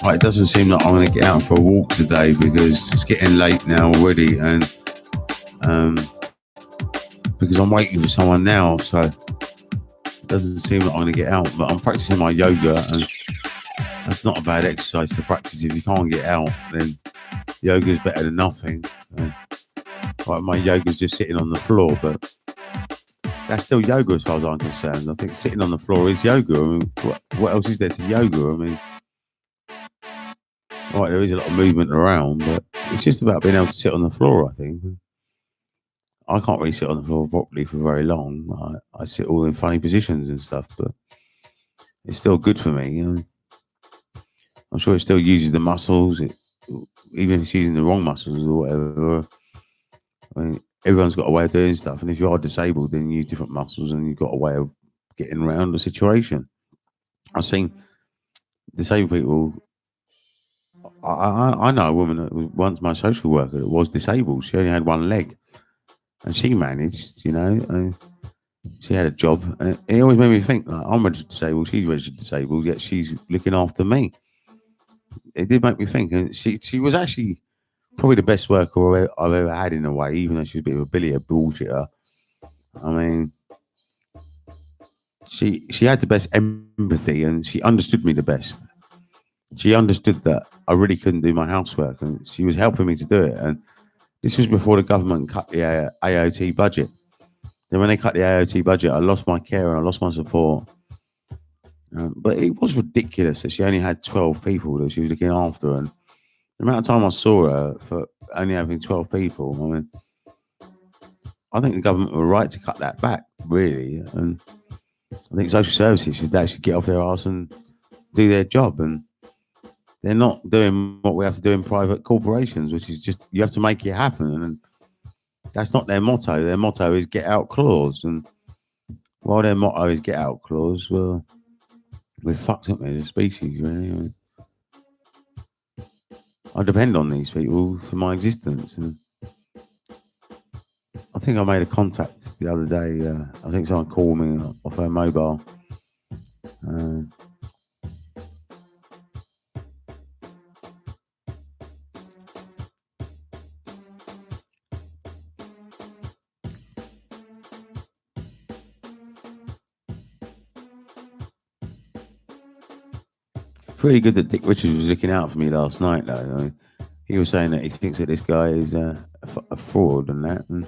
it doesn't seem like I'm going to get out for a walk today because it's getting late now already, and because I'm waiting for someone now, so it doesn't seem like I'm going to get out. But I'm practicing my yoga, and that's not a bad exercise to practice. If you can't get out, then yoga is better than nothing. Like my yoga's just sitting on the floor, but that's still yoga as far as I'm concerned. I think sitting on the floor is yoga. I mean, what else is there to yoga? I mean, right, there is a lot of movement around, but it's just about being able to sit on the floor, I think. I can't really sit on the floor properly for very long. I sit all in funny positions and stuff, but it's still good for me. I'm sure it still uses the muscles, even if it's using the wrong muscles or whatever. I mean, everyone's got a way of doing stuff, and if you are disabled, then you use different muscles, and you've got a way of getting around the situation. I've seen disabled people. I know a woman that was once my social worker that was disabled. She only had one leg, and she managed, and she had a job. And it always made me think, like, I'm registered disabled, she's registered disabled, yet she's looking after me. It did make me think, and she was actually probably the best worker I've ever had in a way, even though she was a bit of a bullshitter. I mean, she had the best empathy, and she understood me the best. She understood that I really couldn't do my housework, and she was helping me to do it. And this was before the government cut the AOT budget. Then when they cut the AOT budget, I lost my care and I lost my support. But it was ridiculous that she only had 12 people that she was looking after. And the amount of time I saw her for only having 12 people, I mean, I think the government were right to cut that back, really. And I think social services should actually get off their arse and do their job. And they're not doing what we have to do in private corporations, which is just, you have to make it happen. And that's not their motto. Their motto is get out clause. And while their motto is get out clause, well, we're fucked up as a species, really. I depend on these people for my existence. And think I made a contact the other day. I think someone called me off her mobile. It's really good that Dick Richards was looking out for me last night, though. I mean, he was saying that he thinks that this guy is a fraud and that, and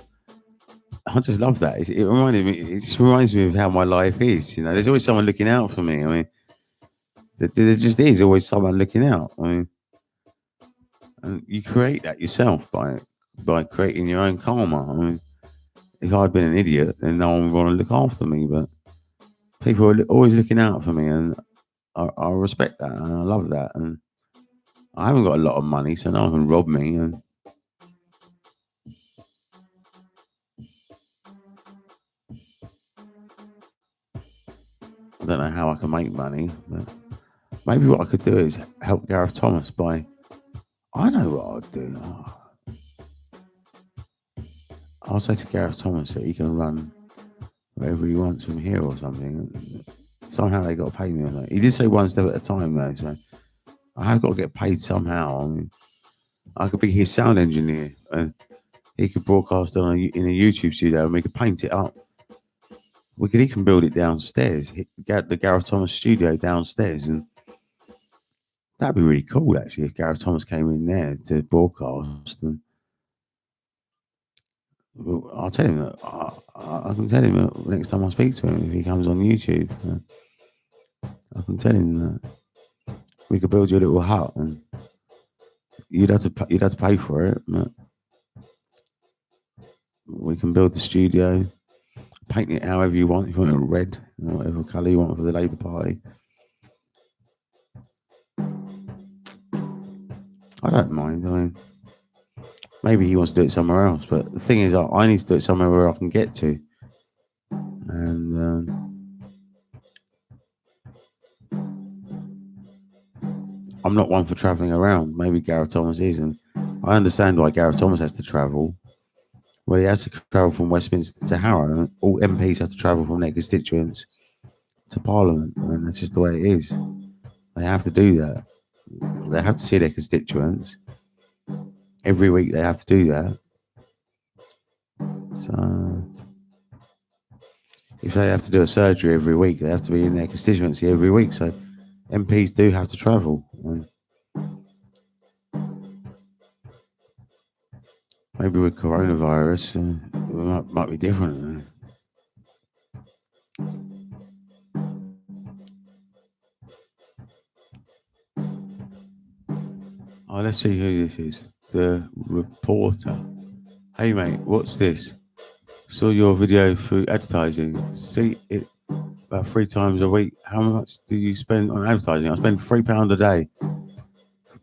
I just love that. It reminded me. It just reminds me of how my life is. You know, there's always someone looking out for me. I mean, there just is always someone looking out. I mean, and you create that yourself by creating your own karma. I mean, if I'd been an idiot, then no one would want to look after me. But people are always looking out for me, and I respect that, and I love that. And I haven't got a lot of money, so no one can rob me. And I don't know how I can make money, but maybe what I could do is help Gareth Thomas by. I know what I'd do. I'll say to Gareth Thomas that he can run wherever he wants from here or something. Somehow they got to pay me on that. He did say one step at a time though, so I have got to get paid somehow. I mean, I could be his sound engineer and he could broadcast in a YouTube studio and we could paint it up. We could even build it downstairs, the Gareth Thomas studio downstairs, and that'd be really cool actually if Gareth Thomas came in there to broadcast. And I'll tell him that. I can tell him that next time I speak to him if he comes on YouTube. I can tell him that we could build you a little hut and you'd have to pay for it. But we can build the studio, paint it however you want. If you want it red, whatever colour you want for the Labour Party. I don't mind. I mean, maybe he wants to do it somewhere else, but the thing is, I need to do it somewhere where I can get to. And I'm not one for travelling around. Maybe Gareth Thomas is, and I understand why Gareth Thomas has to travel. Well, he has to travel from Westminster to Harrow, and all MPs have to travel from their constituents to Parliament, and that's just the way it is. They have to do that. They have to see their constituents. Every week they have to do that. So if they have to do a surgery every week, they have to be in their constituency every week. So MPs do have to travel. And maybe with coronavirus, it might be different. Oh, let's see who this is. The reporter. Hey, mate, what's this? Saw your video through advertising. See it about 3 times a week. How much do you spend on advertising? I spend £3 a day.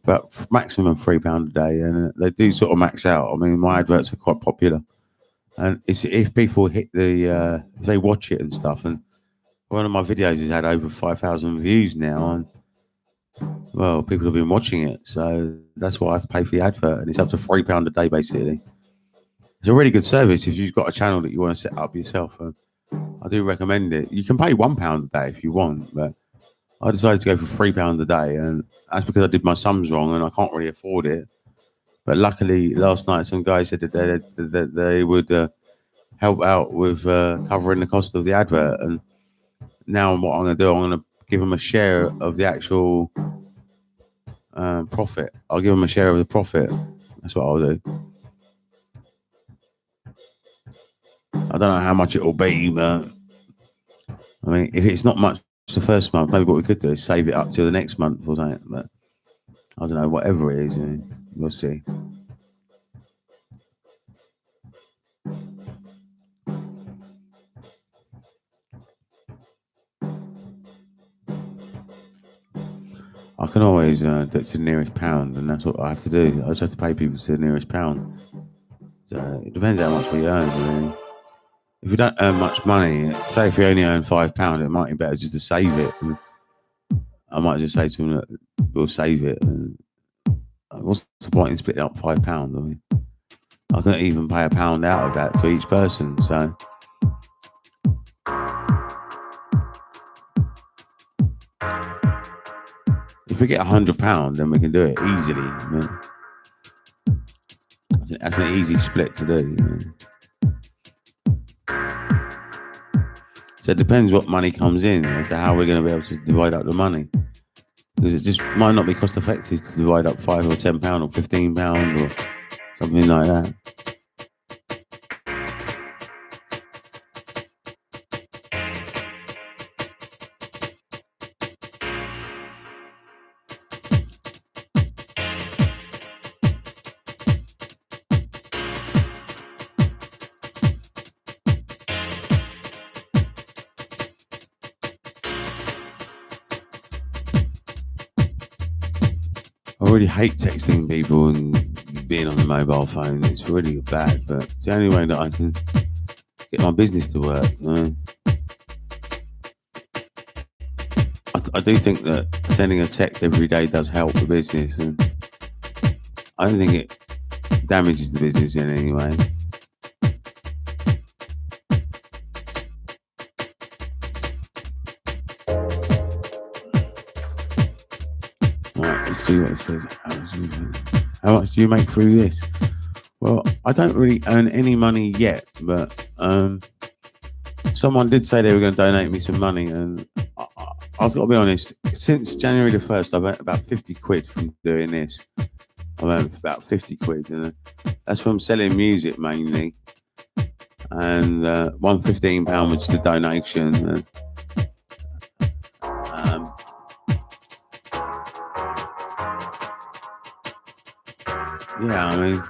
About maximum £3 a day, and they do sort of max out. I mean, my adverts are quite popular, and it's if people hit the if they watch it and stuff. And one of my videos has had over 5,000 views now, and well, people have been watching it, so that's why I have to pay for the advert, and it's up to £3 a day basically. It's a really good service if you've got a channel that you want to set up yourself. I do recommend it. You can pay £1 a day if you want, but I decided to go for £3 a day, and that's because I did my sums wrong and I can't really afford it. But luckily, last night some guy said that they would help out with covering the cost of the advert. And now what I'm going to do, I'm going to give them a share of the actual profit. I'll give them a share of the profit. That's what I'll do. I don't know how much it will be, but I mean, if it's not much the first month, maybe what we could do is save it up till the next month or something. But I don't know, whatever it is, we'll see. I can always do it to the nearest pound, and that's what I have to do. I just have to pay people to the nearest pound. So it depends how much we earn, really. If we don't earn much money, say if we only earn £5, it might be better just to save it. And I might just say to them that we'll save it. And what's the point in splitting up £5? I mean, I couldn't even pay £1 out of that to each person. So if we get £100, then we can do it easily. I mean, that's an easy split to do. You know? So it depends what money comes in as to how we're going to be able to divide up the money. Because it just might not be cost effective to divide up £5 or £10 or £15 or something like that. I really hate texting people and being on the mobile phone. It's really bad, but it's the only way that I can get my business to work. You know? I do think that sending a text every day does help the business, and I don't think it damages the business in any way. Alright, let's see what it says. How much do you make through this? Well, I don't really earn any money yet, but someone did say they were going to donate me some money, and I've got to be honest, since January the 1st, I've earned about 50 quid from doing this. I've earned about 50 quid, and that's from selling music mainly. And £115, which is the donation. Yeah, I mean,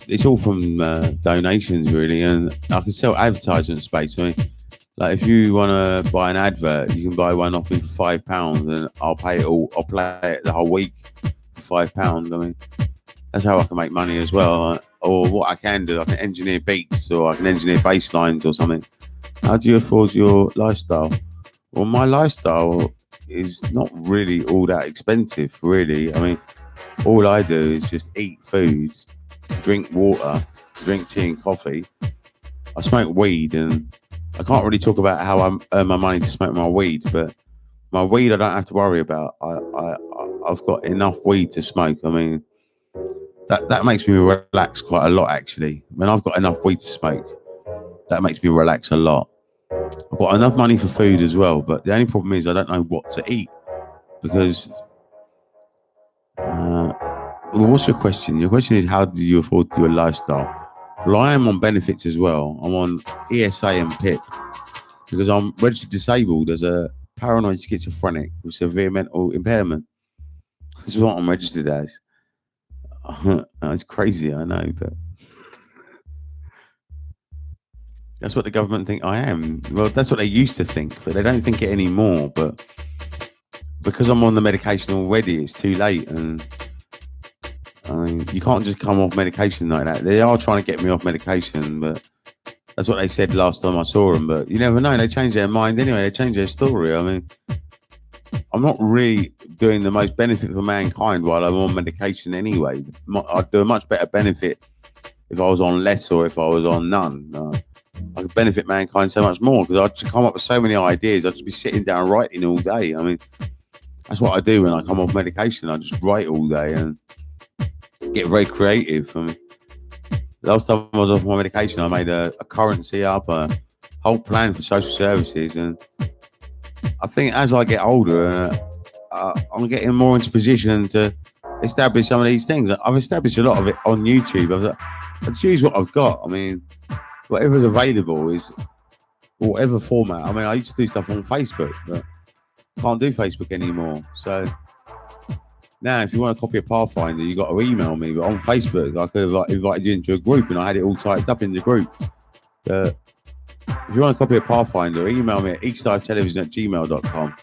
it's all from donations, really, and I can sell advertisement space. I mean, like if you want to buy an advert, you can buy one off me for £5, and I'll pay it all. I'll play it the whole week for £5. I mean, that's how I can make money as well. Or what I can do, I can engineer beats, or I can engineer bass lines or something. How do you afford your lifestyle? Well, my lifestyle is not really all that expensive, really. I mean, all I do is just eat food, drink water, drink tea and coffee. I smoke weed, and I can't really talk about how I earn my money to smoke my weed, but my weed I don't have to worry about. I've got enough weed to smoke. I mean, that makes me relax quite a lot, actually. When I've got enough weed to smoke, that makes me relax a lot. I've got enough money for food as well, but the only problem is I don't know what to eat because. Well, what's your question? Your question is how do you afford your lifestyle? Well, I am on benefits as well. I'm on ESA and PIP because I'm registered disabled as a paranoid schizophrenic with severe mental impairment. This is what I'm registered as. It's crazy, I know, but that's what the government think I am. Well, that's what they used to think, but they don't think it anymore. But because I'm on the medication already, it's too late, and I mean, you can't just come off medication like that. They are trying to get me off medication, but that's what they said last time I saw them. But you never know. They change their mind anyway. They change their story. I mean, I'm not really doing the most benefit for mankind while I'm on medication anyway. I'd do a much better benefit if I was on less or if I was on none. I could benefit mankind so much more because I'd just come up with so many ideas. I'd just be sitting down writing all day. I mean, that's what I do when I come off medication. I just write all day and get very creative. I mean, last time I was off my medication, I made a currency up, a whole plan for social services, and I think as I get older, I'm getting more into position to establish some of these things. I've established a lot of it on YouTube. I just use what I've got. I mean, whatever's available is whatever format. I mean, I used to do stuff on Facebook, but I can't do Facebook anymore. So now, if you want a copy of Pathfinder, you got to email me. But on Facebook, I could have invited you into a group, and I had it all typed up in the group. If you want a copy of Pathfinder, email me at eastlifetelevision@gmail.com.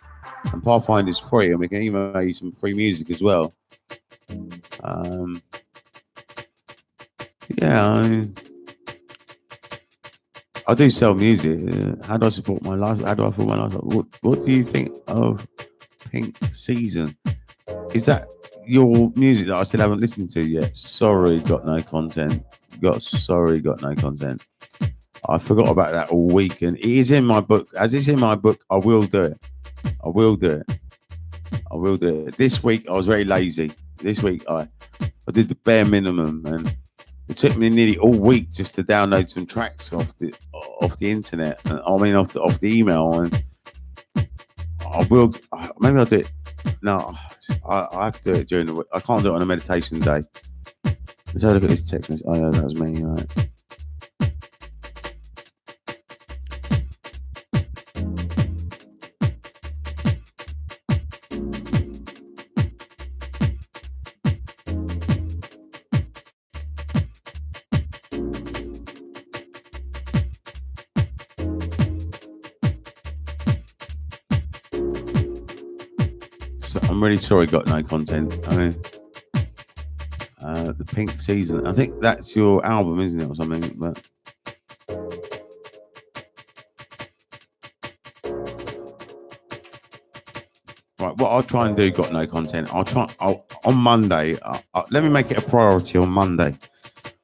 And Pathfinder is free, and we can email you some free music as well. Yeah, I do sell music. How do I support my life? How do I support my life? What do you think of Pink Season? Is that your music that I still haven't listened to yet. Sorry, got no content. Got no content. I forgot about that all week, and it is in my book. As it's in my book, I will do it. I will do it. I will do it. This week I was very lazy. This week I did the bare minimum, and it took me nearly all week just to download some tracks off the internet. I mean off the email, and I will. Maybe I'll do it. No, I have to do it during the week. I can't do it on a meditation day. Let's have a look at this text message. Oh yeah, that was me. Right. I'm really sorry, got no content. I mean, the Pink Season. I think that's your album, isn't it, or something? But right, what I'll try and do, got no content. I'll on Monday. Let me make it a priority on Monday.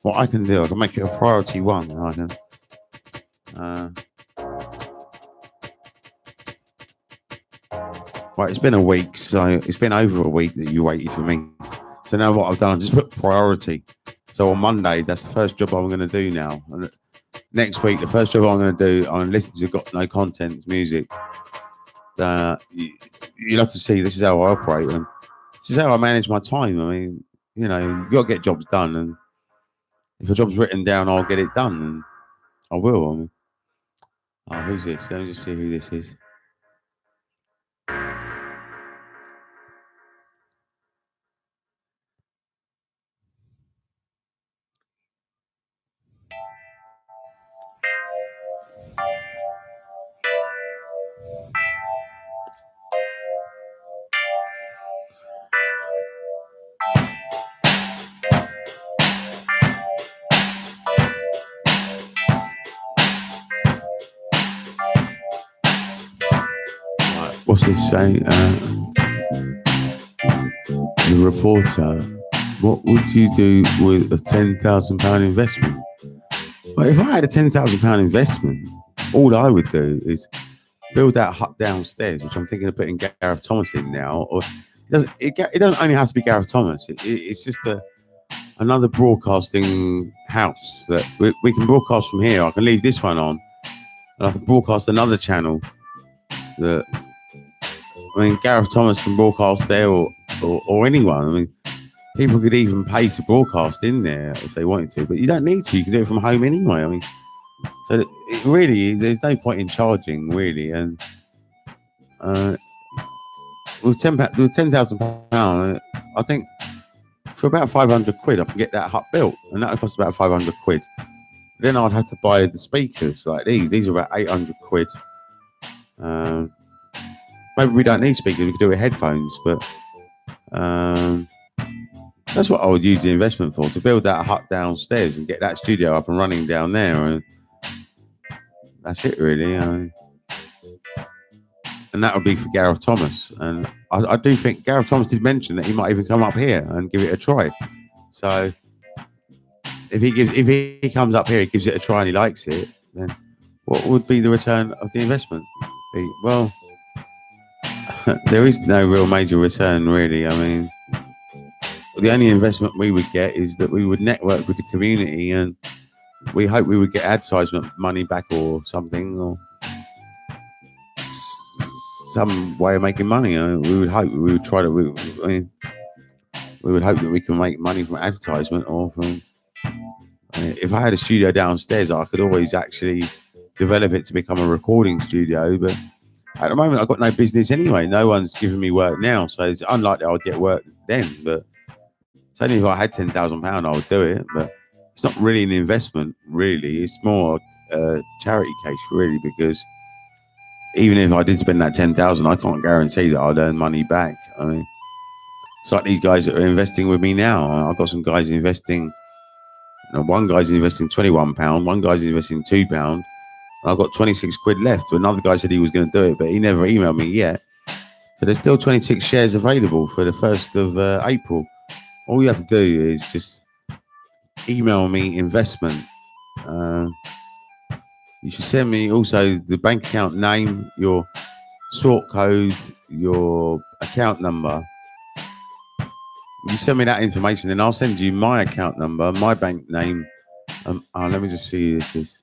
What I can do, I can make it a priority one. And I can. Right, it's been a week, so it's been over a week that you waited for me. So now what I've done, I just put priority. So on Monday, that's the first job I'm going to do now. And next week, the first job I'm going to do, I'm going to listen to Got No Content music. You'll have to see, this is how I operate. And this is how I manage my time. I mean, you know, you got to get jobs done. And if a job's written down, I'll get it done. And I will. I mean, oh, who's this? Let me just see who this is. What's this saying? The reporter, what would you do with a £10,000 investment? Well, if I had a £10,000 investment, all I would do is build that hut downstairs, which I'm thinking of putting Gareth Thomas in now. Or it doesn't only have to be Gareth Thomas. It's just another broadcasting house that we can broadcast from here. I can leave this one on, and I can broadcast another channel that. I mean, Gareth Thomas can broadcast there, or anyone. I mean, people could even pay to broadcast in there if they wanted to, but you don't need to. You can do it from home anyway. I mean, so it really, there's no point in charging, really. And with £10,000, I think for about 500 quid, I can get that hut built, and that would cost about 500 quid. Then I'd have to buy the speakers like these. These are about 800 quid. Maybe we don't need speakers, we could do it with headphones, but that's what I would use the investment for, to build that hut downstairs and get that studio up and running down there. And that's it, really. And that would be for Gareth Thomas. And I do think Gareth Thomas did mention that he might even come up here and give it a try. So if he comes up here, he gives it a try and he likes it, then what would be the return of the investment? Well, there is no real major return, really. I mean, the only investment we would get is that we would network with the community, and we hope we would get advertisement money back or something, or some way of making money. We would hope, we would try to, we would hope that we can make money from advertisement, or from, if I had a studio downstairs, I could always actually develop it to become a recording studio, but at the moment, I've got no business anyway. No one's giving me work now, so it's unlikely I'll get work then. But it's only if I had £10,000, I would do it. But it's not really an investment, really. It's more a charity case, really, because even if I did spend that £10,000, I can't guarantee that I'd earn money back. I mean, it's like these guys that are investing with me now. I've got some guys investing. One guy's investing £21, one guy's investing £2. I've got 26 quid left. Another guy said he was going to do it, but he never emailed me yet. So there's still 26 shares available for the 1st of April. All you have to do is just email me investment. You should send me also the bank account name, your sort code, your account number. You send me that information, then I'll send you my account number, my bank name. Let me just see who this is.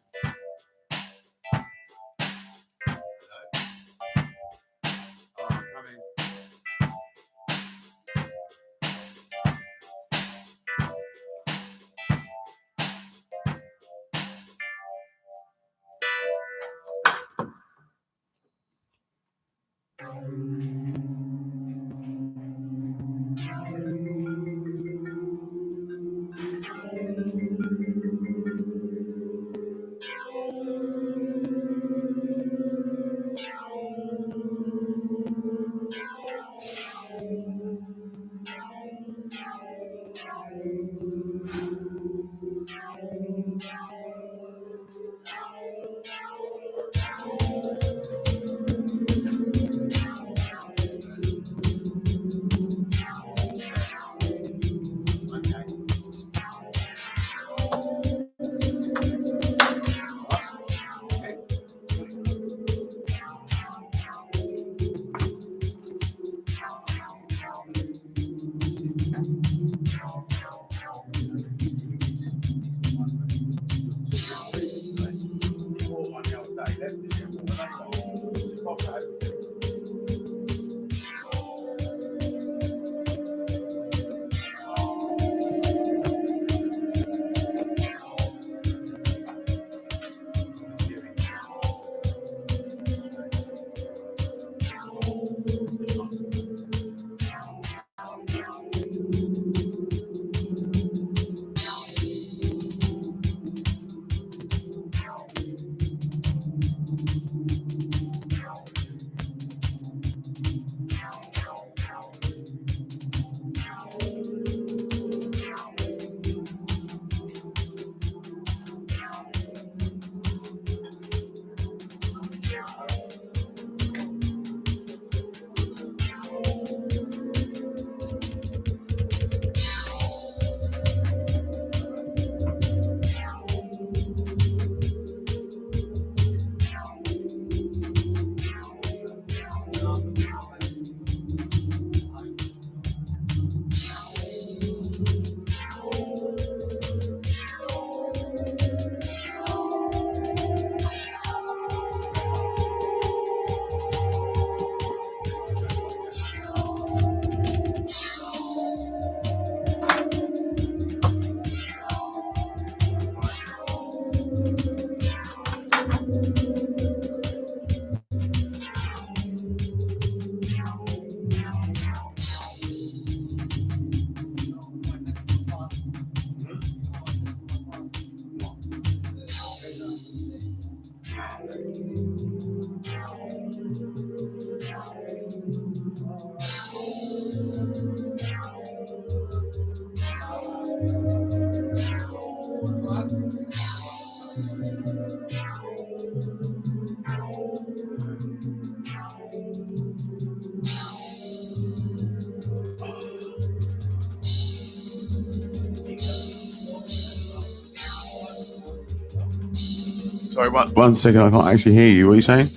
Sorry, one second. I can't actually hear you. What are you saying?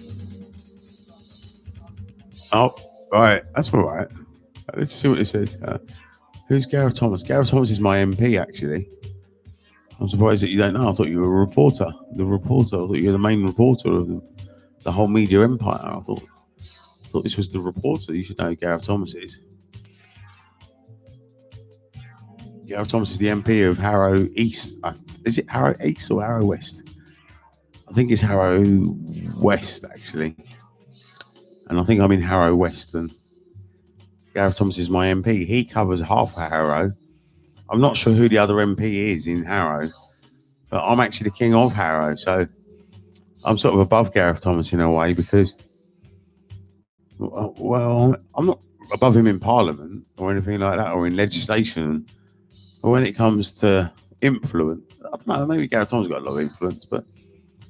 Oh, right. That's all right. Let's see what it says. Who's Gareth Thomas? Gareth Thomas is my MP, actually. I'm surprised that you don't know. I thought you were a reporter. The reporter. I thought you were the main reporter of the whole media empire. I thought this was the reporter. You should know who Gareth Thomas is. Gareth Thomas is the MP of Harrow East. Is it Harrow East or Harrow West? I think it's Harrow West, actually. And I think I'm in Harrow West. And Gareth Thomas is my MP. He covers half of Harrow. I'm not sure who the other MP is in Harrow, but I'm actually the king of Harrow. So I'm sort of above Gareth Thomas in a way because, well, I'm not above him in Parliament or anything like that or in legislation. But when it comes to influence, I don't know, maybe Gareth Thomas got a lot of influence, but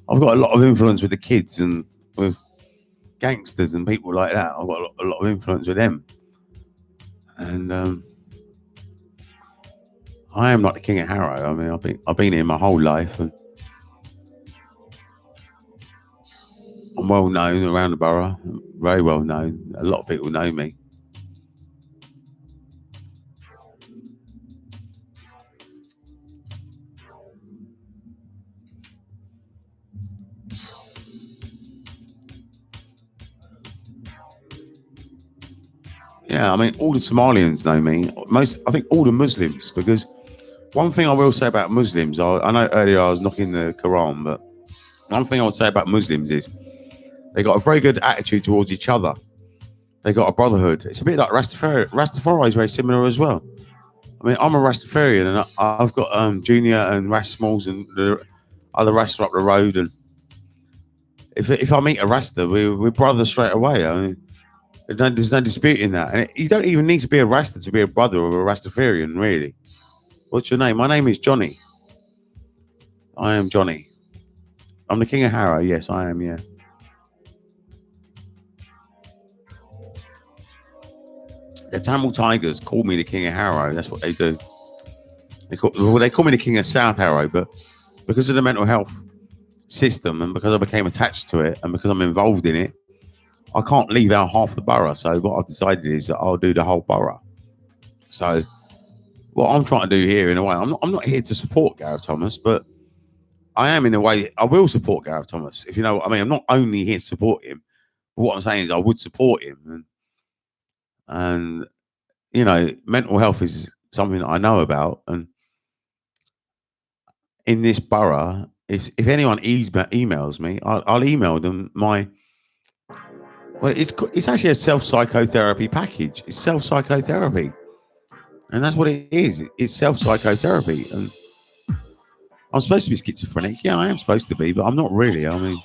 I've got a lot of influence with the kids and with gangsters and people like that. I've got a lot of influence with them, and I am like the king of Harrow. I mean, I've been here my whole life, and I'm well known around the borough. Very well known. A lot of people know me. Yeah, I mean, all the Somalians know me. I think all the Muslims, because one thing I will say about Muslims, I know earlier I was knocking the Quran, but one thing I would say about Muslims is they got a very good attitude towards each other. They got a brotherhood. It's a bit like Rastafari. Rastafari is very similar as well. I mean, I'm a Rastafarian, and I've got Junior and Rast Smalls and the other Rasta up the road. And if I meet a Rasta, we're brothers straight away. I mean, there's no dispute in that. And you don't even need to be a Rasta to be a brother or a Rastafarian, really. What's your name? My name is Johnny. I am Johnny. I'm the king of Harrow. Yes, I am, yeah. The Tamil Tigers call me the king of Harrow. That's what they do. They call me the king of South Harrow, but because of the mental health system and because I became attached to it and because I'm involved in it, I can't leave out half the borough. So what I've decided is that I'll do the whole borough. So what I'm trying to do here, in a way, I'm not here to support Gareth Thomas, but I am, in a way, I will support Gareth Thomas. If you know what I mean, I'm not only here to support him, but what I'm saying is I would support him. And you know, mental health is something that I know about. And in this borough, if anyone emails me, I'll email them it's actually a self-psychotherapy package. It's self-psychotherapy. And that's what it is. It's self-psychotherapy. And I'm supposed to be schizophrenic. Yeah, I am supposed to be, but I'm not really. I mean,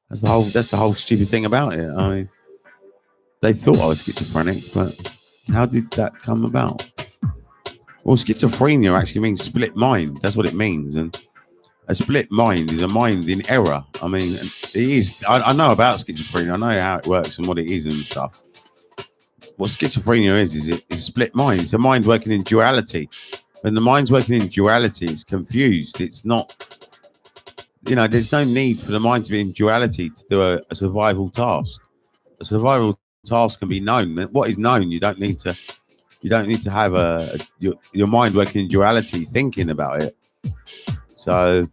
that's the whole stupid thing about it. I mean, they thought I was schizophrenic, but how did that come about? Well, schizophrenia actually means split mind. That's what it means. And a split mind is a mind in error. I mean, it is. I know about schizophrenia. I know how it works and what it is and stuff. What schizophrenia is it's a split mind. It's a mind working in duality. When the mind's working in duality, it's confused. It's not, you know, there's no need for the mind to be in duality to do a survival task. A survival task can be known. What is known, you don't need to have your mind working in duality thinking about it. So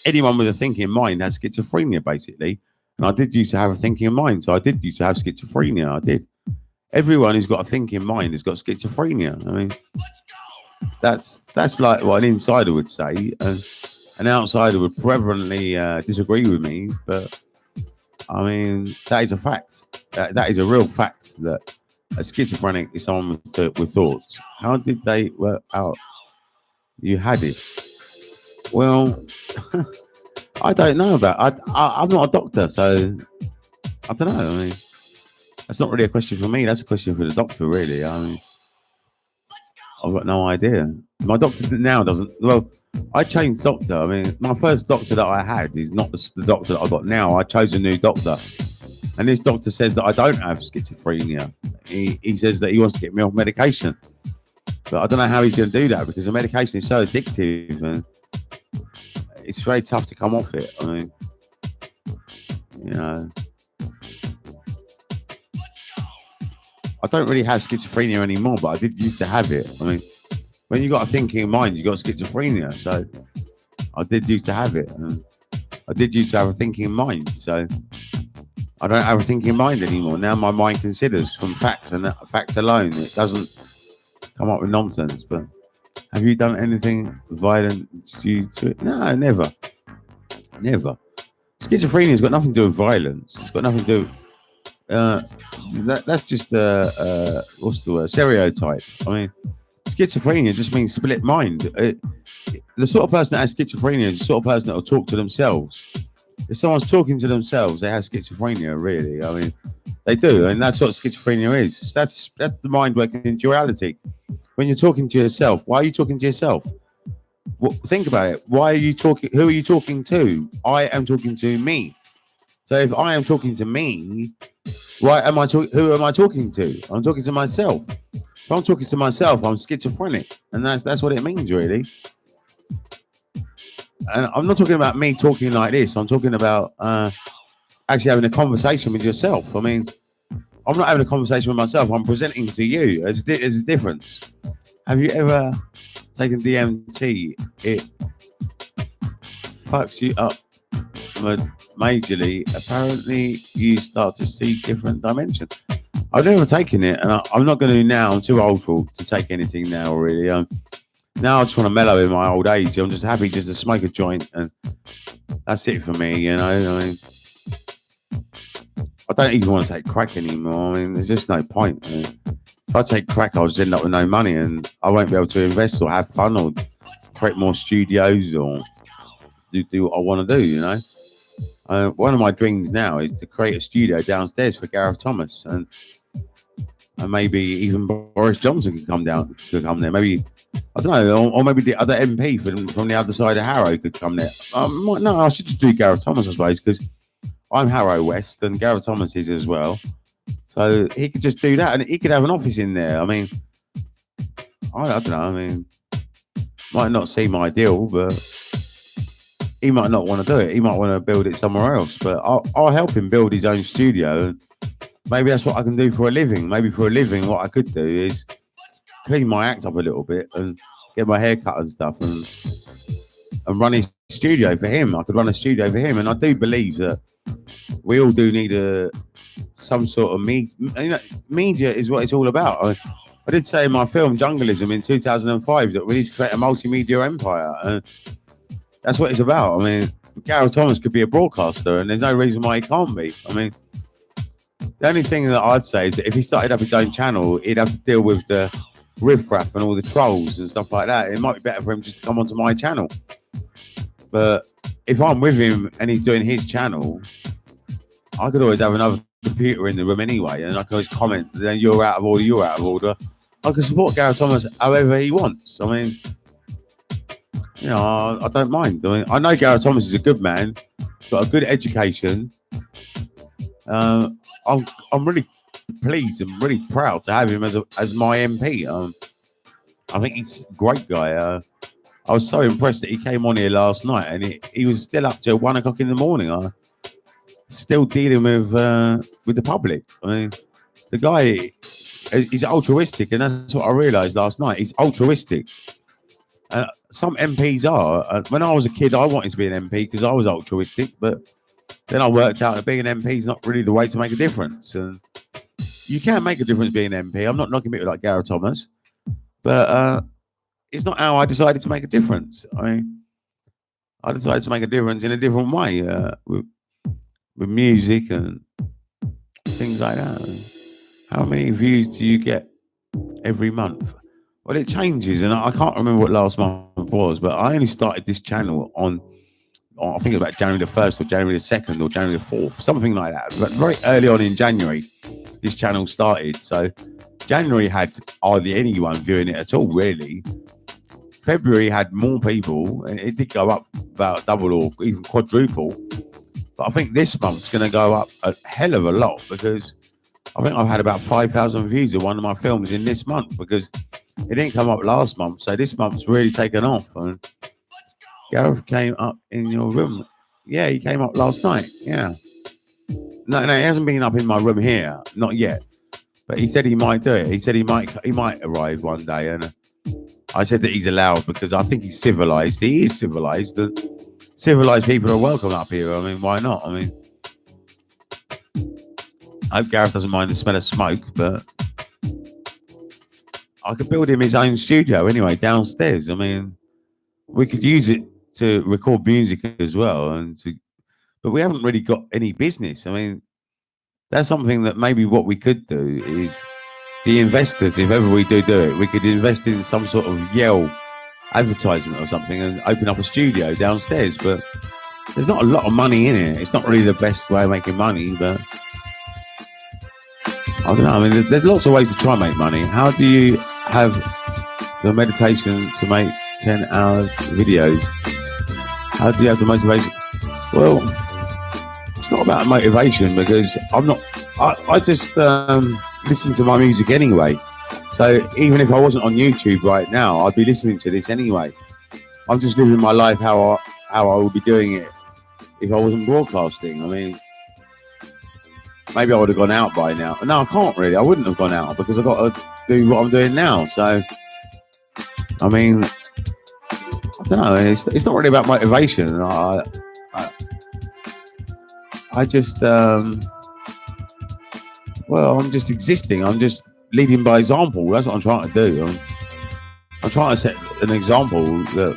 anyone with a thinking mind has schizophrenia, basically. And I did used to have a thinking mind, so I did used to have schizophrenia. I did. Everyone who's got a thinking mind has got schizophrenia. I mean, that's like what an insider would say, and an outsider would prevalently disagree with me. But I mean, that is a fact. That is a real fact that a schizophrenic is someone with thoughts. How did they work out you had it? Well, I don't know about. I'm not a doctor, so I don't know. I mean, that's not really a question for me. That's a question for the doctor, really. I mean, I've got no idea. My doctor now doesn't. Well, I changed doctor. I mean, my first doctor that I had is not the doctor that I got now. I chose a new doctor, and this doctor says that I don't have schizophrenia. He says that he wants to get me off medication, but I don't know how he's going to do that because the medication is so addictive and it's very tough to come off it. I mean, you know, I don't really have schizophrenia anymore, but I did used to have it. I mean, when you got a thinking mind, you got schizophrenia. So I did used to have it. And I did used to have a thinking mind. So I don't have a thinking mind anymore. Now my mind considers from facts and facts alone. It doesn't come up with nonsense. But have you done anything violent due to it? No, never. Never. Schizophrenia has got nothing to do with violence. It's got nothing to do with that's just what's the word? Stereotype. I mean, schizophrenia just means split mind. The sort of person that has schizophrenia is the sort of person that will talk to themselves. If someone's talking to themselves, they have schizophrenia, really. I mean, they do, and that's what schizophrenia is. That's the mind working in duality. When you're talking to yourself, why are you talking to yourself? Well, think about it. Why are you talking? Who are you talking to? I am talking to me. So if I am talking to me, why am I talking? Who am I talking to? I'm talking to myself. If I'm talking to myself, I'm schizophrenic, and that's what it means, really. And I'm not talking about me talking like this. I'm talking about actually having a conversation with yourself. I mean, I'm not having a conversation with myself. I'm presenting to you. There's a difference. Have you ever taken DMT? It fucks you up majorly. Apparently, you start to see different dimensions. I've never taken it, and I'm not going to now. I'm too old to take anything now, really. Now I just want to mellow in my old age. I'm just happy just to smoke a joint, and that's it for me, you know. I mean, I don't even want to take crack anymore. I mean, there's just no point. I mean, if I take crack, I'll just end up with no money, and I won't be able to invest or have fun or create more studios or do what I want to do, you know. One of my dreams now is to create a studio downstairs for Gareth Thomas, and maybe even Boris Johnson could come there. Maybe, I don't know, or maybe the other MP from the other side of Harrow could come there. No, I should just do Gareth Thomas, I suppose, because I'm Harrow West and Gareth Thomas is as well. So he could just do that, and he could have an office in there. I mean, I don't know. I mean, might not seem ideal, but he might not want to do it. He might want to build it somewhere else, but I'll help him build his own studio. Maybe that's what I can do for a living. Maybe for a living, what I could do is clean my act up a little bit and get my hair cut and stuff and run his studio for him. I could run a studio for him. And I do believe that we all do need some sort of media is what it's all about. I did say in my film Junglism in 2005 that we need to create a multimedia empire. And that's what it's about. I mean, Gareth Thomas could be a broadcaster, and there's no reason why he can't be. I mean, the only thing that I'd say is that if he started up his own channel, he'd have to deal with the riffraff and all the trolls and stuff like that. It might be better for him just to come onto my channel. But if I'm with him and he's doing his channel, I could always have another computer in the room anyway, and I can always comment, then you're out of order. I can support Gareth Thomas however he wants. I mean, you know, I don't mind. I mean, I know Gareth Thomas is a good man, got a good education. I'm really pleased and really proud to have him as my MP. I think he's a great guy. I was so impressed that he came on here last night, and he was still up till 1 o'clock in the morning. Still dealing with the public. I mean, the guy is altruistic, and that's what I realised last night. He's altruistic. Some MPs are. When I was a kid, I wanted to be an MP because I was altruistic, but then I worked out that being an MP is not really the way to make a difference. And you can make a difference being an MP. I'm not knocking people like Gareth Thomas, but it's not how I decided to make a difference. I mean, I decided to make a difference in a different way with music and things like that. How many views do you get every month? Well, it changes, and I can't remember what last month was, but I only started this channel on I think it was about January the 1st or January the 2nd or January the 4th, something like that. But very early on in January, this channel started. So January had hardly anyone viewing it at all, really. February had more people, and it did go up about double or even quadruple. But I think this month's going to go up a hell of a lot, because I think I've had about 5,000 views of one of my films in this month, because it didn't come up last month. So this month's really taken off. And Gareth came up in your room. Yeah, he came up last night. Yeah. No, he hasn't been up in my room here, not yet. But he said he might do it. He said he might arrive one day, and I said that he's allowed because I think he's civilized. He is civilized. The civilized people are welcome up here. I mean, why not? I mean, I hope Gareth doesn't mind the smell of smoke, but I could build him his own studio anyway downstairs. I mean, we could use it to record music as well, but we haven't really got any business. I mean, that's something that maybe what we could do is the investors, if ever we do it, we could invest in some sort of Yale advertisement or something and open up a studio downstairs. But there's not a lot of money in it. It's not really the best way of making money, but I don't know. I mean, there's lots of ways to try and make money. How do you have the meditation to make 10 hours videos? How do you have the motivation? Well, it's not about motivation because I'm not. I just listen to my music anyway. So even if I wasn't on YouTube right now, I'd be listening to this anyway. I'm just living my life how I would be doing it if I wasn't broadcasting. I mean, maybe I would have gone out by now. No, I can't really. I wouldn't have gone out because I've got to do what I'm doing now. So, I mean, I don't know. It's not really about motivation. I just, well, I'm just existing. I'm just leading by example. That's what I'm trying to do. I'm trying to set an example that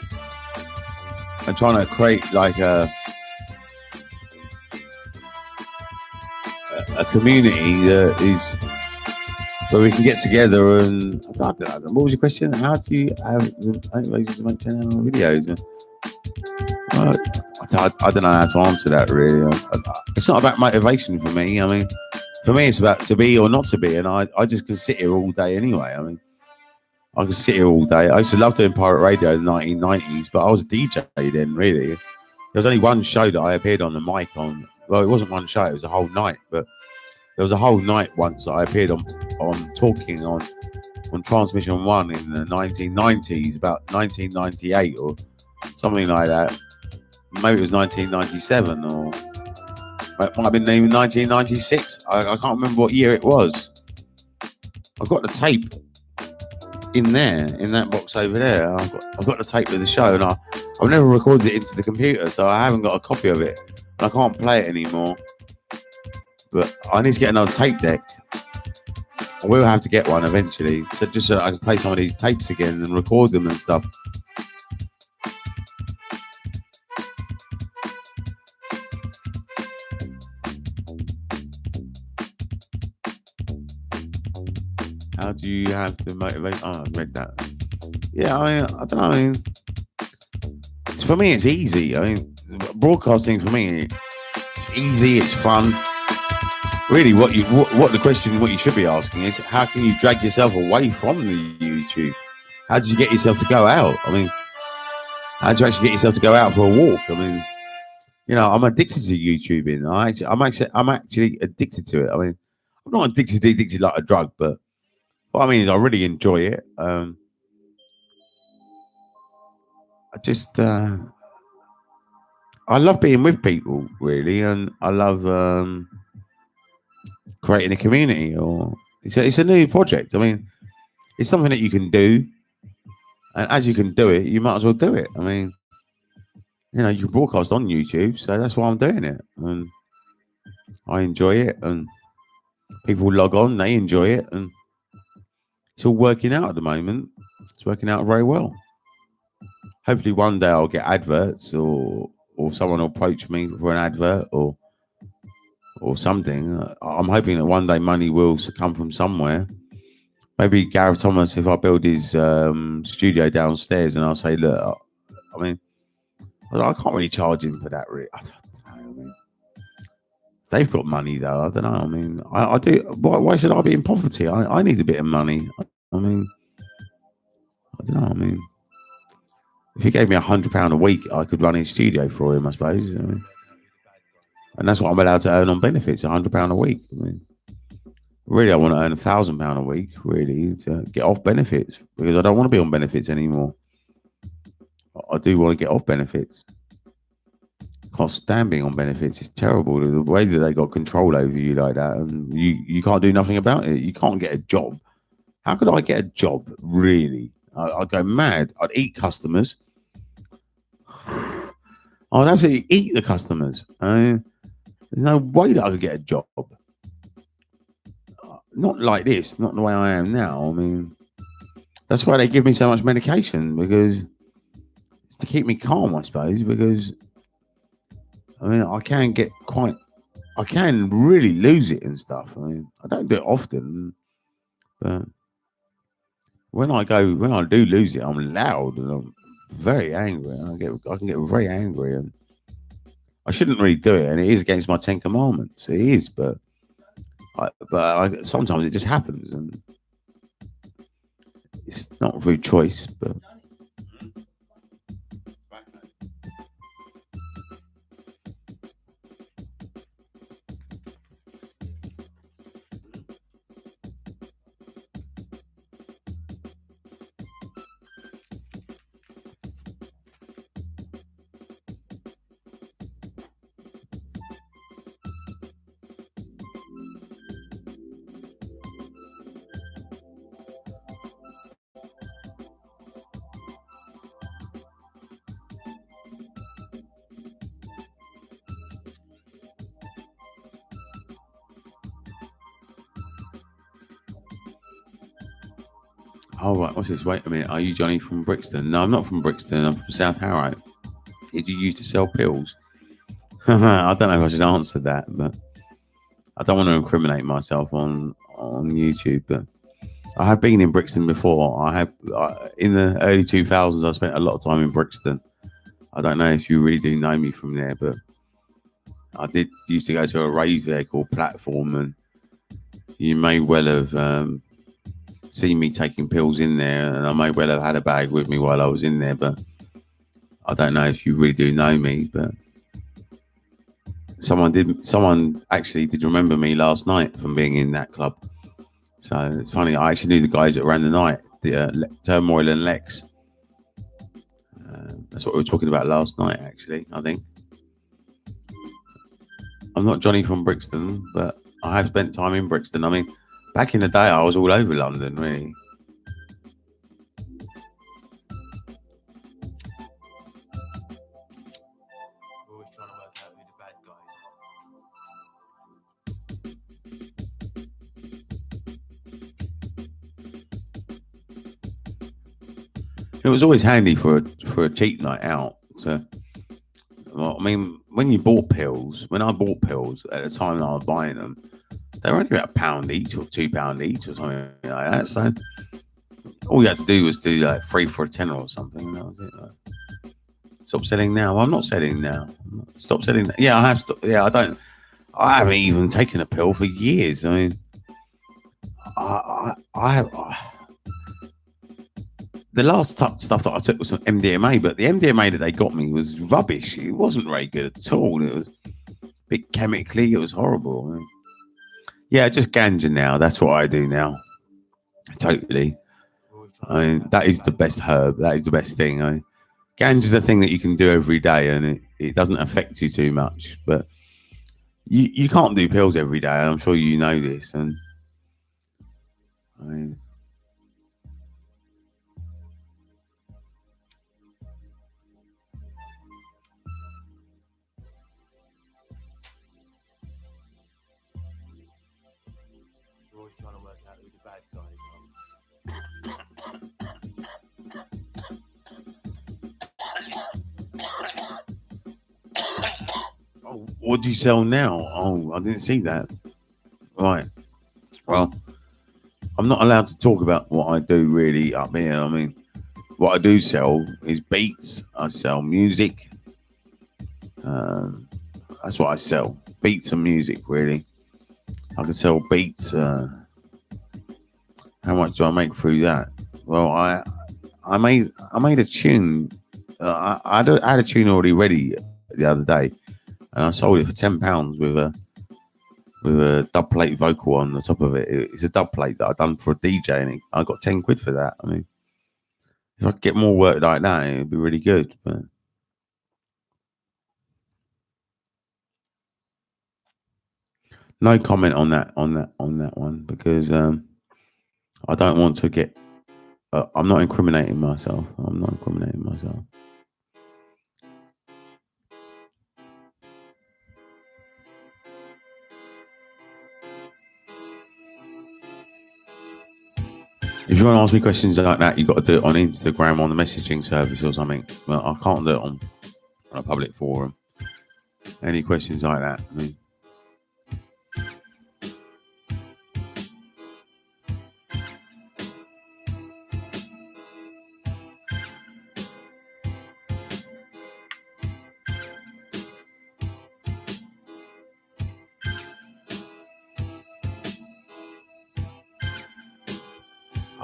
I'm trying to create like a community that is where we can get together and I don't know, what was your question? How do you have motivation to make 10-hour videos? I don't know how to answer that really. It's not about motivation for me. I mean, for me, it's about to be or not to be, and I just can sit here all day anyway. I mean, I can sit here all day. I used to love doing pirate radio in the 1990s, but I was a DJ then, really. There was only one show that I appeared on the mic on. Well, it wasn't one show, it was a whole night, but there was a whole night once that I appeared on talking on Transmission 1 in the 1990s, about 1998 or something like that. Maybe it was 1997 or it might have been even 1996. I can't remember what year it was. I've got the tape in there, in that box over there. I've got the tape of the show, and I've never recorded it into the computer, so I haven't got a copy of it. And I can't play it anymore. But I need to get another tape deck. I will have to get one eventually, so just so I can play some of these tapes again and record them and stuff. How do you have to motivate? Oh, I read that. Yeah, I don't know. I mean, for me, it's easy. I mean, broadcasting for me, it's easy. It's fun. Really, what you should be asking is, how can you drag yourself away from the YouTube? How did you get yourself to go out? I mean, how did you actually get yourself to go out for a walk? I mean, you know, I'm addicted to YouTubing. I'm actually addicted to it. I mean, I'm not addicted like a drug, but what I mean is I really enjoy it. I just I love being with people, really, and I love creating a community. Or it's a new project. I mean, it's something that you can do, and as you can do it, you might as well do it. I mean, you know, you can broadcast on YouTube, so that's why I'm doing it, and I enjoy it, and people log on, they enjoy it, and it's all working out at the moment. It's working out very well. Hopefully one day I'll get adverts or someone will approach me for an advert or something. I'm hoping that one day money will come from somewhere. Maybe Gareth Thomas, if I build his studio downstairs, and I'll say, look, I mean, I can't really charge him for that. Really. I don't know. I mean, they've got money though. I don't know. I mean, I do. Why should I be in poverty? I need a bit of money. I mean, I don't know. I mean, if he gave me £100 a week, I could run his studio for him, I suppose. I mean, and that's what I'm allowed to earn on benefits, £100 a week. I mean, really, I want to earn £1,000 a week, really, to get off benefits, because I don't want to be on benefits anymore. I do want to get off benefits. I can't stand being on benefits. It's terrible. The way that they got control over you like that, and you can't do nothing about it. You can't get a job. How could I get a job, really? I'd go mad. I'd eat customers. I'd absolutely eat the customers. There's no way that I could get a job. Not like this, not the way I am now. I mean, that's why they give me so much medication, because it's to keep me calm, I suppose, because I mean, I can really lose it and stuff. I mean, I don't do it often, but when I do lose it, I'm loud and I'm very angry. I can get very angry, and I shouldn't really do it. And it is against my 10 commandments. It is, but sometimes it just happens, and it's not through choice. But Oh, right. What's this? Wait a minute. Are you Johnny from Brixton? No, I'm not from Brixton. I'm from South Harrow. Did you used to sell pills? I don't know if I should answer that, but I don't want to incriminate myself on YouTube. But I have been in Brixton before. In the early 2000s. I spent a lot of time in Brixton. I don't know if you really do know me from there, but I did used to go to a rave there called Platform, and you may well have seen me taking pills in there, and I may well have had a bag with me while I was in there, but I don't know if you really do know me. But someone actually did remember me last night from being in that club. So it's funny, I actually knew the guys that ran the night, the Turmoil and Lex. That's what we were talking about last night, actually, I think. I'm not Johnny from Brixton, but I have spent time in Brixton. I mean, back in the day, I was all over London, really. Always trying to work out who the bad guys are. It was always handy for a cheap night out. Well, I mean, when I bought pills at the time that I was buying them, they were only about £1 each or £2 each or something like that. So all you had to do was do like 3 for a tenner or something, and that was it. Like, stop selling now. Well, I'm not selling now. Stop selling. Yeah, I have stopped. Yeah, I haven't even taken a pill for years. I mean, I have. The last stuff that I took was some MDMA, but the MDMA that they got me was rubbish. It wasn't very good at all. It was a bit chemically. It was horrible. Yeah, just ganja now. That's what I do now. Totally. I mean, that is the best herb. That is the best thing. Ganja is a thing that you can do every day, and it doesn't affect you too much. But you can't do pills every day. I'm sure you know this. And I mean, always trying to work out who the bad guys are. Oh, what do you sell now? Oh, I didn't see that. Right. Well, I'm not allowed to talk about what I do really up here. I mean, what I do sell is beats. I sell music. That's what I sell. Beats and music, really. I can sell beats. How much do I make through that? Well, I made a tune. I had a tune already ready the other day, and I sold it for £10 with a dub plate vocal on the top of it. It's a dub plate that I done for a DJ, and I got 10 quid for that. I mean, if I could get more work like that, it'd be really good. But no comment on that one, because I don't want to get. I'm not incriminating myself. If you want to ask me questions like that, you've got to do it on Instagram, on the messaging service or something. Well, I can't do it on a public forum. Any questions like that? I mean,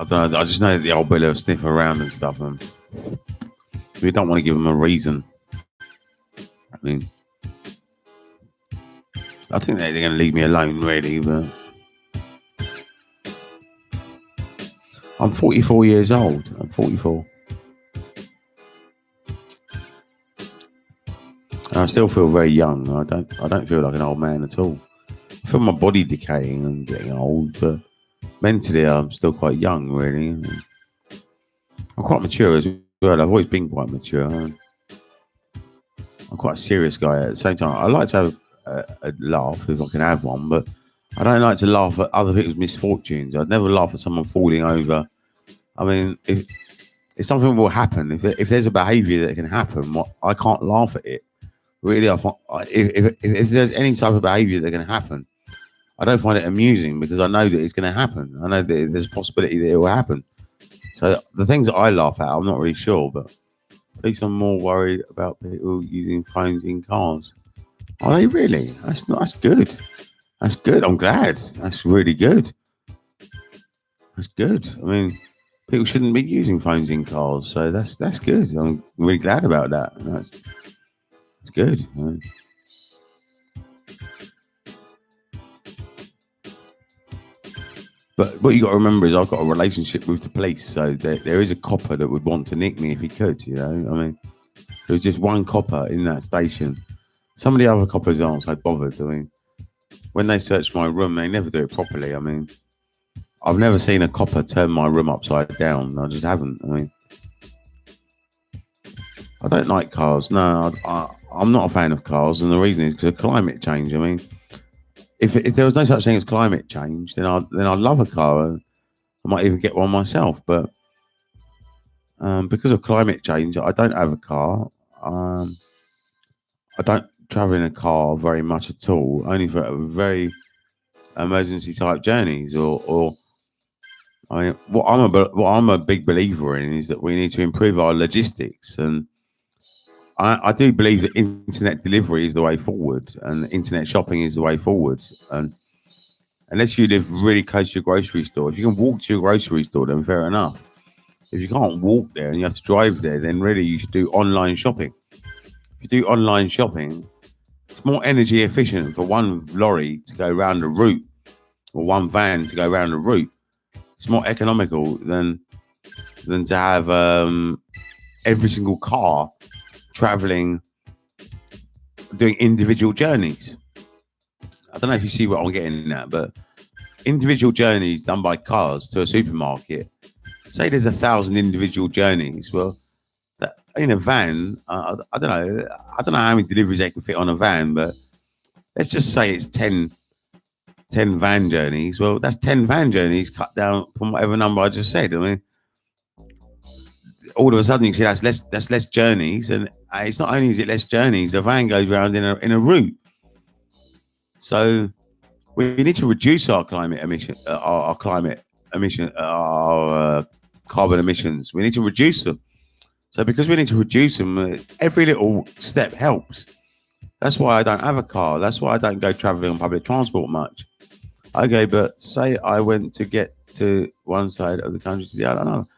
I don't know. I just know that the old Billy will sniff around and stuff, and we don't want to give them a reason. I mean, I think they're going to leave me alone, really. But I'm 44 years old. I'm 44. And I still feel very young. I don't feel like an old man at all. I feel my body decaying and getting old, but mentally I'm still quite young, really. I'm quite mature as well. I've always been quite mature. I'm quite a serious guy at the same time. I like to have a laugh if I can have one, but I don't like to laugh at other people's misfortunes. I'd never laugh at someone falling over. I mean, if something will happen, if there's a behaviour that can happen, I can't laugh at it. Really, if there's any type of behaviour that can happen, I don't find it amusing because I know that it's going to happen. I know that there's a possibility that it will happen. So the things that I laugh at, I'm not really sure, but at least I'm more worried about people using phones in cars. Are they really? That's good. That's good. I'm glad. That's really good. That's good. I mean, people shouldn't be using phones in cars, so that's good. I'm really glad about that. That's good. But what you got to remember is I've got a relationship with the police, so there is a copper that would want to nick me if he could. You know, I mean, there was just one copper in that station. Some of the other coppers aren't so bothered. I mean, when they search my room, they never do it properly. I mean, I've never seen a copper turn my room upside down. I just haven't. I mean, I don't like cars. No, I'm not a fan of cars, and the reason is because of climate change. I mean, if there was no such thing as climate change, then I'd love a car. I might even get one myself. But because of climate change, I don't have a car. I don't travel in a car very much at all, only for very emergency type journeys. Or I mean, what I'm a big believer in is that we need to improve our logistics, and I do believe that internet delivery is the way forward, and internet shopping is the way forward. And unless you live really close to your grocery store, if you can walk to your grocery store, then fair enough. If you can't walk there and you have to drive there, then really you should do online shopping. If you do online shopping, it's more energy efficient for one lorry to go around a route or one van to go around a route. It's more economical than to have every single car traveling, doing individual journeys. I don't know if you see what I'm getting at, but individual journeys done by cars to a supermarket. Say there's 1,000 individual journeys. Well, in a van, I don't know how many deliveries they can fit on a van, but let's just say it's 10 van journeys. Well, that's 10 van journeys cut down from whatever number I just said. I mean, all of a sudden you see that's less journeys, and it's not only is it less journeys, the van goes around in a route. So we need to reduce our climate emission, our carbon emissions. We need to reduce them. So because we need to reduce them, every little step helps. That's why I don't have a car. That's why I don't go traveling on public transport much. Okay, but say I went to get to one side of the country to the other. I don't know.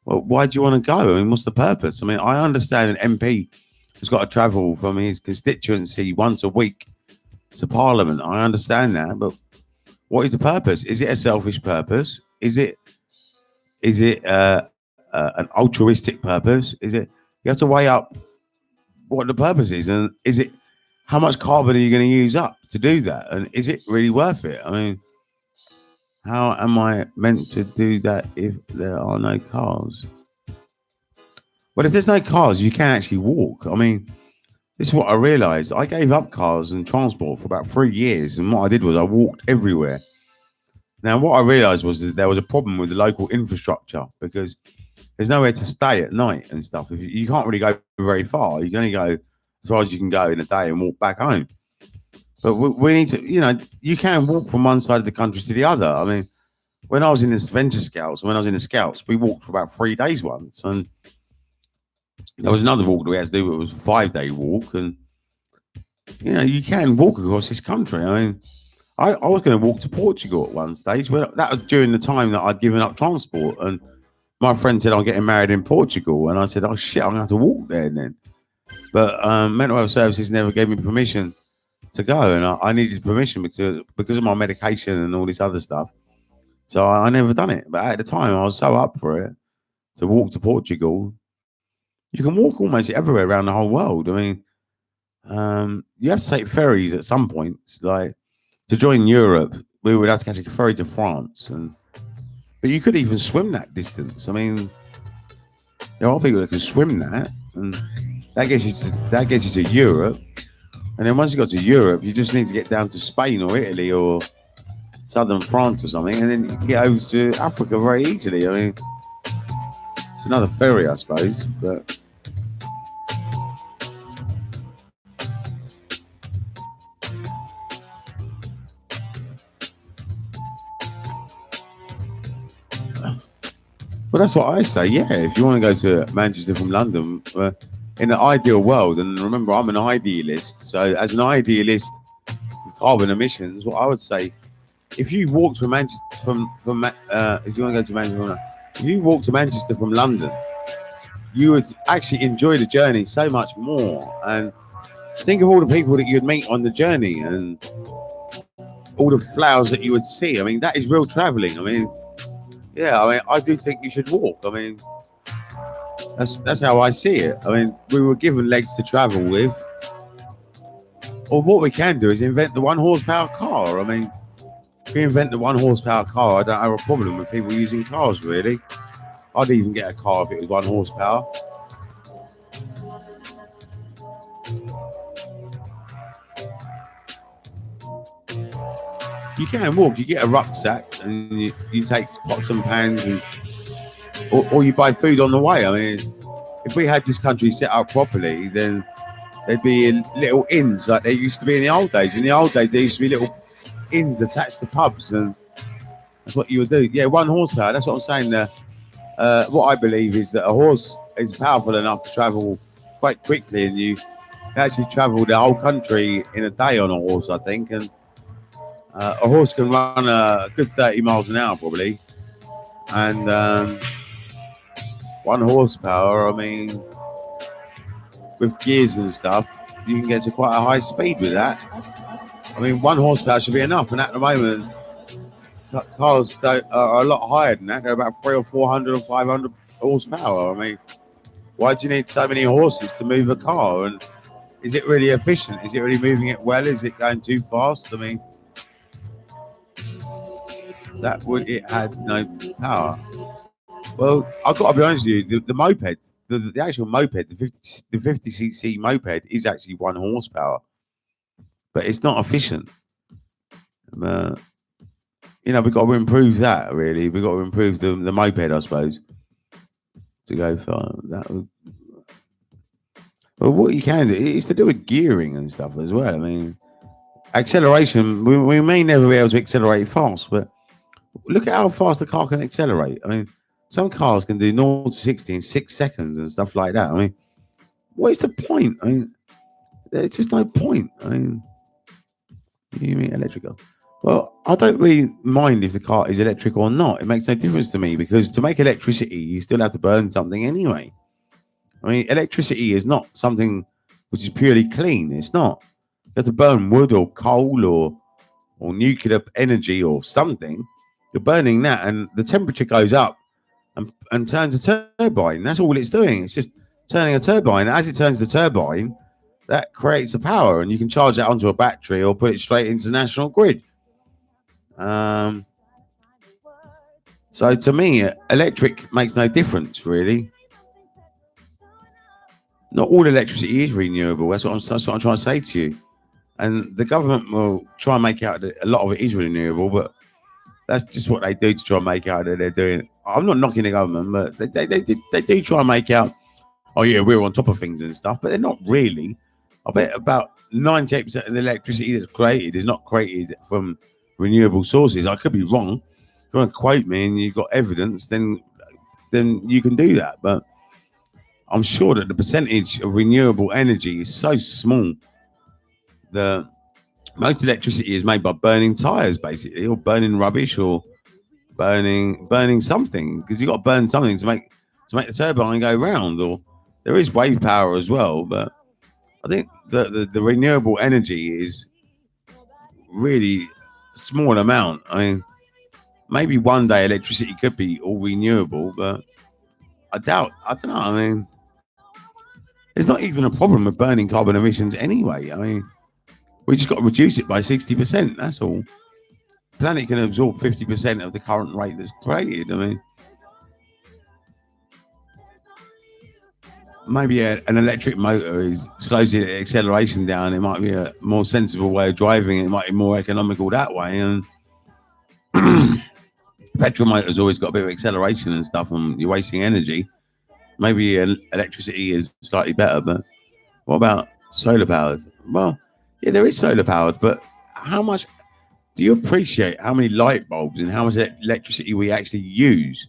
Well, why do you want to go? I mean, what's the purpose? I mean, I understand an MP has got to travel from his constituency once a week to Parliament. I understand that, but what is the purpose? Is it a selfish purpose? Is it an altruistic purpose? Is it? You have to weigh up what the purpose is, and is it how much carbon are you going to use up to do that, and is it really worth it? I mean, how am I meant to do that if there are no cars? Well, if there's no cars, you can actually walk. I mean, this is what I realized. I gave up cars and transport for about 3 years, and what I did was I walked everywhere. Now, what I realized was that there was a problem with the local infrastructure because there's nowhere to stay at night and stuff. You can't really go very far. You can only go as far as you can go in a day and walk back home. But we need to, you can walk from one side of the country to the other. I mean, when I was in the Venture Scouts, we walked for about 3 days once. And there was another walk that we had to do. It was a 5-day walk. And, you can walk across this country. I mean, I was going to walk to Portugal at one stage. Well, that was during the time that I'd given up transport. And my friend said, I'm getting married in Portugal. And I said, oh, shit, I'm going to have to walk there then. But Mental Health Services never gave me permission to go, and I needed permission because of my medication and all this other stuff. So I never done it. But at the time, I was so up for it to walk to Portugal. You can walk almost everywhere around the whole world. I mean, you have to take ferries at some points. Like to join Europe, we would have to catch a ferry to France, but you could even swim that distance. I mean, there are people that can swim that, and that gets you to Europe. And then once you got to Europe, you just need to get down to Spain or Italy or southern France or something, and then you can get over to Africa very easily. I mean, It's another ferry, I suppose, but well, that's what I say. Yeah, if you want to go to Manchester from London, in an ideal world, and remember, I'm an idealist. So, as an idealist, with carbon emissions, what I would say, if you walked from Manchester if you want to go to Manchester, if you walk to Manchester from London, you would actually enjoy the journey so much more. And think of all the people that you'd meet on the journey, and all the flowers that you would see. I mean, that is real traveling. I mean, yeah, I mean, I do think you should walk. I mean, that's how I see it. I mean, we were given legs to travel with, or what we can do is invent the 1 horsepower car. I mean, if we invent the 1 horsepower car, I don't have a problem with people using cars, really. I'd even get a car if it was 1 horsepower. You can walk. You get a rucksack and you take pots and pans, and or you buy food on the way. I mean, if we had this country set up properly, then there'd be little inns like there used to be in the old days. In the old days, there used to be little inns attached to pubs, and that's what you would do. Yeah, 1 horsepower. That's what I'm saying there. What I believe is that a horse is powerful enough to travel quite quickly, and you actually travel the whole country in a day on a horse, I think. And a horse can run a good 30 miles an hour probably, and 1 horsepower, I mean, with gears and stuff, you can get to quite a high speed with that. I mean, 1 horsepower should be enough, and at the moment cars are a lot higher than that. They're about 300 or 400 or 500 horsepower. I mean, why do you need so many horses to move a car? And is it really efficient? Is it really moving it well? Is it going too fast? I mean, it had no power. Well, I've got to be honest with you, the moped, the actual moped, the 50cc moped is actually 1 horsepower, but it's not efficient. You know, we've got to improve that, really. We've got to improve the moped, I suppose, to go for that. Well, what you can do is to do with gearing and stuff as well. I mean, acceleration, we may never be able to accelerate fast, but look at how fast the car can accelerate. I mean, some cars can do 0 to 60 in 6 seconds and stuff like that. I mean, what is the point? I mean, there's just no point. I mean, you mean electrical? Well, I don't really mind if the car is electric or not. It makes no difference to me, because to make electricity, you still have to burn something anyway. I mean, electricity is not something which is purely clean. It's not. You have to burn wood or coal or nuclear energy or something. You're burning that, and the temperature goes up and turns a turbine. That's all it's doing. It's just turning a turbine. As it turns the turbine, that creates the power, and you can charge that onto a battery or put it straight into the national grid. So to me, electric makes no difference, really. Not all electricity is renewable. That's what I'm trying to say to you. And the government will try and make out that a lot of it is renewable, but that's just what they do to try and make out that they're doing. I'm not knocking the government, but they do try and make out, oh yeah, we're on top of things and stuff, but they're not really. I bet about 98% of the electricity that's created is not created from renewable sources. I could be wrong. If you want to quote me and you've got evidence, then you can do that. But I'm sure that the percentage of renewable energy is so small that most electricity is made by burning tires, basically, or burning rubbish, or burning something, because you've got to burn something to make the turbine go round. Or there is wave power as well, but I think the renewable energy is really a small amount. I mean, maybe one day electricity could be all renewable, but I doubt. I don't know. I mean, there's not even a problem with burning carbon emissions anyway. I mean, we just got to reduce it by 60%. That's all. The planet can absorb 50% of the current rate that's created. I mean, maybe an electric motor slows the acceleration down. It might be a more sensible way of driving. It might be more economical that way. And petrol motor's always got a bit of acceleration and stuff, and you're wasting energy. maybe electricity is slightly better, but what about solar powered? Well, yeah, there is solar powered, but how much do you appreciate how many light bulbs and how much electricity we actually use?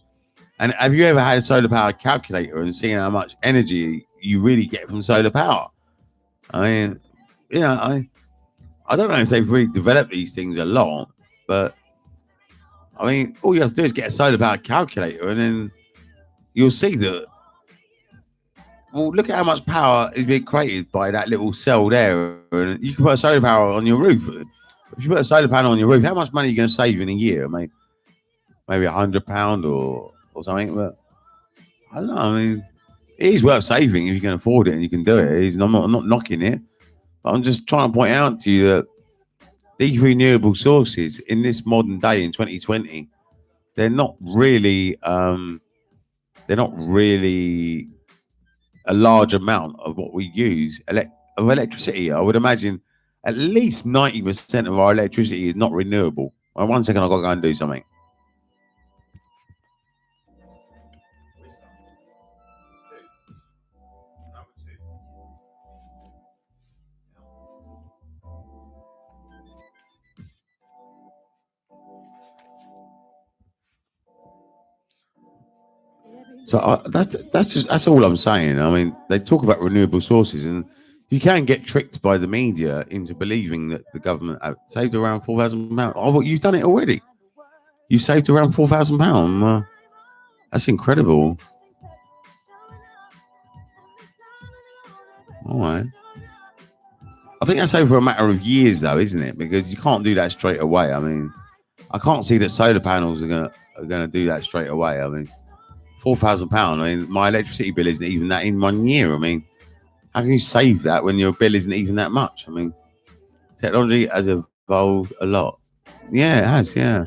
And have you ever had a solar powered calculator and seen how much energy you really get from solar power? I mean, you know, I don't know if they've really developed these things a lot, but I mean, all you have to do is get a solar powered calculator, and then you'll see that. Well, look at how much power is being created by that little cell there. And you can put a solar power on your roof. If you put a solar panel on your roof, how much money are you going to save in a year? I mean, maybe £100 or something. But I don't know. I mean, it is worth saving if you can afford it and you can do it. I'm not knocking it. But I'm just trying to point out to you that these renewable sources in this modern day in 2020, they're not really a large amount of what we use of electricity. I would imagine at least 90% of our electricity is not renewable. Well, 1 second, I've got to go and do something. So that's all I'm saying. I mean, they talk about renewable sources, and you can get tricked by the media into believing that the government saved around £4,000. Oh, well, you've done it already. You saved around £4,000. That's incredible. All right. I think that's over a matter of years, though, isn't it? Because you can't do that straight away. I mean, I can't see that solar panels are gonna do that straight away. I mean, £4,000. I mean, my electricity bill isn't even that in 1 year. I mean, how can you save that when your bill isn't even that much? I mean, technology has evolved a lot. Yeah, it has. Yeah.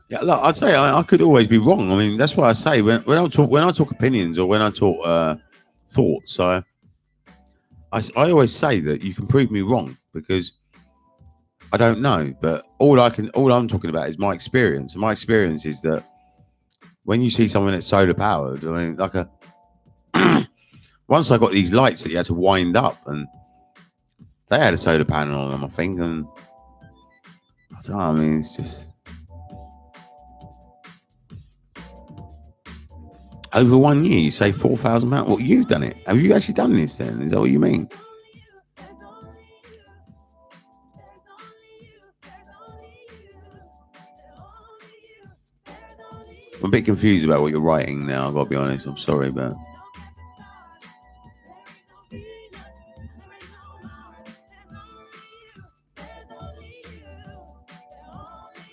Yeah, look, I'd say I could always be wrong. I mean, that's what I say when I talk opinions or when I talk thoughts. I always say that you can prove me wrong because I don't know. But all I'm talking about is my experience. And my experience is that when you see someone that's solar powered, I mean, like once I got these lights that you had to wind up, and they had a solar panel on them, I think, and I don't know. I mean, it's just. Over 1 year, you save £4,000. Well, you've done it. Have you actually done this then? Is that what you mean? I'm a bit confused about what you're writing now, I've got to be honest. I'm sorry, but.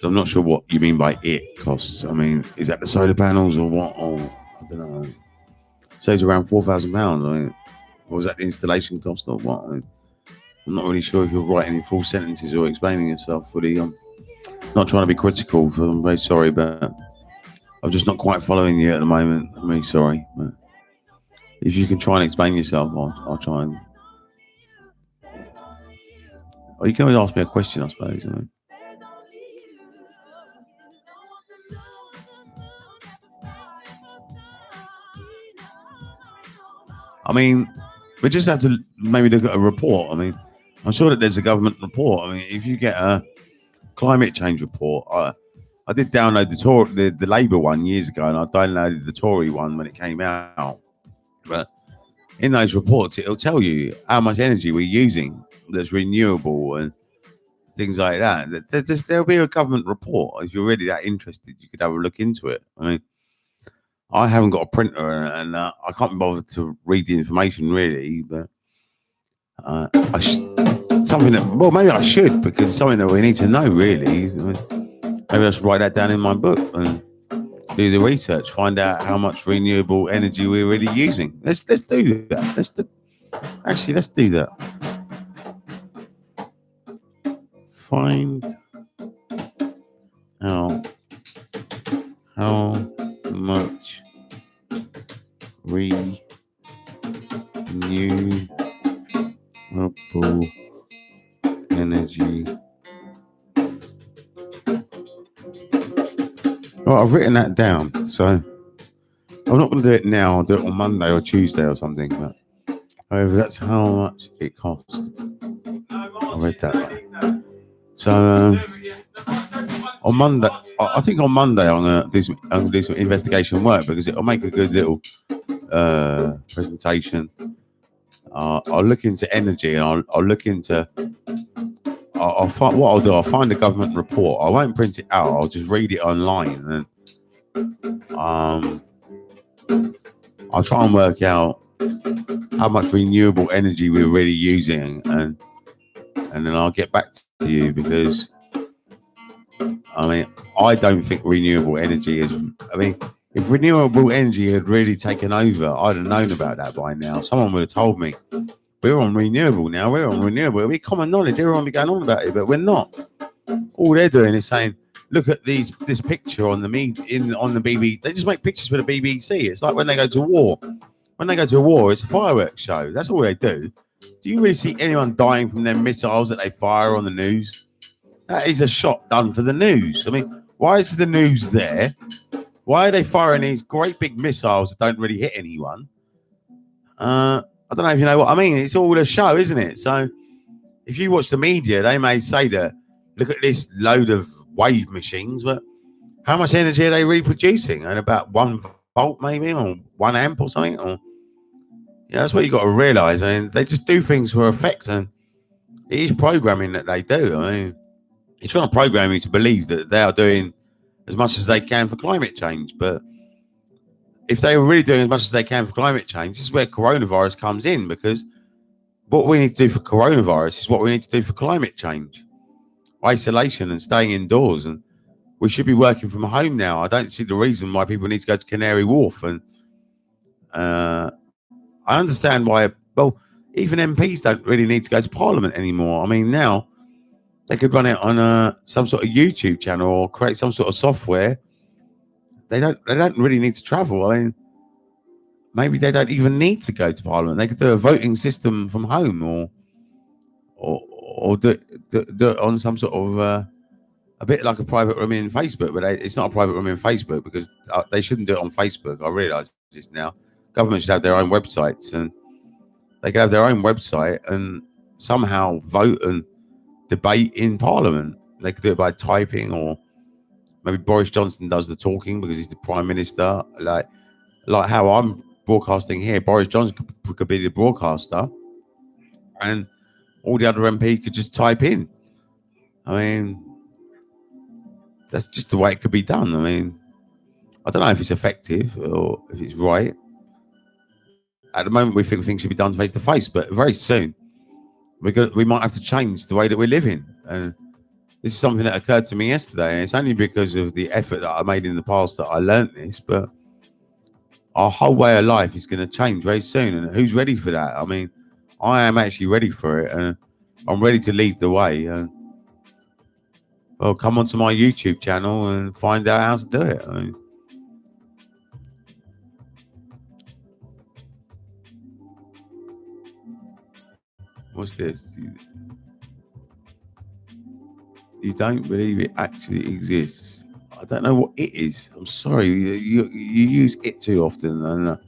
I'm not sure what you mean by it costs. I mean, is that the solar panels or what? Or I don't know. Saves around £4,000. I mean, or was that the installation cost or what? I mean, I'm not really sure if you're writing in full sentences or explaining yourself fully. I'm not trying to be critical. I'm very sorry, but I'm just not quite following you at the moment. I'm really sorry. But if you can try and explain yourself, I'll try and. Or you can always ask me a question, I suppose. I mean, we just have to maybe look at a report. I mean, I'm sure that there's a government report. I mean, if you get a climate change report, I did download the Labour one years ago, and I downloaded the Tory one when it came out. But in those reports, it'll tell you how much energy we're using that's renewable and things like that. There'll be a government report. If you're really that interested, you could have a look into it. I mean, I haven't got a printer, and I can't be bothered to read the information really, but something that, well, maybe I should, because it's something that we need to know really. I mean, maybe I should write that down in my book and do the research, find out how much renewable energy we're really using. Let's do that. Let's do that. Find out how much renewable energy I've written that down. So I'm not going to do it now. I'll do it on Monday or Tuesday or something. But however, that's how much it costs. I read that. So on Monday, I think on Monday I'm going to do some investigation work because it'll make a good little presentation. I'll look into energy and I'll look into. I'll find what I'll do. I'll find a government report. I won't print it out. I'll just read it online and I'll try and work out how much renewable energy we're really using, and then I'll get back to you because I mean I don't think renewable energy is. I mean, if renewable energy had really taken over, I'd have known about that by now. Someone would have told me. We're on renewable now. We're on renewable. It'll be common knowledge. Everyone will be going on about it, but we're not. All they're doing is saying, "Look at this picture on the BBC." They just make pictures for the BBC. It's like when they go to war. When they go to war, it's a fireworks show. That's all they do. Do you really see anyone dying from their missiles that they fire on the news? That is a shot done for the news. I mean, why is the news there? Why are they firing these great big missiles that don't really hit anyone? I don't know if you know what I mean. It's all a show, isn't it? So if you watch the media, they may say that, look at this load of wave machines, but how much energy are they really producing? And about 1 volt maybe, or 1 amp or something? Or yeah, that's what you got to realise. I mean, they just do things for effect, and it is programming that they do. I mean, it's trying to program you to believe that they are doing as much as they can for climate change, but if they were really doing as much as they can for climate change, this is where coronavirus comes in, because what we need to do for coronavirus is what we need to do for climate change. Isolation and staying indoors. And we should be working from home now. I don't see the reason why people need to go to Canary Wharf. And I understand why, well, even MPs don't really need to go to Parliament anymore. I mean, now they could run it on some sort of YouTube channel or create some sort of software. They don't really need to travel. I mean, maybe they don't even need to go to Parliament. They could do a voting system from home, or do it on some sort of a bit like a private room in Facebook. But it's not a private room in Facebook because they shouldn't do it on Facebook. I realise this now. Government should have their own websites, and they could have their own website and somehow vote and debate in Parliament. They could do it by typing, or maybe Boris Johnson does the talking because he's the Prime Minister. Like how I'm broadcasting here, Boris Johnson could be the broadcaster, and all the other MPs could just type in. I mean, that's just the way it could be done. I mean, I don't know if it's effective or if it's right. At the moment, we think things should be done face to face, but very soon we might have to change the way that we're living. And this is something that occurred to me yesterday, and it's only because of the effort that I made in the past that I learned this. But our whole way of life is going to change very soon, and who's ready for that? I mean, I am actually ready for it, and I'm ready to lead the way. And well, come onto my YouTube channel and find out how to do it. I mean, what's this? You don't believe it actually exists. I don't know what it is. I'm sorry. You use it too often, and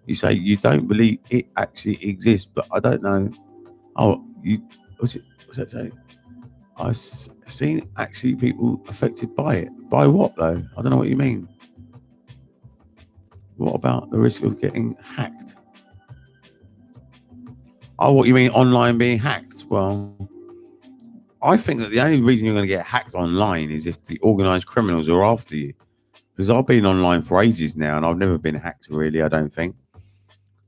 you say you don't believe it actually exists, but I don't know. Oh, what's that saying? I've seen actually people affected by it. By what though? I don't know what you mean. What about the risk of getting hacked? Oh, what you mean online being hacked? Well, I think that the only reason you're going to get hacked online is if the organised criminals are after you. Because I've been online for ages now and I've never been hacked, really, I don't think.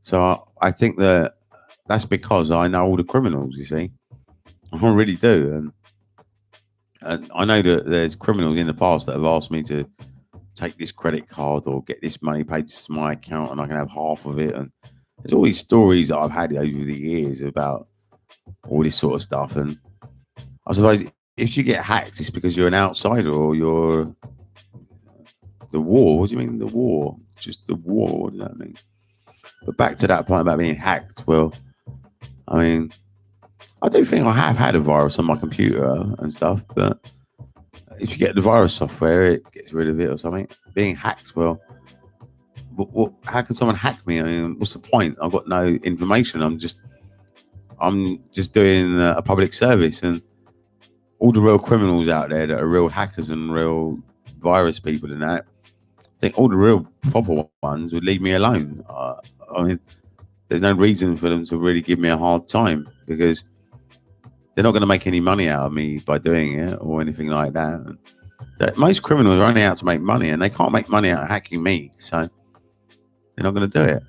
So I think that that's because I know all the criminals, you see. I really do. And I know that there's criminals in the past that have asked me to take this credit card or get this money paid to my account and I can have half of it. And there's all these stories that I've had over the years about all this sort of stuff. And I suppose if you get hacked, it's because you're an outsider or you're the war. What do you mean the war? Just the war. What does that mean? But back to that point about being hacked. Well, I mean, I do think I have had a virus on my computer and stuff, but if you get the virus software, it gets rid of it or something. Being hacked, well, how can someone hack me? I mean, what's the point? I've got no information. I'm just doing a public service, and all the real criminals out there that are real hackers and real virus people and that, I think all the real proper ones would leave me alone. I mean, there's no reason for them to really give me a hard time because they're not going to make any money out of me by doing it or anything like that. And most criminals are only out to make money, and they can't make money out of hacking me, so they're not going to do it.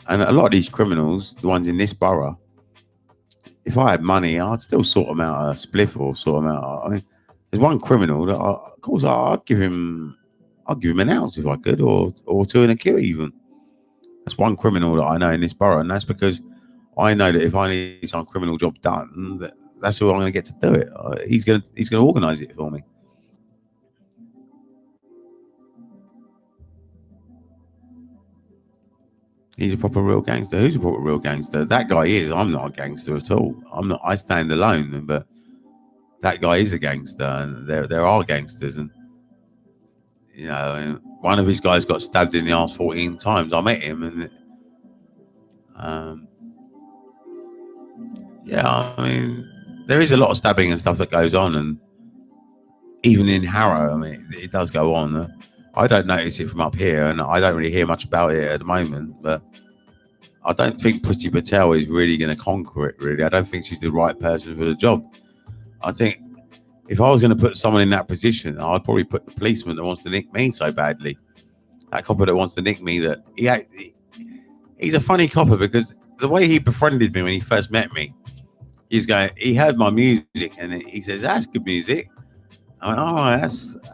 And a lot of these criminals, the ones in this borough, if I had money, I'd still sort them out a spliff or sort them out. I mean, there's one criminal that, of course, I'd give him an ounce if I could, or two in a queue even. That's one criminal that I know in this borough, and that's because I know that if I need some criminal job done, that's who I'm going to get to do it. He's going to organise it for me. He's a proper real gangster. Who's a proper real gangster? That guy is. I'm not a gangster at all. I'm not. I stand alone, but that guy is a gangster, and there are gangsters, and you know, one of his guys got stabbed in the arse 14 times. I met him, and yeah, I mean, there is a lot of stabbing and stuff that goes on, and even in Harrow, I mean, it does go on. I don't notice it from up here, and I don't really hear much about it at the moment, but I don't think Priti Patel is really going to conquer it, really. I don't think she's the right person for the job. I think if I was going to put someone in that position, I'd probably put the policeman that wants to nick me so badly. That copper that wants to nick me, that he's a funny copper because the way he befriended me when he first met me, he heard my music and he says, "That's good music." I went, "Oh,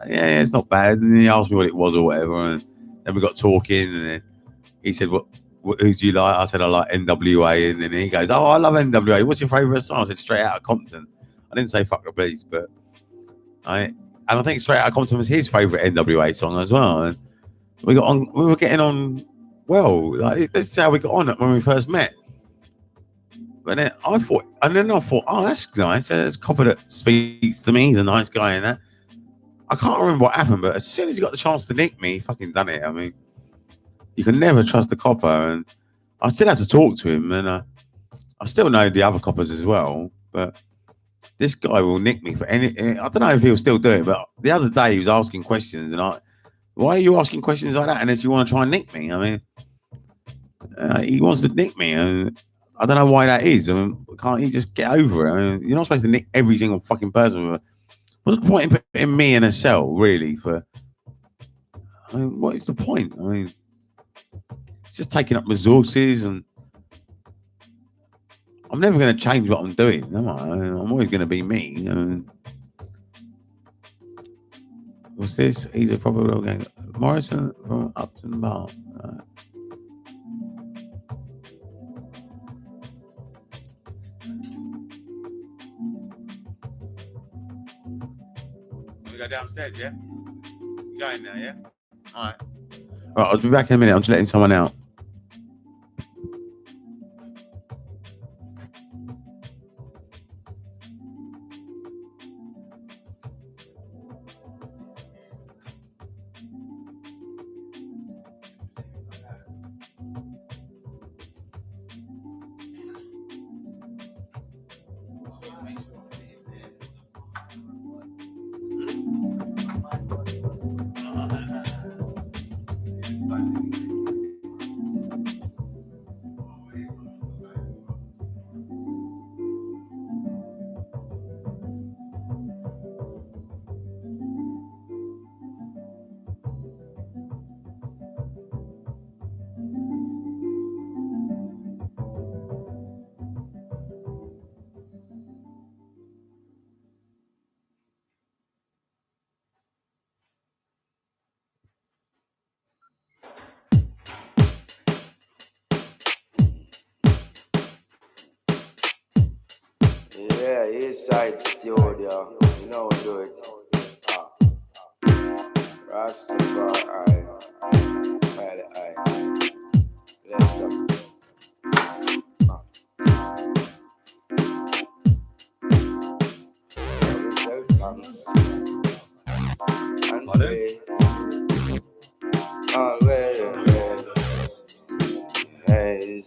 yeah, it's not bad." And he asked me what it was or whatever, and then we got talking, and then he said, "What who do you like?" I said, "I like NWA," and then he goes, "Oh, I love NWA. What's your favourite song?" I said, "Straight Outta Compton." I didn't say "Fuck the Beast," but I think "Straight Outta Compton" was his favourite NWA song as well. And we were getting on well. Like, this is how we got on when we first met. But then I thought, oh, that's nice. There's a copper that speaks to me. He's a nice guy and that. I can't remember what happened, but as soon as he got the chance to nick me, he fucking done it. I mean, you can never trust a copper, and I still had to talk to him, and I still know the other coppers as well, but this guy will nick me for any. I don't know if he'll still do it, but the other day he was asking questions, and why are you asking questions like that? And if you want to try and nick me, I mean, he wants to nick me, and I don't know why that is. I mean, can't he just get over it? I mean, you're not supposed to nick every single fucking person. What's the point in putting me in a cell, really? I mean, what is the point? I mean, it's just taking up resources, and I'm never going to change what I'm doing, am I? I'm always going to be me. I mean, what's this? He's a proper real gang. Morrison from Upton Bar. We go downstairs, yeah? You going now, yeah? All right. Right, I'll be back in a minute. I'm just letting someone out. Yeah, Eastside Studio, you know we do it. Rastafari, Pilot Eye, let's up. So we sell thanks. Always. Hey,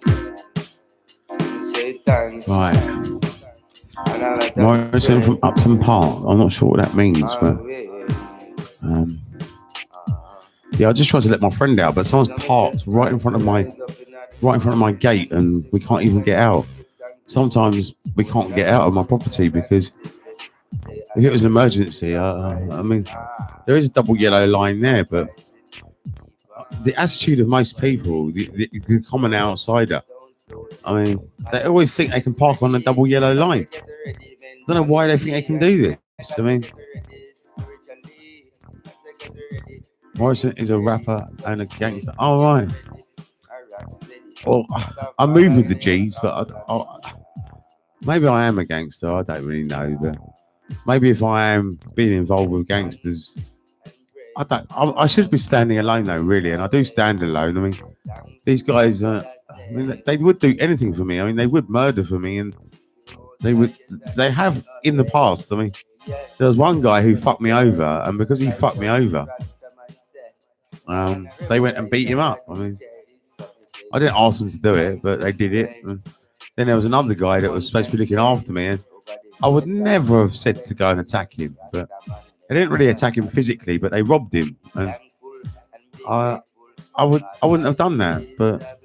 say thanks. Right. And I let them Morrison from Upton Park. I'm not sure what that means, but always. yeah, I just tried to let my friend out, but someone's parked right in front of my gate, and we can't even get out. Sometimes we can't get out of my property because if it was an emergency, I mean, there is a double yellow line there, but the attitude of most people, the common outsider, I mean, they always think they can park on a double yellow line. I don't know why they think they can do this. I mean, Morrison is a rapper and a gangster. Oh, right. Well, I move with the G's, but maybe I am a gangster. I don't really know, but maybe if I am being involved with gangsters, I should be standing alone though, really, and I do stand alone. I mean, these guys, I mean, they would do anything for me. I mean, they would murder for me, and they have in the past. I mean, there was one guy who fucked me over, and because he fucked me over, they went and beat him up. I mean, I didn't ask them to do it, but they did it. And then there was another guy that was supposed to be looking after me, and I would never have said to go and attack him, but they didn't really attack him physically, but they robbed him, and I wouldn't have done that, but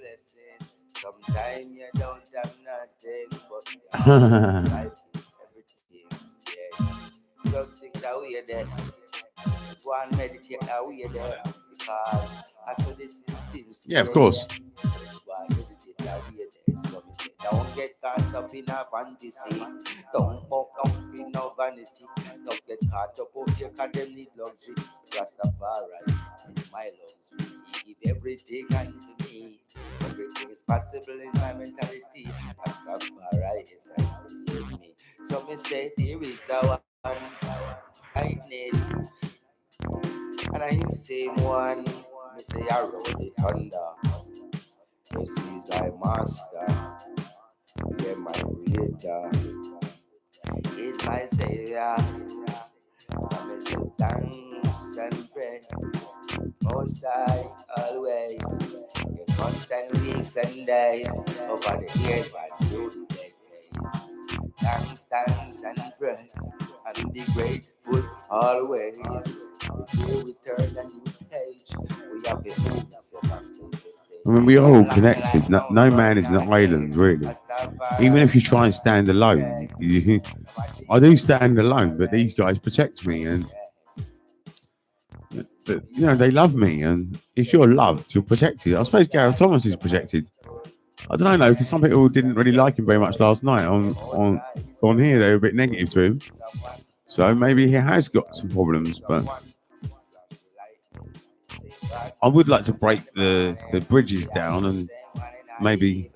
just think that we are there. Go and meditate that we are there. Because I saw the system. yeah, of course. Just go and meditate that we are there. So me say, don't get caught up in a fantasy. Don't walk up in no vanity. Don't get caught up over here because them need luxury. Rastafari is my luxury. He give everything unto me. Everything is possible in my mentality. Rastafari is like me. So me say, there is a one I need. And I say one, me say I roll the thunder. This is I master, yeah, my creator, is my savior. So me say thanks and pray, most I always. Yes, months and weeks and days, over the years and through the decades. Thanks and praise, and be grateful always. Here we turn a new page. We have been moving I mean, we are all connected. No man is an island, really. Even if you try and stand alone, I do stand alone, but these guys protect me, and you know they love me. And if you're loved, you're protected. I suppose Gareth Thomas is protected. I don't know, because some people didn't really like him very much last night on here. They were a bit negative to him, so maybe he has got some problems. But I would like to break the bridges down, and maybe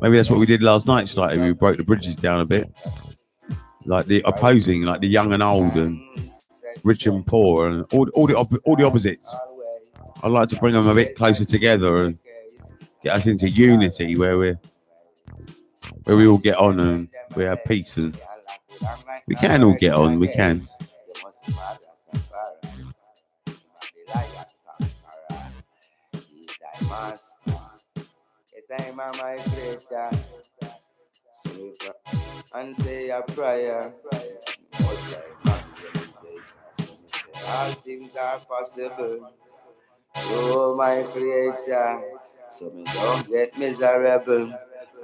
that's what we did last night. Slightly, we broke the bridges down a bit, like the opposing, like the young and old, and rich and poor, and all the opposites. I'd like to bring them a bit closer together and get us into unity, where we all get on and we have peace, and we can all get on. We can. Yes, I'm my greatest. And say a prayer. All things are possible. Oh, my creator. So me don't get miserable.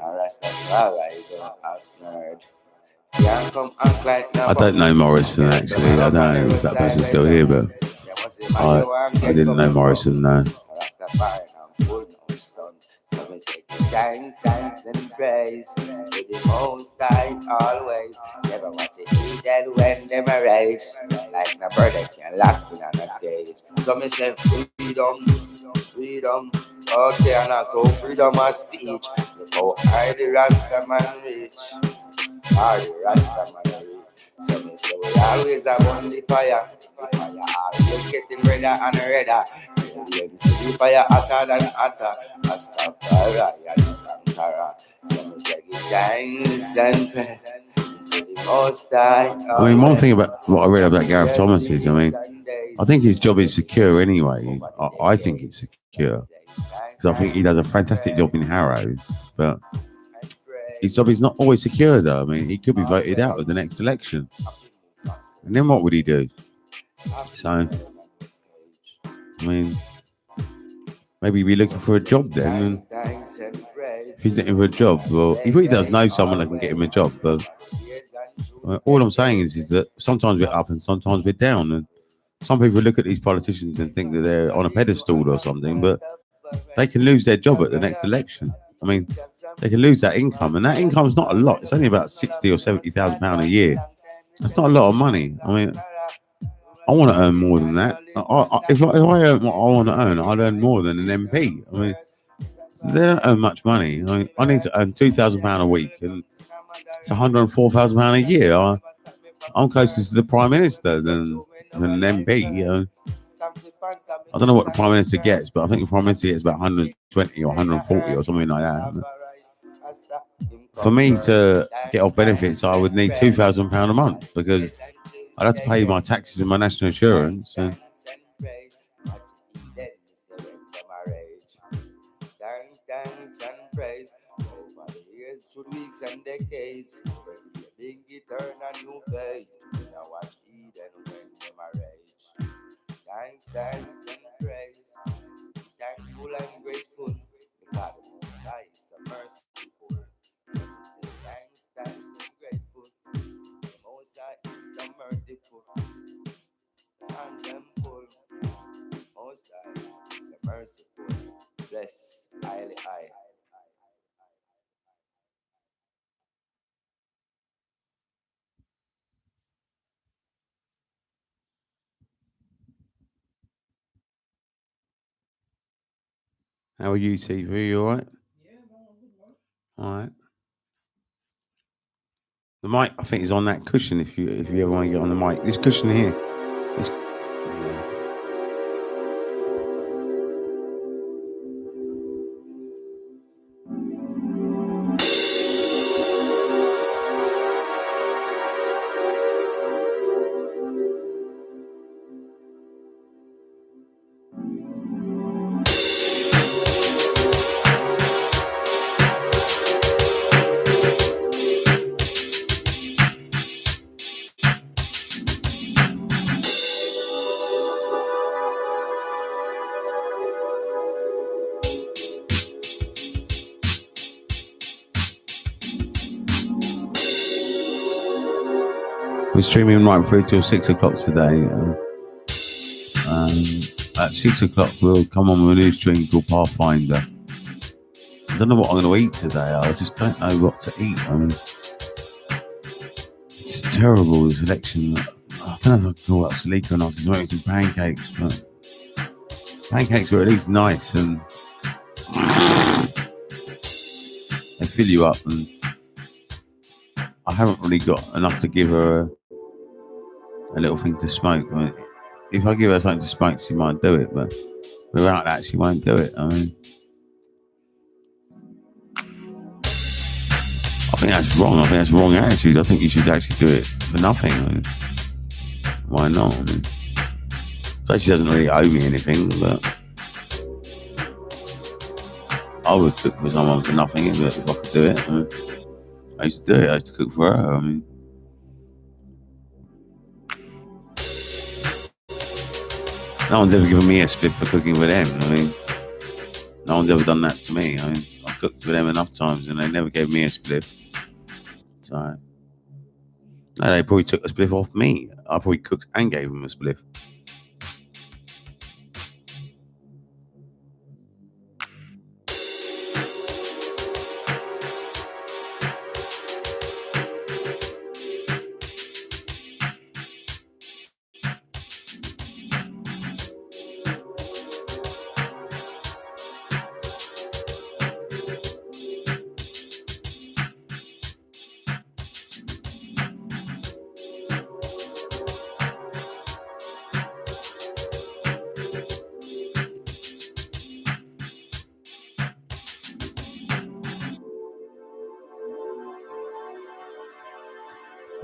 Rastafari don't act nerd. Can't come act like no. I don't know Morrison actually. I don't know if that person's still here, but I didn't know Morrison. No. Rastafari I'm full no stun. So me say thanks and praise to the most high always. Never watch it heathen when them a rage. Like no bird that can lock in on a cage. So me say freedom. Okay, and also freedom of speech. Look how high the Rasta man reach. High the Rasta man reach. So me say we always have on the fire. The fire always getting redder and redder. You see the fire hotter than hotter. Rastafari and the conqueror. So me say give thanks and praise I mean, one thing about what I read about Gareth Thomas is, I mean, I think his job is secure anyway. I think it's secure because I think he does a fantastic job in Harrow, but his job is not always secure though. I mean, he could be voted out at the next election, and then what would he do? So, I mean, maybe he'd be looking for a job then. And if he's looking for a job, well, he really does know someone that can get him a job. But all I'm saying is that sometimes we're up and sometimes we're down. And some people look at these politicians and think that they're on a pedestal or something, but they can lose their job at the next election. I mean, they can lose that income, and that income's not a lot. It's only about £60,000 or £70,000 a year. That's not a lot of money. I mean, I want to earn more than that. If I earn what I want to earn, I'd earn more than an MP. I mean, they don't earn much money. I mean, I need to earn £2,000 a week, and it's £104,000 a year. I'm closer to the Prime Minister than an MP. You know. I don't know what the Prime Minister gets, but I think the Prime Minister gets about 120 or 140 or something like that. For me to get off benefits, I would need £2,000 a month because I'd have to pay my taxes and my national insurance. And through weeks and decades, when the big turn a new page, I watch Eden when them a rage. Thanks and praise, thankful and grateful, because the Most High is so merciful. So we say thanks and grateful, the Most High is so merciful, and them full. Most High is so merciful, bless highly high. how are you, TV? You all right? All right. The mic, I think, is on that cushion. If you ever want to get on the mic, this cushion here. This, yeah. We're streaming right through till 6 o'clock today. At 6 o'clock, we'll come on with a new stream called Pathfinder. I don't know what I'm going to eat today. I just don't know what to eat. I mean, it's just terrible, this election. I don't know if I can call up Salika or not because I'm making some pancakes, but pancakes are at least nice and they fill you up. And I haven't really got enough to give her a little thing to smoke. I mean, if I give her something to smoke, she might do it, but without that, she won't do it. I mean, I think that's wrong. I think that's the wrong attitude. I think you should actually do it for nothing. I mean, why not? I mean, so she doesn't really owe me anything, but I would cook for someone for nothing if I could do it. I mean, I used to do it. I used to cook for her. I mean, no one's ever given me a split for cooking with them. I mean, no one's ever done that to me. I mean, I've cooked for them enough times and they never gave me a split. So, no, they probably took a spliff off me. I probably cooked and gave them a spliff.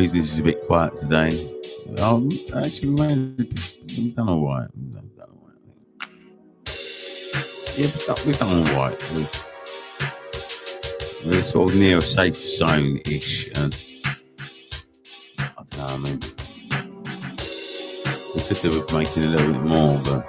Business is a bit quiet today. Actually, man, we've done all right. Yeah, we've done all right. We're sort of near a safe zone-ish, and I don't know, I mean, we could do with making a little bit more, but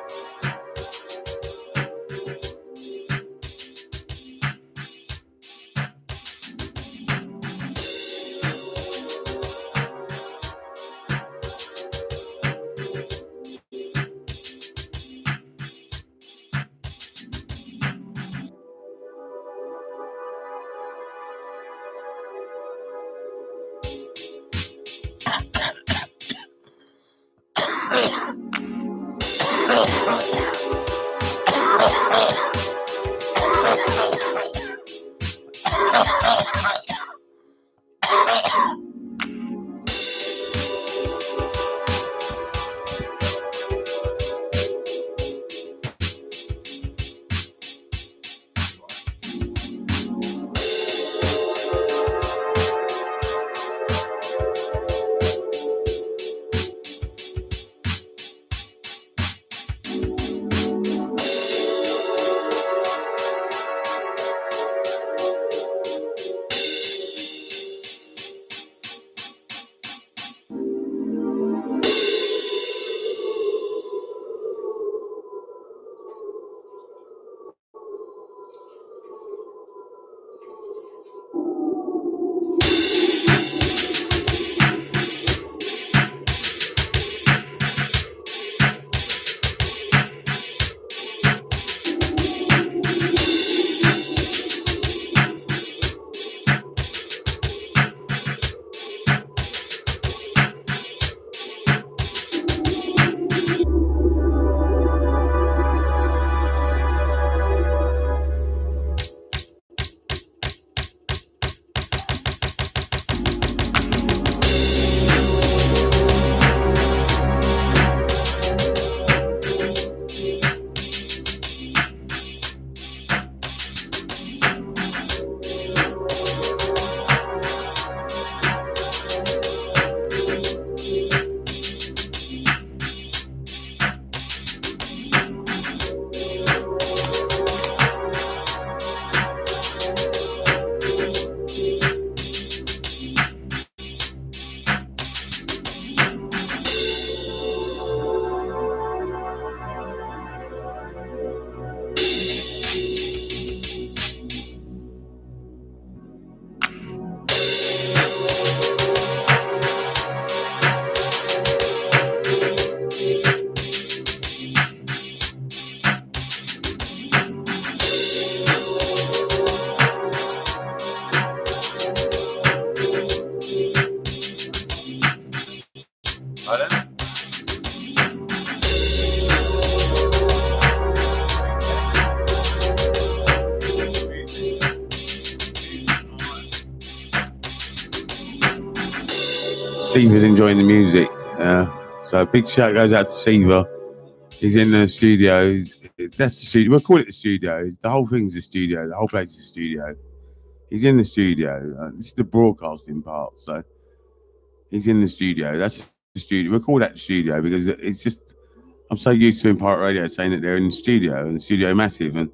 Seaver's enjoying the music. So a big shout goes out to Seaver. He's in the studio. That's the studio. We'll call it the studio. The whole thing's a studio. The whole place is a studio. He's in the studio. This is the broadcasting part. So he's in the studio. That's the studio. We'll call that the studio because it's just, I'm so used to in Pirate Radio saying that they're in the studio and the studio massive. And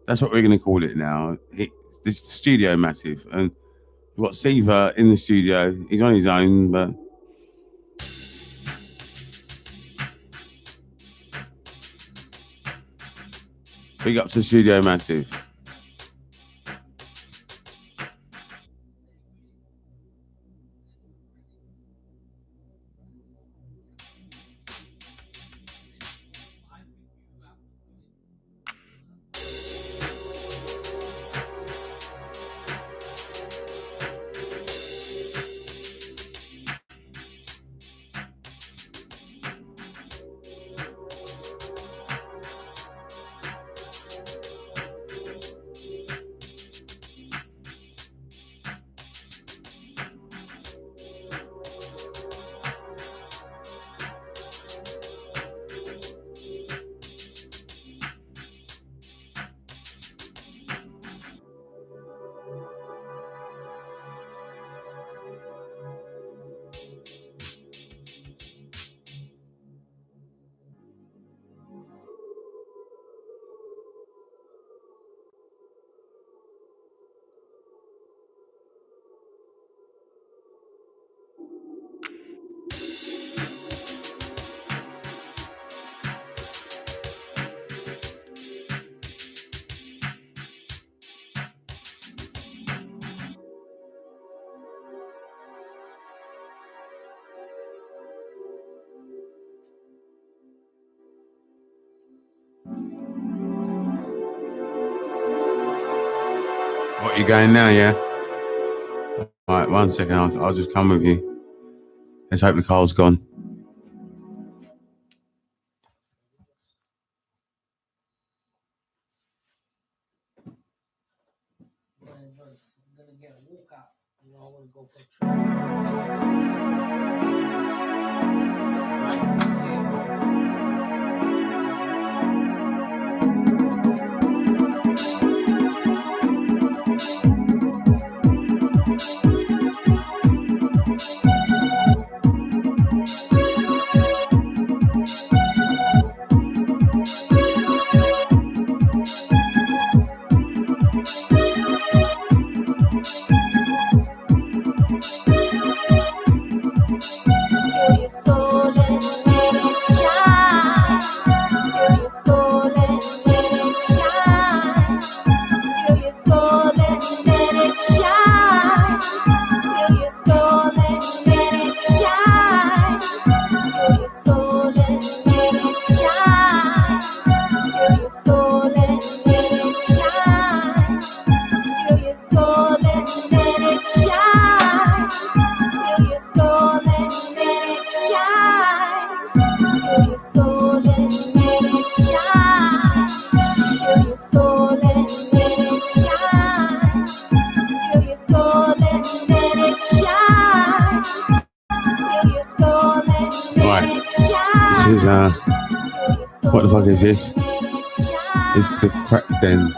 that's what we're going to call it now. It's the studio massive. And we've got Seaver in the studio. He's on his own, but big up to Studio Massive. What, you going now, yeah? Right, 1 second, I'll just come with you. Let's hope the car's gone. What the fuck is this? It's the crack den.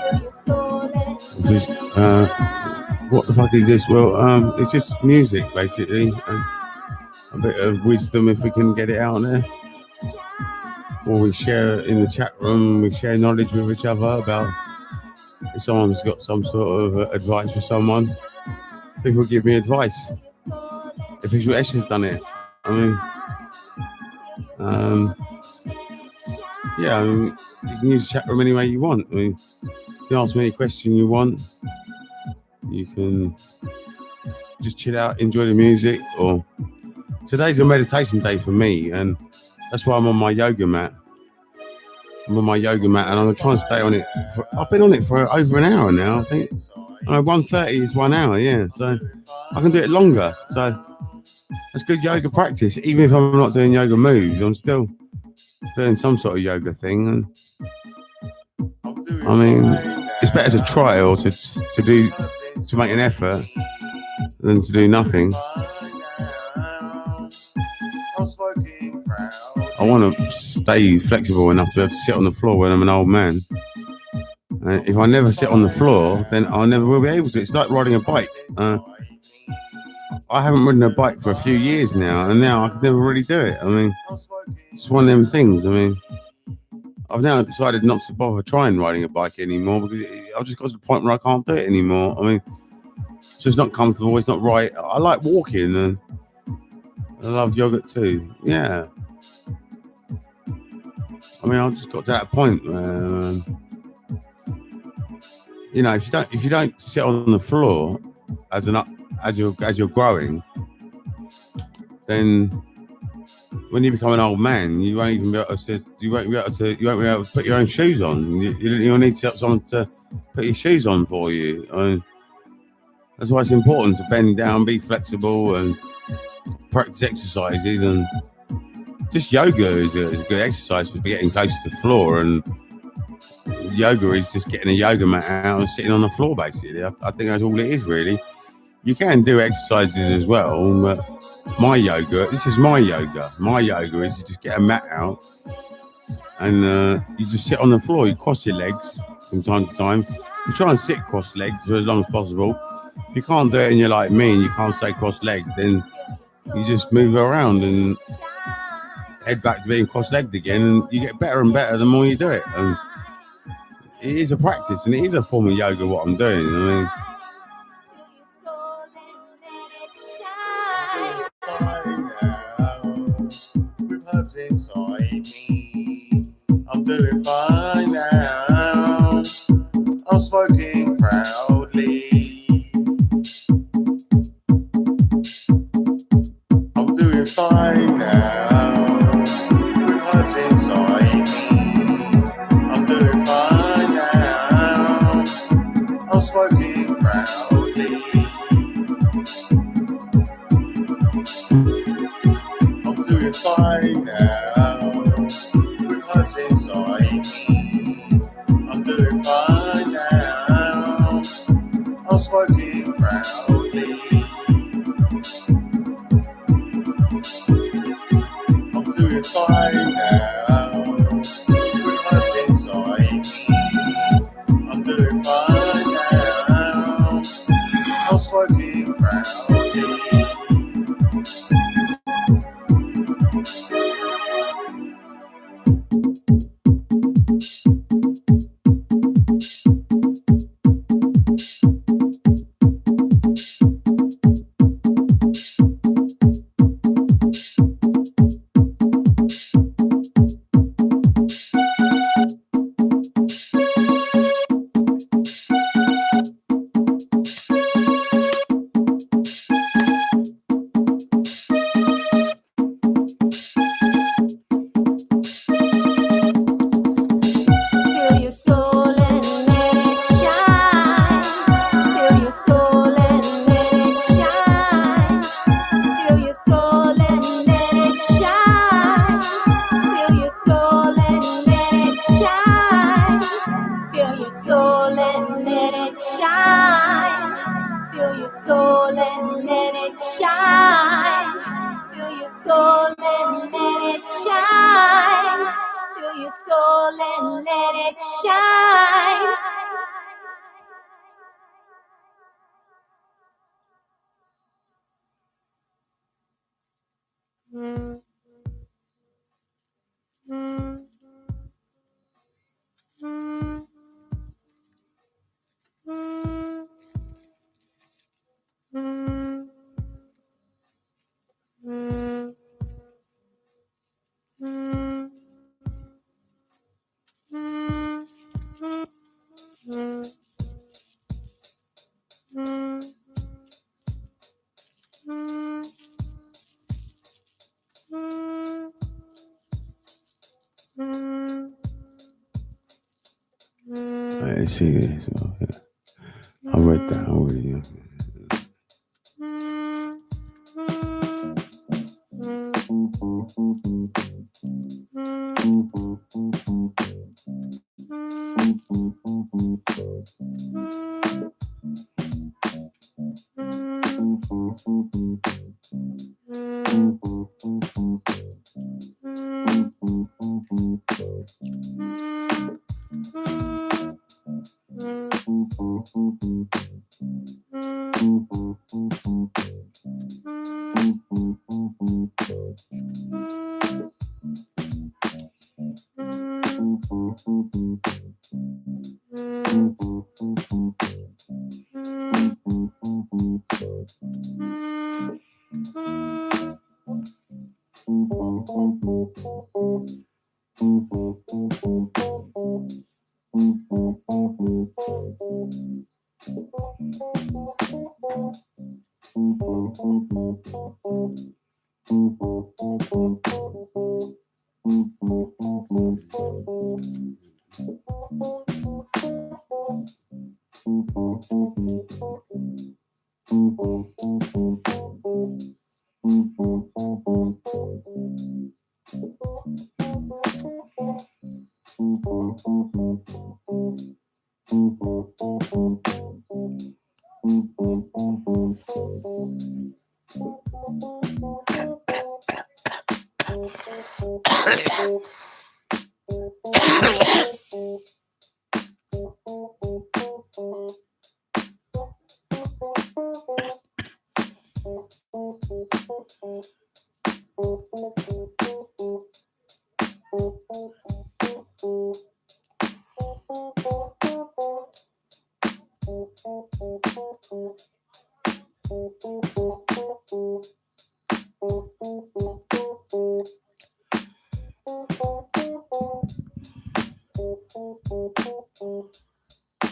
What the fuck is this? Well, it's just music basically. A bit of wisdom if we can get it out there. Or we share in the chat room, we share knowledge with each other about if someone's got some sort of advice for someone. People give me advice. If Visual Esh has done it. I mean, yeah, I mean, you can use the chat room any way you want. I mean, you can ask me any question you want. You can just chill out, enjoy the music. Or today's a meditation day for me, and that's why I'm on my yoga mat. I'm on my yoga mat, and I'm gonna try and stay on it. I've been on it for over an hour now. I think 1:30 is 1 hour. Yeah, so I can do it longer. So that's good yoga practice. Even if I'm not doing yoga moves, I'm still doing some sort of yoga thing. And I mean, it's better to try or to make an effort than to do nothing. I want to stay flexible enough to be able to sit on the floor when I'm an old man. And if I never sit on the floor, then I never will be able to. It's like riding a bike. I haven't ridden a bike for a few years now, and now I can never really do it. I mean, it's one of them things. I mean, I've now decided not to bother trying riding a bike anymore because I've just got to the point where I can't do it anymore. I mean, it's just not comfortable. It's not right. I like walking, and I love yoga too. Yeah. I mean, I've just got to that point where, you know, if you don't sit on the floor as you're growing, then when you become an old man, you won't even be able to put your own shoes on. You'll need someone to put your shoes on for you. I mean, that's why it's important to bend down, be flexible, and practice exercises. And just yoga is a good exercise for getting close to the floor. And yoga is just getting a yoga mat out and sitting on the floor, basically. I think that's all it is, really. You can do exercises as well, but this is my yoga. My yoga is you just get a mat out and you just sit on the floor. You cross your legs from time to time. You try and sit cross-legged for as long as possible. If you can't do it and you're like me and you can't stay cross-legged, then you just move around and head back to being cross-legged again, and you get better and better the more you do it. And it is a practice, and it is a form of yoga what I'm doing. I mean, inside me, I'm doing fine now. I'm smoking proudly. I'm doing fine now. With herbs inside me, I'm doing smoking proudly. I'm doing fine now. Put my inside me. I'm doing fine now. I'm smoking proudly. Feel your soul and let it shine. Feel your soul and let it shine. Feel your soul and let it shine. Feel your soul and let it shine. Feel your soul and let it shine. Feel your soul and let it shine. Feel your soul and let it shine. Feel your soul and let it shine. Let's see this. Okay. I read that already. Yeah.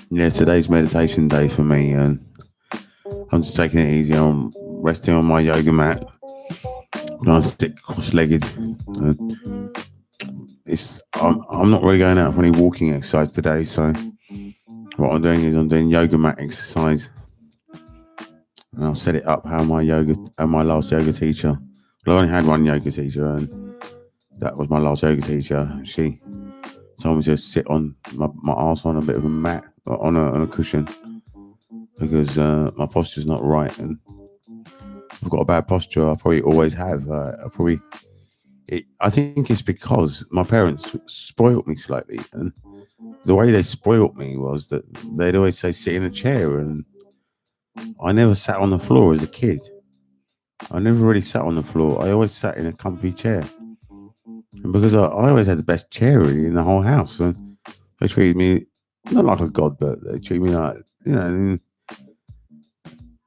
Yeah, today's meditation day for me, and I'm just taking it easy. I'm resting on my yoga mat. I sit cross-legged. I'm not really going out for any walking exercise today, so what I'm doing is I'm doing yoga mat exercise, and I'll set it up how my last yoga teacher. Well, I only had one yoga teacher, and that was my last yoga teacher. She told me to sit on my arse on a bit of a mat, on a cushion, because my posture's not right, and I've got a bad posture. I probably always have. I think it's because my parents spoilt me slightly, and the way they spoilt me was that they'd always say sit in a chair, and I never sat on the floor as a kid. I never really sat on the floor. I always sat in a comfy chair, and because I always had the best chair really in the whole house, and they treated me not like a god, but they treated me like and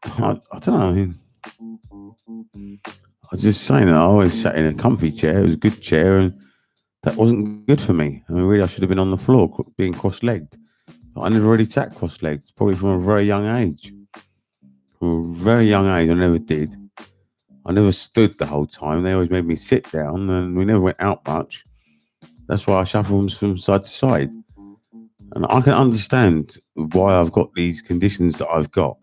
I don't know. I mean, I was just saying that I always sat in a comfy chair. It was a good chair, and that wasn't good for me. I mean, really, I should have been on the floor, being cross-legged. I never really sat cross-legged, probably from a very young age. From a very young age, I never did. I never stood the whole time. They always made me sit down, and we never went out much. That's why I shuffle from side to side. And I can understand why I've got these conditions that I've got,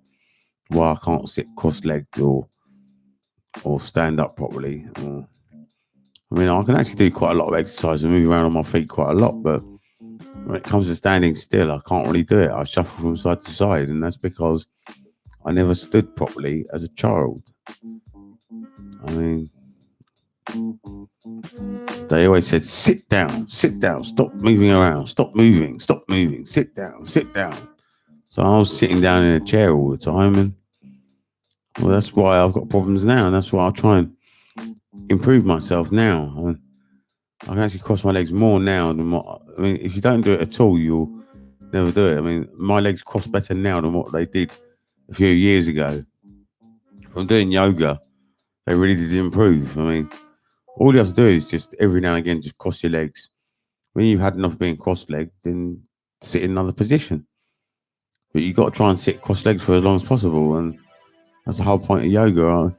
why I can't sit cross-legged or stand up properly. I mean, I can actually do quite a lot of exercise and move around on my feet quite a lot, but when it comes to standing still, I can't really do it. I shuffle from side to side, and that's because I never stood properly as a child. I mean, they always said, sit down, stop moving around, stop moving, sit down. So I was sitting down in a chair all the time, and well, that's why I've got problems now, and that's why I'll try and improve myself now. I can actually cross my legs more now than what, I mean, if you don't do it at all, you'll never do it. I mean, my legs cross better now than what they did a few years ago. From doing yoga, they really did improve. I mean, all you have to do is just every now and again just cross your legs. When you've had enough of being cross-legged, then sit in another position. But you've got to try and sit cross-legged for as long as possible, and that's the whole point of yoga.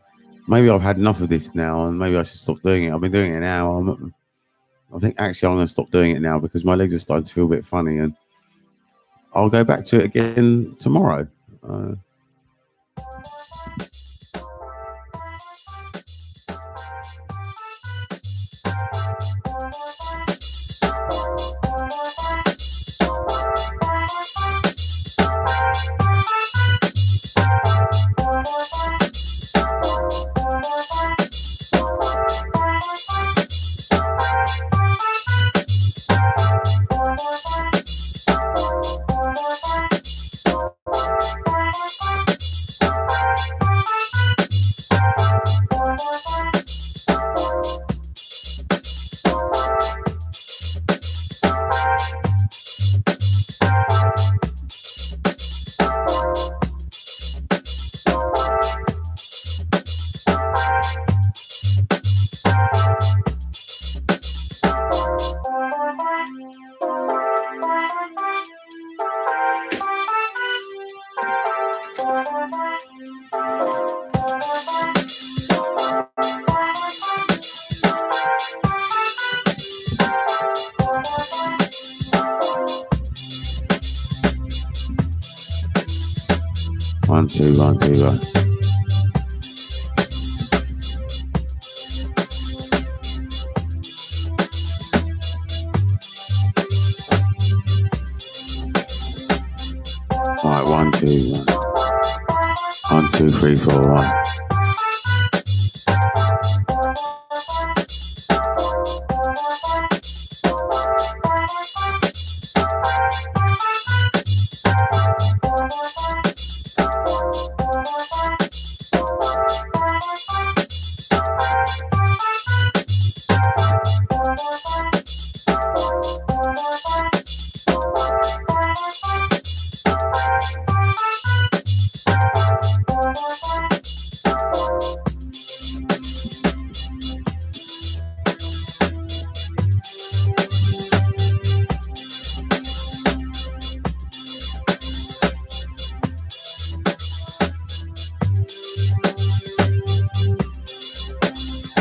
Maybe I've had enough of this now, and maybe I should stop doing it. I've been doing it now. I think actually I'm going to stop doing it now because my legs are starting to feel a bit funny, and I'll go back to it again tomorrow. One, two, one, two, one. Right, 1, 2, 1. 1, 2, 3, 4, 1.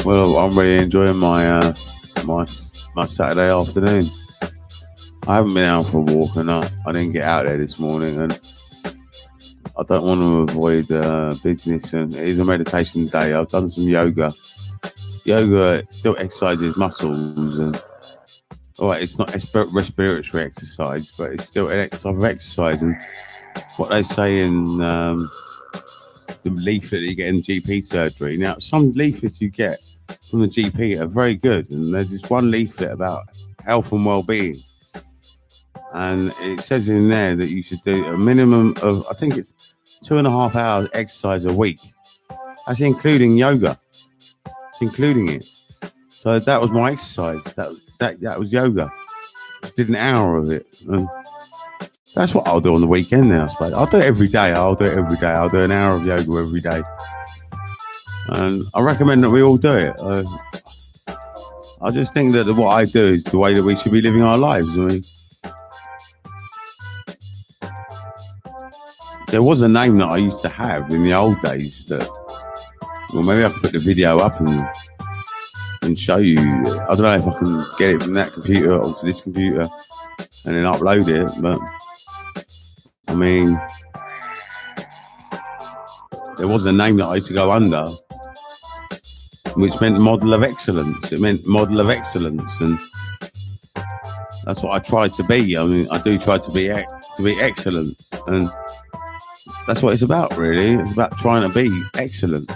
Well, I'm really enjoying my my Saturday afternoon. I haven't been out for a walk, and I didn't get out there this morning, and I don't want to avoid business. And it is a meditation day. I've done some yoga. Yoga still exercises muscles, and All right, it's not respiratory exercise, but it's still an type of exercise. And what they say in the leaflet that you get in GP surgery. Now, some leaflets you get from the GP are very good, and there's this one leaflet about health and well-being, and it says in there that you should do a minimum of, I think it's 2.5 hours exercise a week. That's including yoga. It's including it. So that was my exercise. That was yoga. Did an hour of it. And that's what I'll do on the weekend then, I suppose. I'll do it every day. I'll do an hour of yoga every day. And I recommend that we all do it. I just think that what I do is the way that we should be living our lives. I mean, there was a name that I used to have in the old days that, well, maybe I can put the video up and show you. I don't know if I can get it from that computer onto this computer and then upload it, but I mean, there was a name that I used to go under, which meant model of excellence. It meant model of excellence, and that's what I try to be. I mean, I do try to be excellent, and that's what it's about, really. It's about trying to be excellent.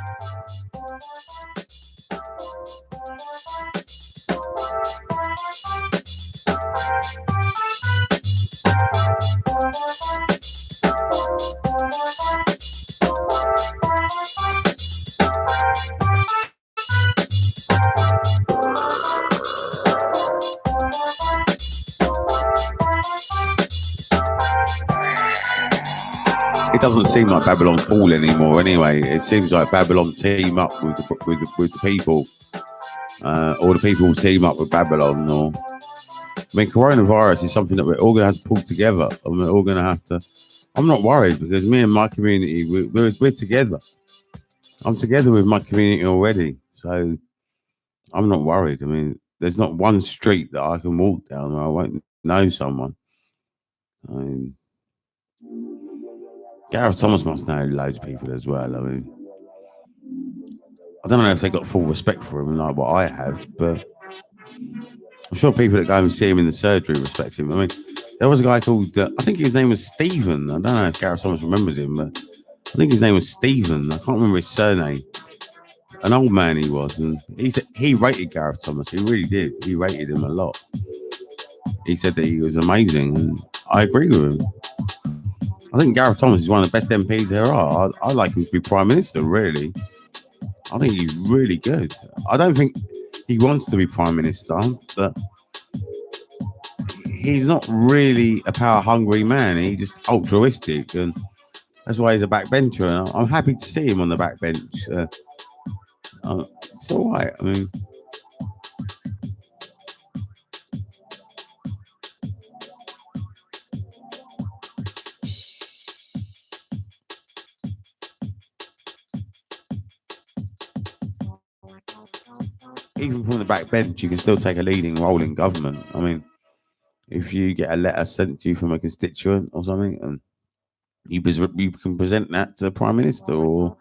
It doesn't seem like Babylon Fall anymore. Anyway, it seems like Babylon team up with the people, or the people team up with Babylon. Or I mean, coronavirus is something that we're all going to have to pull together, and we're all going to have to. I'm not worried because me and my community, we're together. I'm together with my community already, so I'm not worried. I mean, there's not one street that I can walk down where I won't know someone. I mean, Gareth Thomas must know loads of people as well. I mean, I don't know if they got full respect for him like what I have, but I'm sure people that go and see him in the surgery respect him. I mean, there was a guy called, I think his name was Stephen. I don't know if Gareth Thomas remembers him, but I think his name was Stephen. I can't remember his surname. An old man he was, and he rated Gareth Thomas. He really did. He rated him a lot. He said that he was amazing, and I agree with him. I think Gareth Thomas is one of the best MPs there are. I'd like him to be Prime Minister, really. I think he's really good. I don't think he wants to be Prime Minister, but he's not really a power-hungry man. He's just altruistic, and that's why he's a backbencher. And I'm happy to see him on the backbench. It's all right. I mean, even from the backbench, you can still take a leading role in government. I mean, if you get a letter sent to you from a constituent or something, and you can present that to the Prime Minister, or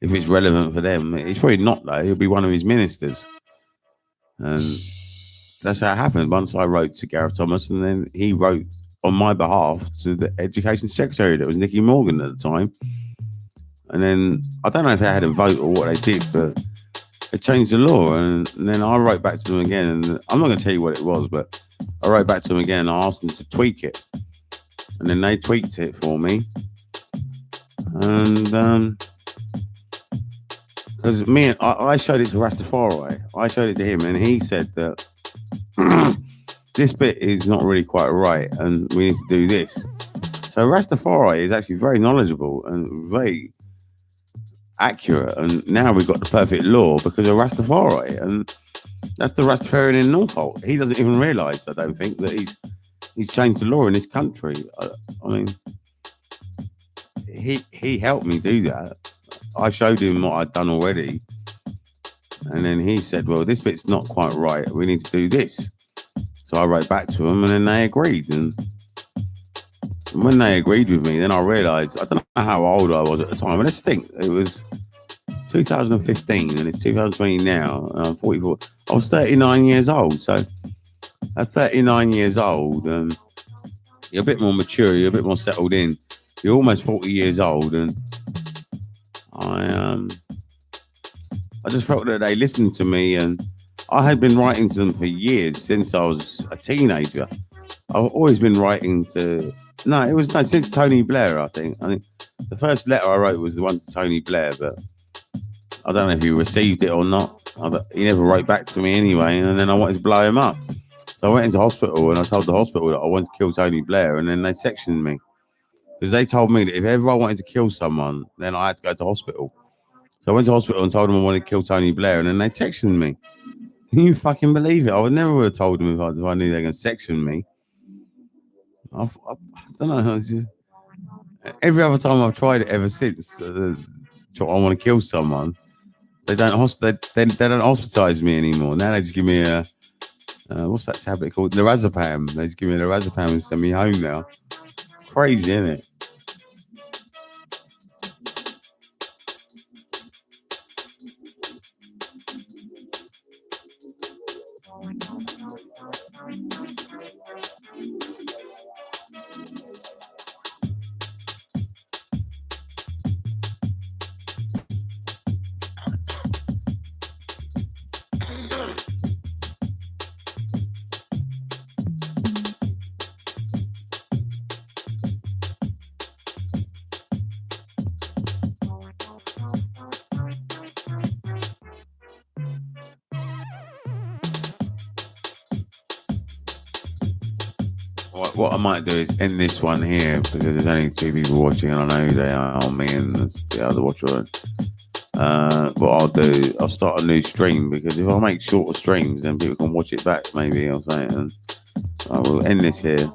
if it's relevant for them, it's probably not though. He'll be one of his ministers, and that's how it happened. Once I wrote to Gareth Thomas, and then he wrote on my behalf to the Education Secretary, that was Nicky Morgan at the time. And then I don't know if they had a vote or what they did, but they changed the law, and then I wrote back to them again, and I'm not going to tell you what it was, but I wrote back to them again. And I asked them to tweak it, and then they tweaked it for me. And because I showed it to Rastafari, I showed it to him, and he said that this bit is not really quite right, and we need to do this. So Rastafari is actually very knowledgeable and very accurate, and now we've got the perfect law because of Rastafari, and that's the Rastafarian in Norfolk. He doesn't even realise, I don't think, that he's changed the law in this country. I mean, he helped me do that. I showed him what I'd done already, and then he said, well, this bit's not quite right, we need to do this. So I wrote back to him, and then they agreed, and when they agreed with me, then I realised, I don't know how old I was at the time, but let's think, it was 2015 and it's 2020 now, and I'm 44. I was 39 years old, so At 39 years old, you're a bit more mature, you're a bit more settled in. You're almost 40 years old, and I just felt that they listened to me, and I had been writing to them for years since I was a teenager. I've always been writing to. No, it was no since Tony Blair. I think the first letter I wrote was the one to Tony Blair, but I don't know if he received it or not. He never wrote back to me anyway, and then I wanted to blow him up. So I went into hospital and I told the hospital that I wanted to kill Tony Blair, and then they sectioned me because they told me that if ever I wanted to kill someone, then I had to go to hospital. So I went to hospital and told them I wanted to kill Tony Blair, and then they sectioned me. Can you fucking believe it? I would never have told them if I knew they were going to section me. I don't know. Every other time I've tried it ever since, I want to kill someone. They don't hospitalize me anymore. Now they just give me a what's that tablet called? Lorazepam. They just give me lorazepam and send me home now. Crazy, isn't it? What I might do is end this one here because there's only 2 people watching and I know who they are, me and the other watcher. What I'll do, I'll start a new stream because if I make shorter streams, then people can watch it back maybe or something. And I will end this here.